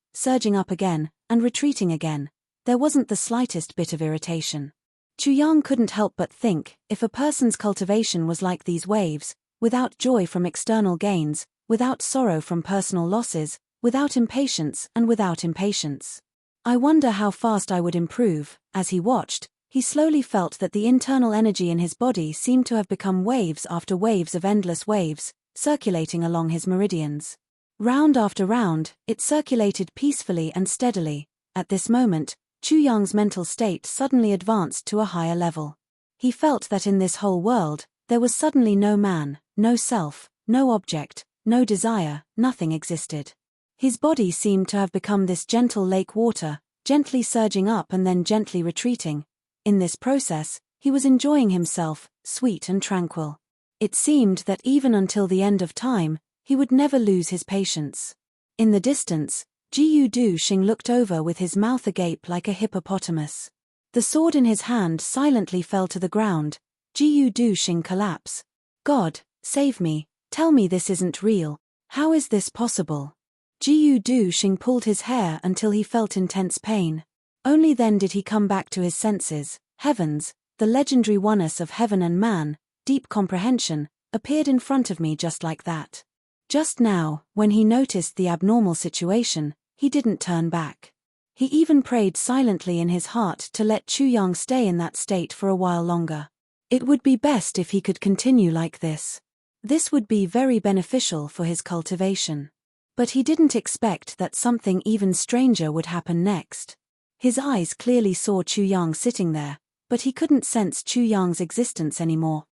and retreating again. There wasn't the slightest bit of irritation. Chu Yang couldn't help but think, if a person's cultivation was like these waves, without joy from external gains, without sorrow from personal losses, without impatience and without impatience. I wonder how fast I would improve. As he watched, he slowly felt that the internal energy in his body seemed to have become waves after waves of endless waves, circulating along his meridians. Round after round, it circulated peacefully and steadily. At this moment, Chu Yang's mental state suddenly advanced to a higher level. He felt that in this whole world, there was suddenly no man, no self, no object, no desire, nothing existed. His body seemed to have become this gentle lake water, gently surging up and then gently retreating. In this process, he was enjoying himself, sweet and tranquil. It seemed that even until the end of time, he would never lose his patience. In the distance, Jiyu Du-Xing looked over with his mouth agape like a hippopotamus. The sword in his hand silently fell to the ground. Jiyu Du-Xing collapsed. God, save me, tell me this isn't real. How is this possible? Jiyu Du-Xing pulled his hair until he felt intense pain. Only then did he come back to his senses. Heavens, the legendary oneness of heaven and man, deep comprehension, appeared in front of me just like that. Just now, when he noticed the abnormal situation, he didn't turn back. He even prayed silently in his heart to let Chu Yang stay in that state for a while longer. It would be best if he could continue like this. This would be very beneficial for his cultivation. But he didn't expect that something even stranger would happen next. His eyes clearly saw Chu Yang sitting there, but he couldn't sense Chu Yang's existence anymore.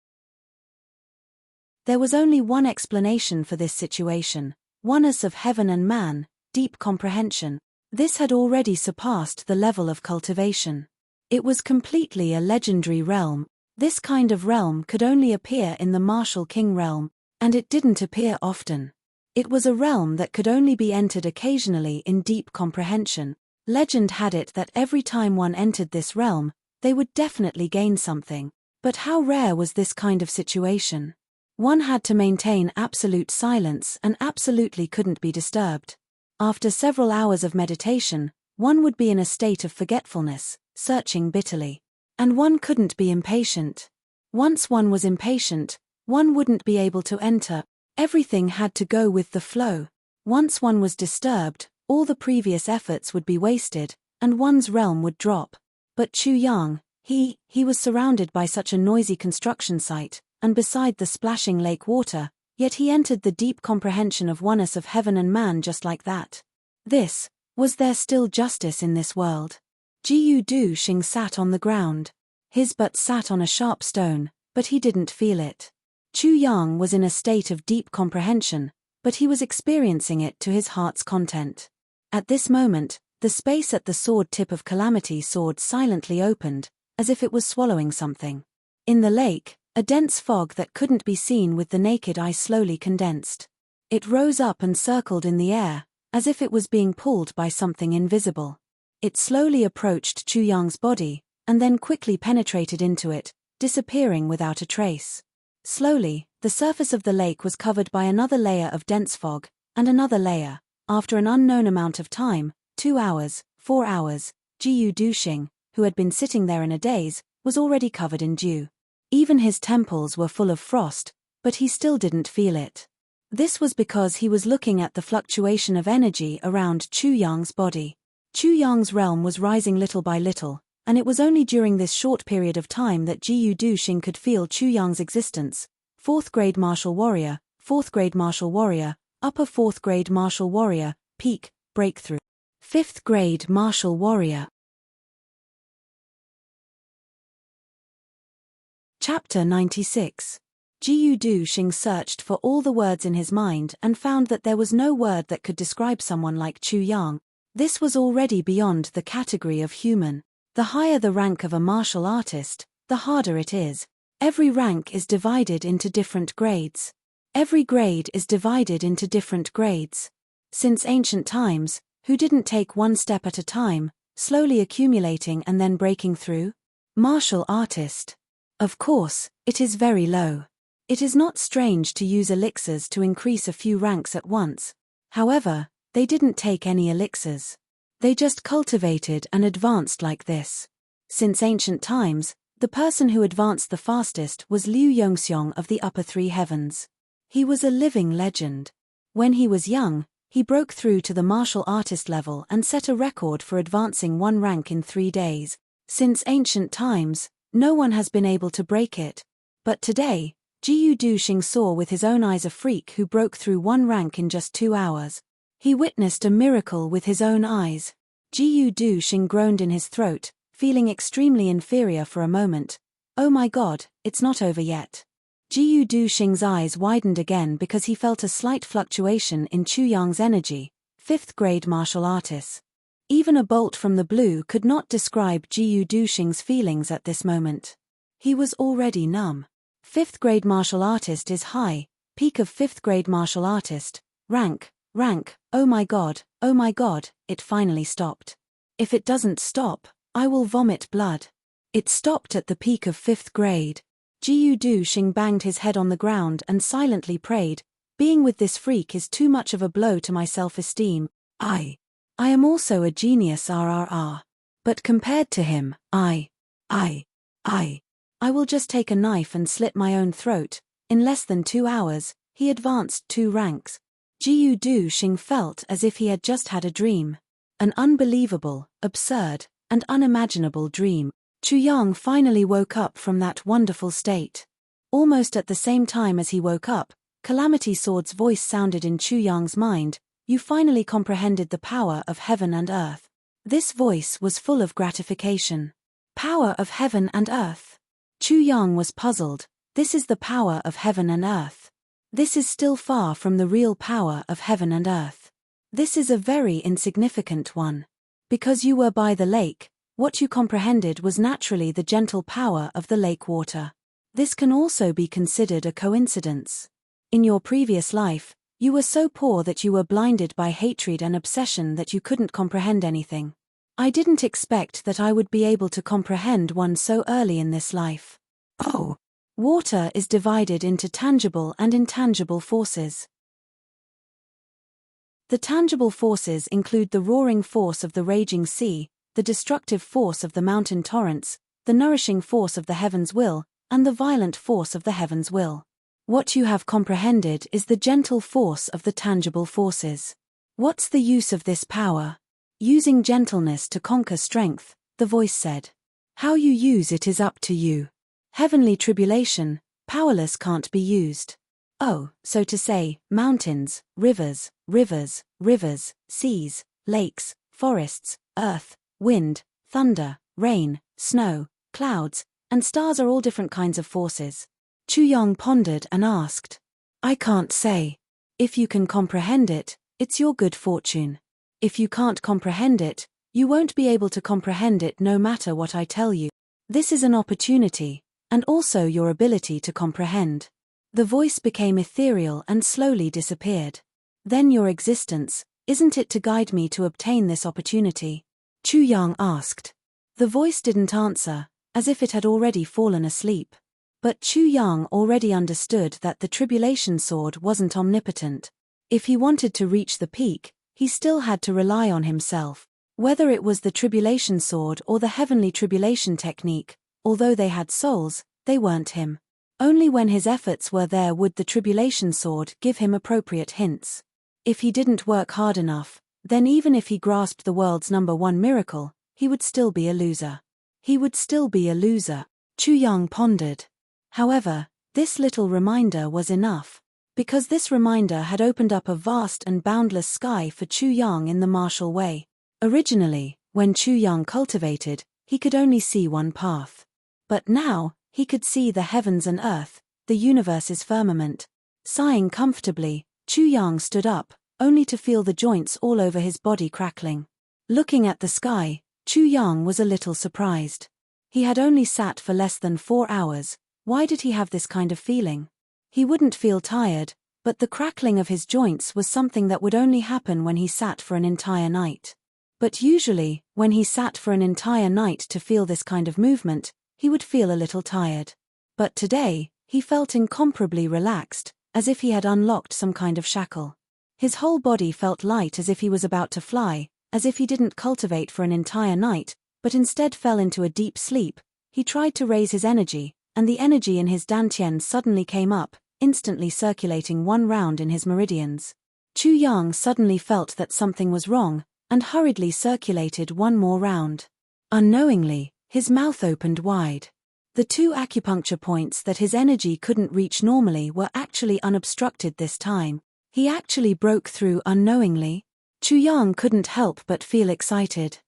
There was only one explanation for this situation: oneness of heaven and man, deep comprehension. This had already surpassed the level of cultivation. It was completely a legendary realm. This kind of realm could only appear in the martial king realm, and it didn't appear often. It was a realm that could only be entered occasionally in deep comprehension. Legend had it that every time one entered this realm, they would definitely gain something. But how rare was this kind of situation? One had to maintain absolute silence and absolutely couldn't be disturbed. After several hours of meditation, one would be in a state of forgetfulness, searching bitterly. And one couldn't be impatient. Once one was impatient, one wouldn't be able to enter. Everything had to go with the flow. Once one was disturbed, all the previous efforts would be wasted, and one's realm would drop. But Chu Yang, he was surrounded by such a noisy construction site, and beside the splashing lake water, yet he entered the deep comprehension of oneness of heaven and man just like that. Was there still justice in this world? Jiyu Du-Xing sat on the ground. His butt sat on a sharp stone, but he didn't feel it. Chu Yang was in a state of deep comprehension, but he was experiencing it to his heart's content. At this moment, the space at the sword tip of Calamity Sword silently opened, as if it was swallowing something. In the lake, a dense fog that couldn't be seen with the naked eye slowly condensed. It rose up and circled in the air, as if it was being pulled by something invisible. It slowly approached Chu Yang's body, and then quickly penetrated into it, disappearing without a trace. Slowly, the surface of the lake was covered by another layer of dense fog, and another layer. After an unknown amount of time, 2 hours, 4 hours, Jiyu Du-Xing, who had been sitting there in a daze, was already covered in dew. Even his temples were full of frost, but he still didn't feel it. This was because he was looking at the fluctuation of energy around Chu Yang's body. Chu Yang's realm was rising little by little, and it was only during this short period of time that Jiyu Du-Xing could feel Chu Yang's existence. 4th grade martial warrior, 4th grade martial warrior, upper 4th grade martial warrior, peak, breakthrough. 5th grade martial warrior. Chapter 96. Jiyu Du-Xing searched for all the words in his mind and found that there was no word that could describe someone like Chu Yang. This was already beyond the category of human. The higher the rank of a martial artist, the harder it is. Every rank is divided into different grades. Every grade is divided into different grades. Since ancient times, who didn't take one step at a time, slowly accumulating and then breaking through? Martial artist. Of course, it is very low. It is not strange to use elixirs to increase a few ranks at once. However, they didn't take any elixirs. They just cultivated and advanced like this. Since ancient times, The person who advanced the fastest was Liu Yongxiong of the upper three heavens. He was a living legend. When he was young, he broke through to the martial artist level and set a record for advancing one rank in 3 days. Since ancient times, no one has been able to break it. But today, Jiyu Duxing saw with his own eyes a freak who broke through one rank in just 2 hours. He witnessed a miracle with his own eyes. Jiyu Duxing groaned in his throat, feeling extremely inferior for a moment. Oh my god, it's not over yet. Jiyu Duxing's eyes widened again because he felt a slight fluctuation in Chu Yang's energy, 5th grade martial artist. Even a bolt from the blue could not describe Jiyu Duxing's feelings at this moment. He was already numb. 5th grade martial artist is high, peak of 5th grade martial artist, rank, oh my god, it finally stopped. If it doesn't stop, I will vomit blood. It stopped at the peak of 5th grade. Jiyu Duxing banged his head on the ground and silently prayed, being with this freak is too much of a blow to my self-esteem. I am also a genius RRR. But compared to him, I will just take a knife and slit my own throat. In less than 2 hours, he advanced 2 ranks. Jiyu Duxing felt as if he had just had a dream. An unbelievable, absurd, and unimaginable dream. Chu Yang finally woke up from that wonderful state. Almost at the same time as he woke up, Calamity Sword's voice sounded in Chu Yang's mind, "You finally comprehended the power of heaven and earth." This voice was full of gratification. Power of heaven and earth. Chu Yang was puzzled. This is the power of heaven and earth. This is still far from the real power of heaven and earth. This is a very insignificant one. Because you were by the lake, what you comprehended was naturally the gentle power of the lake water. This can also be considered a coincidence. In your previous life, you were so poor that you were blinded by hatred and obsession that you couldn't comprehend anything. I didn't expect that I would be able to comprehend one so early in this life. Oh. Water is divided into tangible and intangible forces. The tangible forces include the roaring force of the raging sea, the destructive force of the mountain torrents, the nourishing force of the heaven's will, and the violent force of the heaven's will. What you have comprehended is the gentle force of the tangible forces. What's the use of this power? Using gentleness to conquer strength, the voice said. How you use it is up to you. Heavenly tribulation, powerless can't be used. Oh, so to say, mountains, rivers, seas, lakes, forests, earth, wind, thunder, rain, snow, clouds, and stars are all different kinds of forces. Chu Yang pondered and asked. I can't say. If you can comprehend it, it's your good fortune. If you can't comprehend it, you won't be able to comprehend it no matter what I tell you. This is an opportunity, and also your ability to comprehend. The voice became ethereal and slowly disappeared. Then your existence, isn't it to guide me to obtain this opportunity? Chu Yang asked. The voice didn't answer, as if it had already fallen asleep. But Chu Yang already understood that the tribulation sword wasn't omnipotent. If he wanted to reach the peak, he still had to rely on himself. Whether it was the tribulation sword or the heavenly tribulation technique, although they had souls, they weren't him. Only when his efforts were there would the tribulation sword give him appropriate hints. If he didn't work hard enough, then even if he grasped the world's #1 miracle, he would still be a loser. He would still be a loser, Chu Yang pondered. However, this little reminder was enough. Because this reminder had opened up a vast and boundless sky for Chu Yang in the martial way. Originally, when Chu Yang cultivated, he could only see one path. But now, he could see the heavens and earth, the universe's firmament. Sighing comfortably, Chu Yang stood up, only to feel the joints all over his body crackling. Looking at the sky, Chu Yang was a little surprised. He had only sat for less than 4 hours. Why did he have this kind of feeling? He wouldn't feel tired, but the crackling of his joints was something that would only happen when he sat for an entire night. But usually, when he sat for an entire night to feel this kind of movement, he would feel a little tired. But today, he felt incomparably relaxed, as if he had unlocked some kind of shackle. His whole body felt light as if he was about to fly, as if he didn't cultivate for an entire night, but instead fell into a deep sleep. He tried to raise his energy, and the energy in his dantian suddenly came up, instantly circulating one round in his meridians. Chu Yang suddenly felt that something was wrong, and hurriedly circulated one more round. Unknowingly, his mouth opened wide. The two acupuncture points that his energy couldn't reach normally were actually unobstructed this time. He actually broke through unknowingly. Chu Yang couldn't help but feel excited.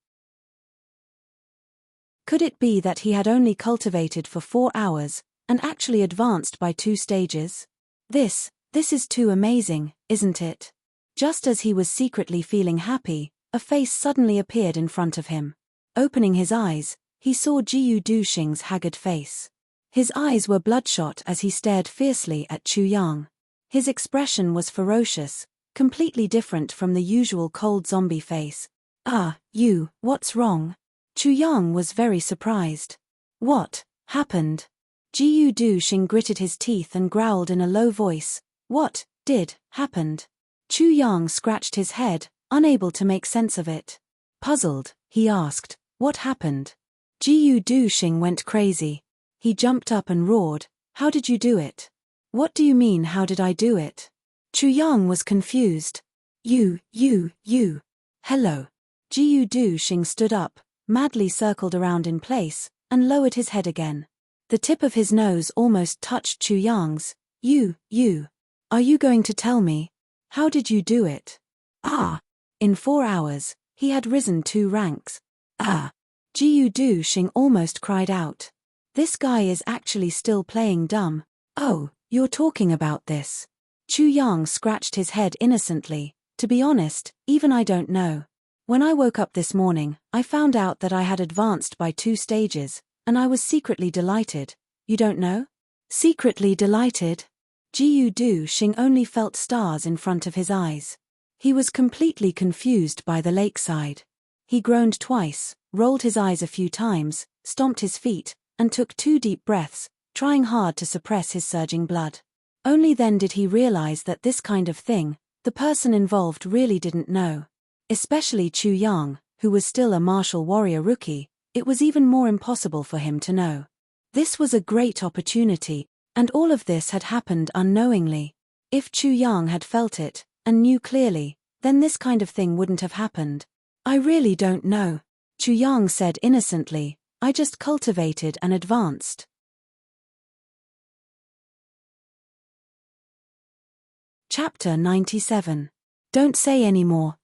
Could it be that he had only cultivated for 4 hours, and actually advanced by 2 stages? This is too amazing, isn't it? Just as he was secretly feeling happy, a face suddenly appeared in front of him. Opening his eyes, he saw Jiyu Duxing's haggard face. His eyes were bloodshot as he stared fiercely at Chu Yang. His expression was ferocious, completely different from the usual cold zombie face. You, what's wrong? Chu Yang was very surprised. What happened? Jiyu Duxing gritted his teeth and growled in a low voice. What happened? Chu Yang scratched his head, unable to make sense of it. Puzzled, he asked, what happened? Jiyu Duxing went crazy. He jumped up and roared, how did you do it? What do you mean how did I do it? Chu Yang was confused. You. Hello. Jiyu Duxing stood up, madly circled around in place, and lowered his head again. The tip of his nose almost touched Chu Yang's. You. Are you going to tell me? How did you do it? In 4 hours, he had risen 2 ranks. Jiyu Duxing almost cried out. This guy is actually still playing dumb. Oh, you're talking about this. Chu Yang scratched his head innocently. To be honest, even I don't know. When I woke up this morning, I found out that I had advanced by 2 stages, and I was secretly delighted. You don't know? Secretly delighted? Jiyu Duxing only felt stars in front of his eyes. He was completely confused by the lakeside. He groaned twice, rolled his eyes a few times, stomped his feet, and took 2 deep breaths, trying hard to suppress his surging blood. Only then did he realize that this kind of thing, the person involved really didn't know. Especially Chu Yang, who was still a martial warrior rookie, it was even more impossible for him to know. This was a great opportunity, and all of this had happened unknowingly. If Chu Yang had felt it, and knew clearly, then this kind of thing wouldn't have happened. I really don't know. Chu Yang said innocently, I just cultivated and advanced. Chapter 97. Don't say any more,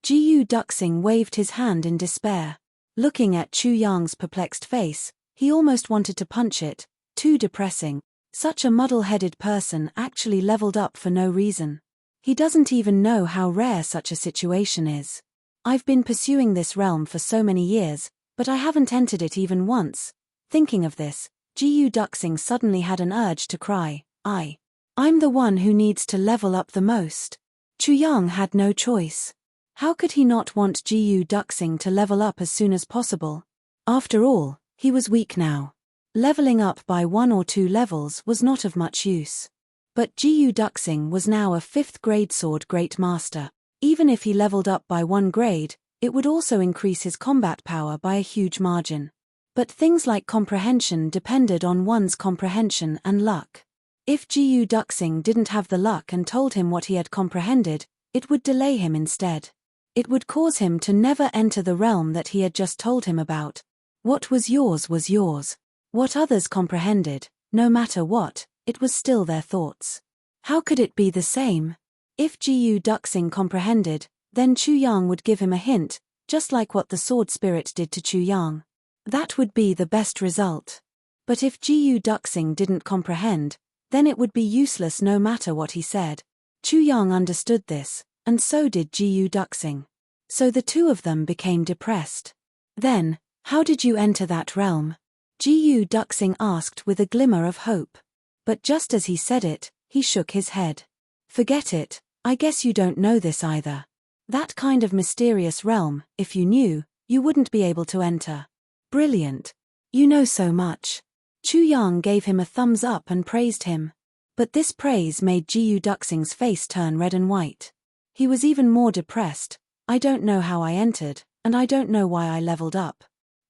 Jiyu Duxing waved his hand in despair. Looking at Chu Yang's perplexed face, he almost wanted to punch it. Too depressing. Such a muddle-headed person actually leveled up for no reason. He doesn't even know how rare such a situation is. I've been pursuing this realm for so many years, but I haven't entered it even once. Thinking of this, Jiyu Duxing suddenly had an urge to cry, I'm the one who needs to level up the most. Chu Yang had no choice. How could he not want Jiyu Duxing to level up as soon as possible? After all, he was weak now. Leveling up by 1 or 2 levels was not of much use. But Jiyu Duxing was now a 5th grade sword great master. Even if he leveled up by 1 grade, it would also increase his combat power by a huge margin. But things like comprehension depended on one's comprehension and luck. If Jiyu Duxing didn't have the luck and told him what he had comprehended, it would delay him instead. It would cause him to never enter the realm that he had just told him about. What was yours was yours. What others comprehended, no matter what, it was still their thoughts. How could it be the same? If Jiyu Duxing comprehended, then Chu Yang would give him a hint, just like what the sword spirit did to Chu Yang. That would be the best result. But if Jiyu Duxing didn't comprehend, then it would be useless no matter what he said. Chu Yang understood this, and so did Jiyu Duxing. So the two of them became depressed. Then, how did you enter that realm? Jiyu Duxing asked with a glimmer of hope. But just as he said it, he shook his head. Forget it, I guess you don't know this either. That kind of mysterious realm, if you knew, you wouldn't be able to enter. Brilliant. You know so much. Chu Yang gave him a thumbs up and praised him. But this praise made Jiyu Duxing's face turn red and white. He was even more depressed. I don't know how I entered, and I don't know why I leveled up.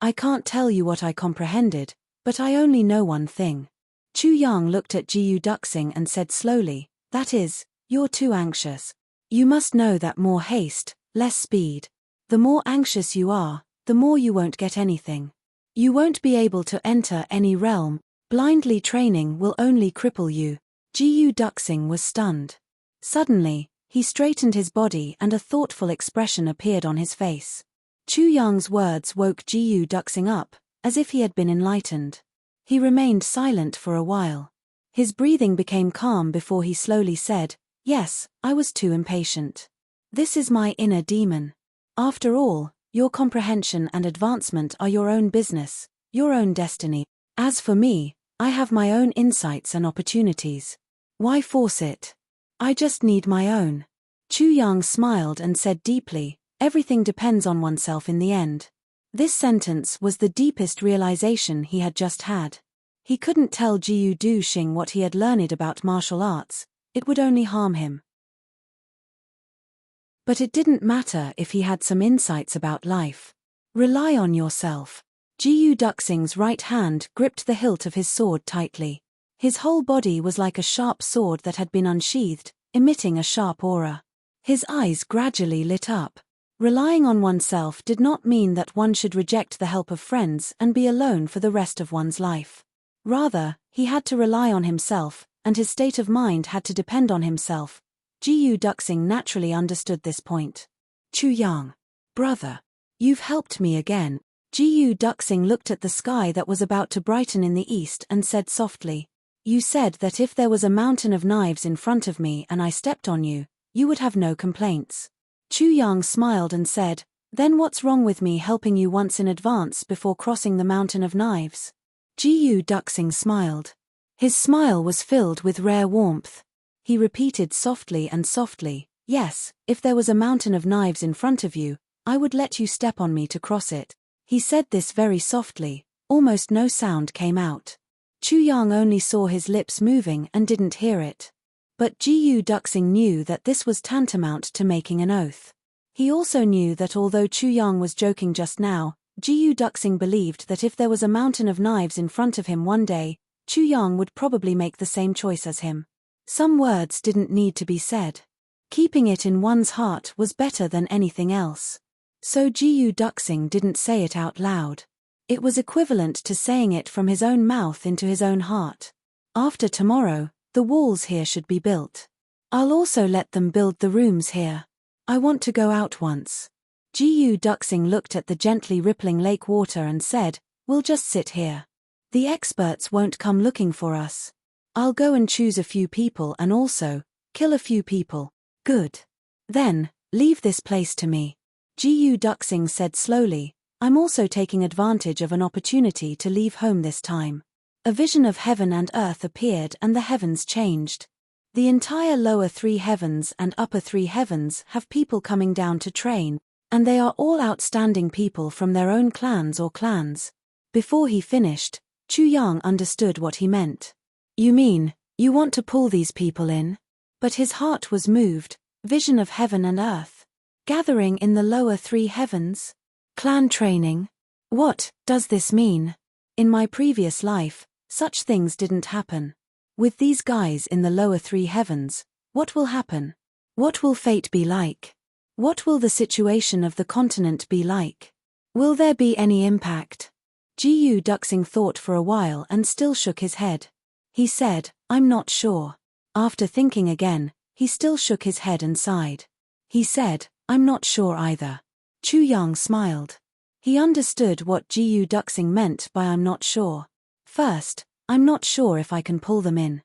I can't tell you what I comprehended, but I only know one thing. Chu Yang looked at Jiyu Duxing and said slowly, that is, you're too anxious. You must know that more haste, less speed. The more anxious you are, the more you won't get anything. You won't be able to enter any realm. Blindly training will only cripple you. Jiyu Duxing was stunned. Suddenly, he straightened his body and a thoughtful expression appeared on his face. Chu Yang's words woke Jiyu Duxing up, as if he had been enlightened. He remained silent for a while. His breathing became calm before he slowly said, yes, I was too impatient. This is my inner demon. After all, your comprehension and advancement are your own business, your own destiny. As for me, I have my own insights and opportunities. Why force it? I just need my own. Chu Yang smiled and said deeply, everything depends on oneself in the end. This sentence was the deepest realization he had just had. He couldn't tell Jiyu Duxing what he had learned about martial arts, it would only harm him. But it didn't matter if he had some insights about life. Rely on yourself. Jiyu Duxing's right hand gripped the hilt of his sword tightly. His whole body was like a sharp sword that had been unsheathed, emitting a sharp aura. His eyes gradually lit up. Relying on oneself did not mean that one should reject the help of friends and be alone for the rest of one's life. Rather, he had to rely on himself, and his state of mind had to depend on himself. Jiyu Duxing naturally understood this point. Chu Yang. Brother. You've helped me again. Jiyu Duxing looked at the sky that was about to brighten in the east and said softly, you said that if there was a mountain of knives in front of me and I stepped on you, you would have no complaints. Chu Yang smiled and said, then what's wrong with me helping you once in advance before crossing the mountain of knives? Jiyu Duxing smiled. His smile was filled with rare warmth. He repeated softly and softly, yes, if there was a mountain of knives in front of you, I would let you step on me to cross it. He said this very softly, almost no sound came out. Chu Yang only saw his lips moving and didn't hear it. But Jiyu Duxing knew that this was tantamount to making an oath. He also knew that although Chu Yang was joking just now, Jiyu Duxing believed that if there was a mountain of knives in front of him one day, Chu Yang would probably make the same choice as him. Some words didn't need to be said. Keeping it in one's heart was better than anything else. So Jiyu Duxing didn't say it out loud. It was equivalent to saying it from his own mouth into his own heart. After tomorrow, the walls here should be built. I'll also let them build the rooms here. I want to go out once. Jiyu Duxing looked at the gently rippling lake water and said, we'll just sit here. The experts won't come looking for us. I'll go and choose a few people and also kill a few people. Good. Then, leave this place to me. Jiyu Duxing said slowly, I'm also taking advantage of an opportunity to leave home this time. A vision of heaven and earth appeared and the heavens changed. The entire lower three heavens and upper three heavens have people coming down to train, and they are all outstanding people from their own clans or clans. Before he finished, Chu Yang understood what he meant. You mean, you want to pull these people in? But his heart was moved, vision of heaven and earth. Gathering in the lower three heavens? Clan training? What does this mean? In my previous life, such things didn't happen. With these guys in the lower three heavens, what will happen? What will fate be like? What will the situation of the continent be like? Will there be any impact? Jiyu Duxing thought for a while and still shook his head. He said, I'm not sure. After thinking again, he still shook his head and sighed. He said, I'm not sure either. Chu Yang smiled. He understood what Jiyu Duxing meant by I'm not sure. First, I'm not sure if I can pull them in.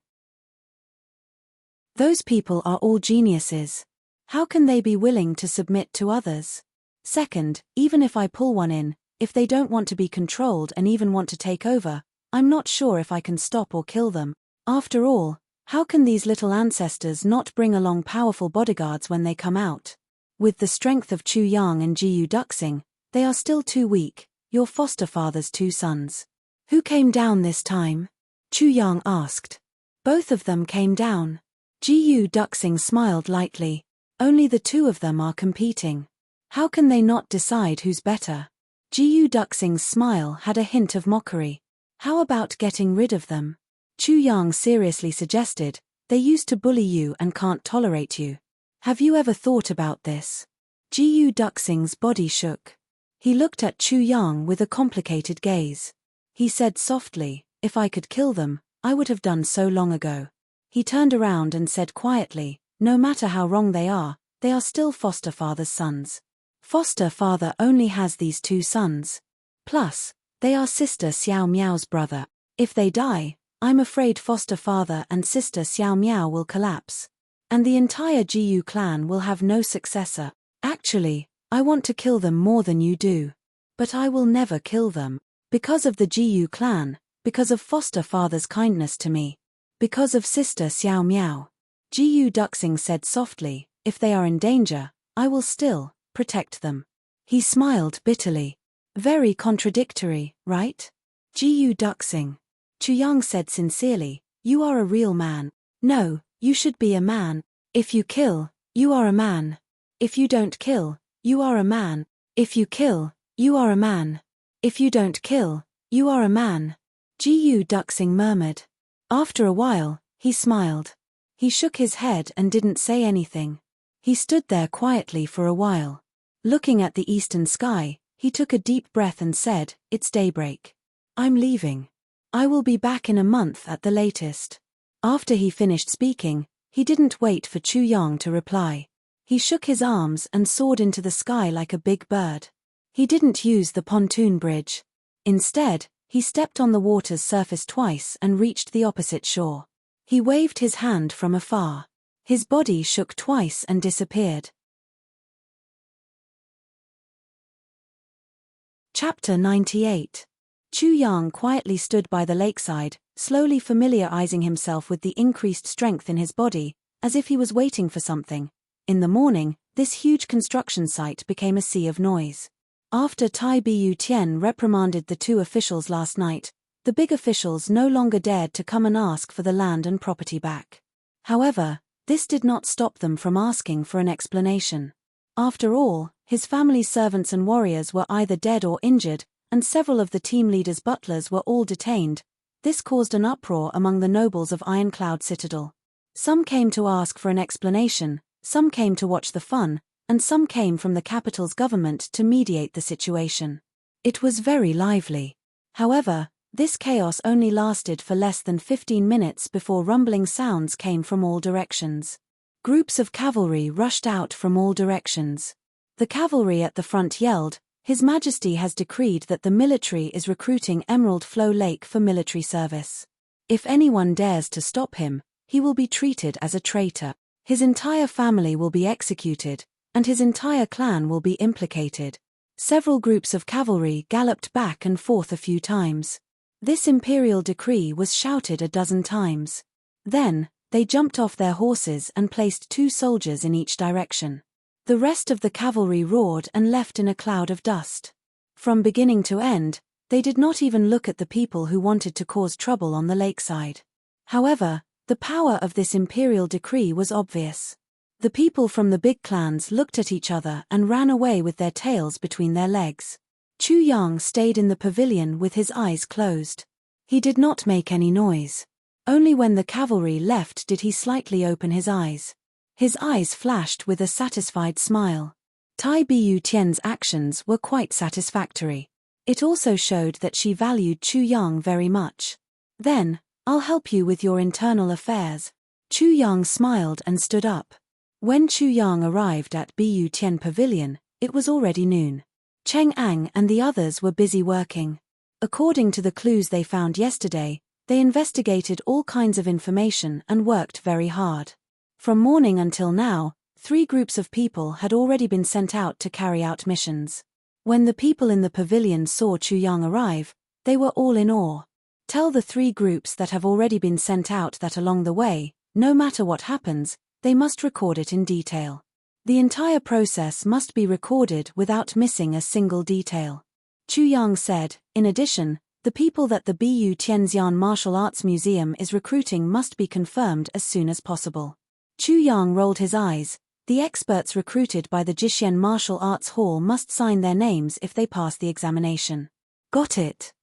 Those people are all geniuses. How can they be willing to submit to others? Second, even if I pull one in, if they don't want to be controlled and even want to take over, I'm not sure if I can stop or kill them. After all, how can these little ancestors not bring along powerful bodyguards when they come out? With the strength of Chu Yang and Jiyu Duxing, they are still too weak, your foster father's two sons. Who came down this time? Chu Yang asked. Both of them came down. Jiyu Duxing smiled lightly. Only the two of them are competing. How can they not decide who's better? Jiyu Duxing's smile had a hint of mockery. How about getting rid of them? Chu Yang seriously suggested, they used to bully you and can't tolerate you. Have you ever thought about this? Jiyu Duxing's body shook. He looked at Chu Yang with a complicated gaze. He said softly, if I could kill them, I would have done so long ago. He turned around and said quietly, no matter how wrong they are still foster father's sons. Foster father only has these 2 sons. Plus, they are sister Xiao Miao's brother. If they die, I'm afraid foster father and sister Xiao Miao will collapse. And the entire Jiyu clan will have no successor. Actually, I want to kill them more than you do. But I will never kill them. Because of the Jiyu clan, because of foster father's kindness to me. Because of sister Xiao Miao. Jiyu Duxing said softly, if they are in danger, I will still protect them. He smiled bitterly. Very contradictory, right? Jiyu Duxing. Chu Yang said sincerely, you are a real man. No, you should be a man. If you kill, you are a man. If you don't kill, you are a man. If you kill, you are a man. If you don't kill, you are a man. Jiyu Duxing murmured. After a while, he smiled. He shook his head and didn't say anything. He stood there quietly for a while. Looking at the eastern sky, he took a deep breath and said, it's daybreak. I'm leaving. I will be back in a month at the latest. After he finished speaking, he didn't wait for Chu Yang to reply. He shook his arms and soared into the sky like a big bird. He didn't use the pontoon bridge. Instead, he stepped on the water's surface twice and reached the opposite shore. He waved his hand from afar. His body shook twice and disappeared. Chapter 98. Chu Yang quietly stood by the lakeside, slowly familiarizing himself with the increased strength in his body, as if he was waiting for something. In the morning, this huge construction site became a sea of noise. After Tai Bu Tian reprimanded the 2 officials last night, the big officials no longer dared to come and ask for the land and property back. However, this did not stop them from asking for an explanation. After all, his family's servants and warriors were either dead or injured, and several of the team leaders' butlers were all detained. This caused an uproar among the nobles of Ironcloud Citadel. Some came to ask for an explanation, some came to watch the fun, and some came from the capital's government to mediate the situation. It was very lively. However, this chaos only lasted for less than 15 minutes before rumbling sounds came from all directions. Groups of cavalry rushed out from all directions. The cavalry at the front yelled, His Majesty has decreed that the military is recruiting Emerald Flow Lake for military service. If anyone dares to stop him, he will be treated as a traitor. His entire family will be executed, and his entire clan will be implicated. Several groups of cavalry galloped back and forth a few times. This imperial decree was shouted a dozen times. Then, they jumped off their horses and placed 2 soldiers in each direction. The rest of the cavalry roared and left in a cloud of dust. From beginning to end, they did not even look at the people who wanted to cause trouble on the lakeside. However, the power of this imperial decree was obvious. The people from the big clans looked at each other and ran away with their tails between their legs. Chu Yang stayed in the pavilion with his eyes closed. He did not make any noise. Only when the cavalry left did he slightly open his eyes. His eyes flashed with a satisfied smile. Tai Bu Tian's actions were quite satisfactory. It also showed that she valued Chu Yang very much. Then, I'll help you with your internal affairs. Chu Yang smiled and stood up. When Chu Yang arrived at Bu Tian Pavilion, it was already noon. Cheng Ang and the others were busy working. According to the clues they found yesterday, they investigated all kinds of information and worked very hard. From morning until now, 3 groups of people had already been sent out to carry out missions. When the people in the pavilion saw Chu Yang arrive, they were all in awe. Tell the 3 groups that have already been sent out that along the way, no matter what happens, they must record it in detail. The entire process must be recorded without missing a single detail. Chu Yang said, in addition, the people that the Bu Tianxian Martial Arts Museum is recruiting must be confirmed as soon as possible. Chu Yang rolled his eyes. The experts recruited by the Jishen Martial Arts Hall must sign their names if they pass the examination. Got it.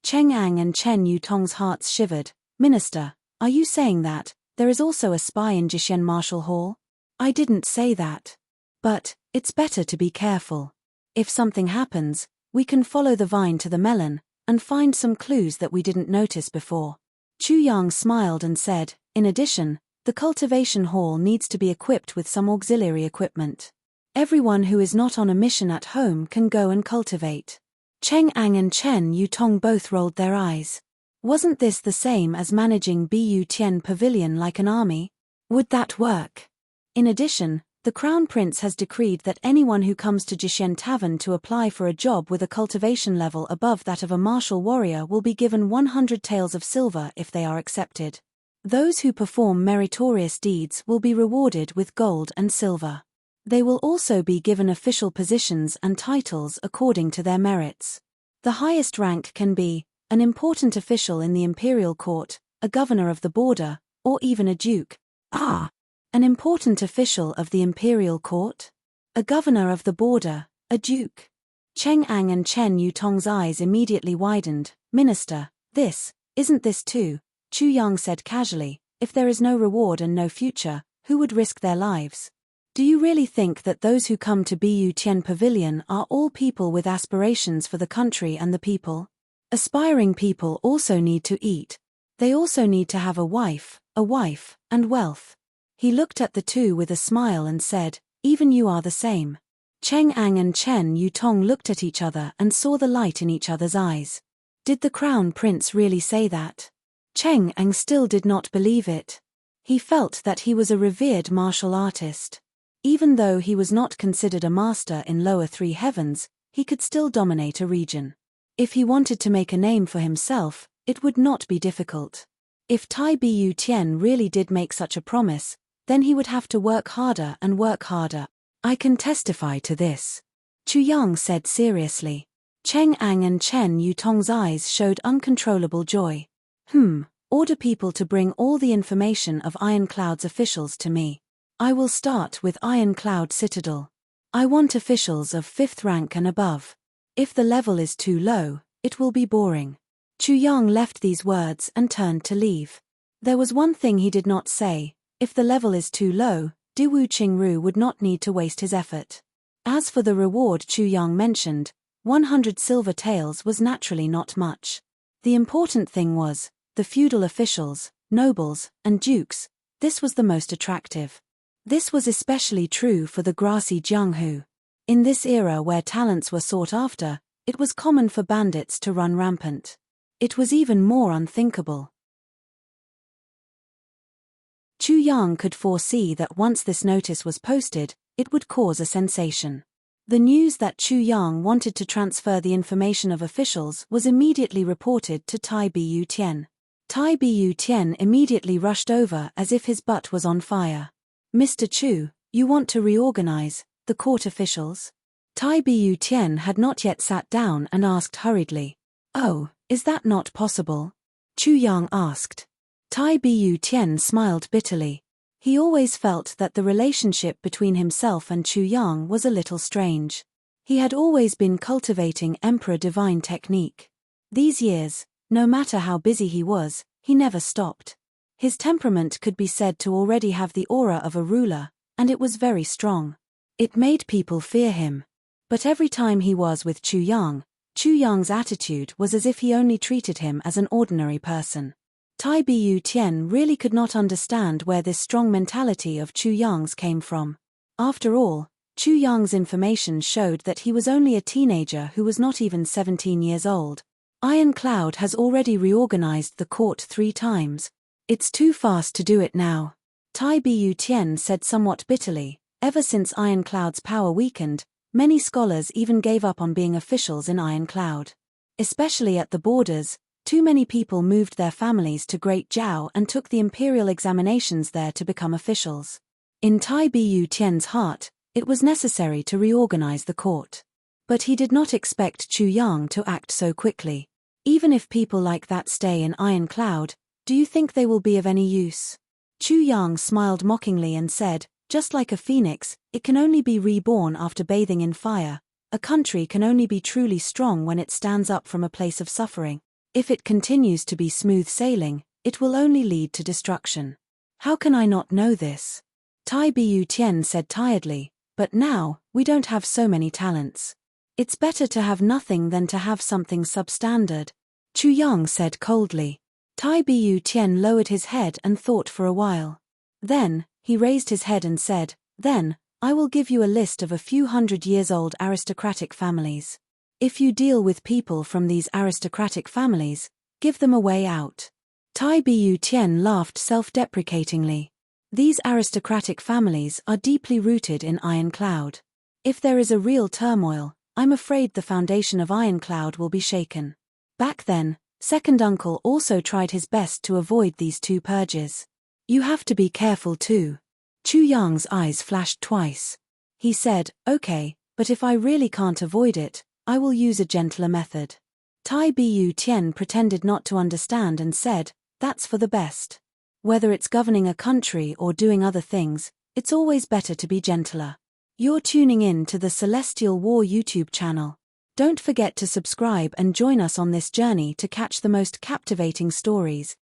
Cheng Ang and Chen Yutong's hearts shivered. Minister, are you saying that there is also a spy in Jishen Martial Hall? I didn't say that. But it's better to be careful. If something happens, we can follow the vine to the melon and find some clues that we didn't notice before. Chu Yang smiled and said, in addition, the cultivation hall needs to be equipped with some auxiliary equipment. Everyone who is not on a mission at home can go and cultivate. Cheng Ang and Chen Yutong both rolled their eyes. Wasn't this the same as managing Bu Tian Pavilion like an army? Would that work? In addition, the Crown Prince has decreed that anyone who comes to Jishen Tavern to apply for a job with a cultivation level above that of a martial warrior will be given 100 taels of silver if they are accepted. Those who perform meritorious deeds will be rewarded with gold and silver. They will also be given official positions and titles according to their merits. The highest rank can be an important official in the imperial court, a governor of the border, or even a duke. An important official of the imperial court? A governor of the border, a duke. Cheng Ang and Chen Yutong's eyes immediately widened. Minister, isn't this too? Chu Yang said casually, if there is no reward and no future, who would risk their lives? Do you really think that those who come to Bu Tian Pavilion are all people with aspirations for the country and the people? Aspiring people also need to eat. They also need to have a wife, and wealth. He looked at the two with a smile and said, even you are the same. Cheng Ang and Chen Yutong looked at each other and saw the light in each other's eyes. Did the Crown Prince really say that? Cheng Ang still did not believe it. He felt that he was a revered martial artist. Even though he was not considered a master in lower three heavens, he could still dominate a region. If he wanted to make a name for himself, it would not be difficult. If Tai Bu Tian really did make such a promise, then he would have to work harder and work harder. I can testify to this. Chu Yang said seriously. Cheng Ang and Chen Yutong's eyes showed uncontrollable joy. Order people to bring all the information of Iron Cloud's officials to me. I will start with Iron Cloud Citadel. I want officials of 5th rank and above. If the level is too low, it will be boring. Chu Yang left these words and turned to leave. There was one thing he did not say. If the level is too low, Diwu Qingru would not need to waste his effort. As for the reward Chu Yang mentioned, 100 silver taels was naturally not much. The important thing was, the feudal officials, nobles, and dukes, this was the most attractive. This was especially true for the grassy Jianghu. In this era where talents were sought after, it was common for bandits to run rampant. It was even more unthinkable. Chu Yang could foresee that once this notice was posted, it would cause a sensation. The news that Chu Yang wanted to transfer the information of officials was immediately reported to Tai Bu Tian. Tai Bu Tian immediately rushed over as if his butt was on fire. Mr. Chu, you want to reorganize the court officials? Tai Bu Tian had not yet sat down and asked hurriedly. Oh, is that not possible? Chu Yang asked. Tai Bu Tian smiled bitterly. He always felt that the relationship between himself and Chu Yang was a little strange. He had always been cultivating Emperor Divine technique. These years, no matter how busy he was, he never stopped. His temperament could be said to already have the aura of a ruler, and it was very strong. It made people fear him. But every time he was with Chu Yang's attitude was as if he only treated him as an ordinary person. Tai Bu Tian really could not understand where this strong mentality of Chu Yang's came from. After all, Chu Yang's information showed that he was only a teenager who was not even 17 years old. Iron Cloud has already reorganized the court 3 times. It's too fast to do it now. Tai Bu Tian said somewhat bitterly. Ever since Iron Cloud's power weakened, many scholars even gave up on being officials in Iron Cloud. Especially at the borders, too many people moved their families to Great Jiao and took the imperial examinations there to become officials. In Tai Bu Tian's heart, it was necessary to reorganize the court. But he did not expect Chu Yang to act so quickly. Even if people like that stay in Iron Cloud, do you think they will be of any use? Chu Yang smiled mockingly and said, just like a phoenix, it can only be reborn after bathing in fire. A country can only be truly strong when it stands up from a place of suffering. If it continues to be smooth sailing, it will only lead to destruction. How can I not know this? Tai Bu Tian said tiredly, but now, we don't have so many talents. It's better to have nothing than to have something substandard. Chu Yang said coldly. Tai Bu Tian lowered his head and thought for a while. Then, he raised his head and said, then, I will give you a list of a few 100-years-old aristocratic families. If you deal with people from these aristocratic families, give them a way out. Tai Bu Tian laughed self-deprecatingly. These aristocratic families are deeply rooted in Ironcloud. If there is a real turmoil, I'm afraid the foundation of Ironcloud will be shaken. Back then, Second Uncle also tried his best to avoid these two purges. You have to be careful too. Chu Yang's eyes flashed twice. He said, okay, but if I really can't avoid it, I will use a gentler method. Tai Bu Tian pretended not to understand and said, that's for the best. Whether it's governing a country or doing other things, it's always better to be gentler. You're tuning in to the Celestial War YouTube channel. Don't forget to subscribe and join us on this journey to catch the most captivating stories.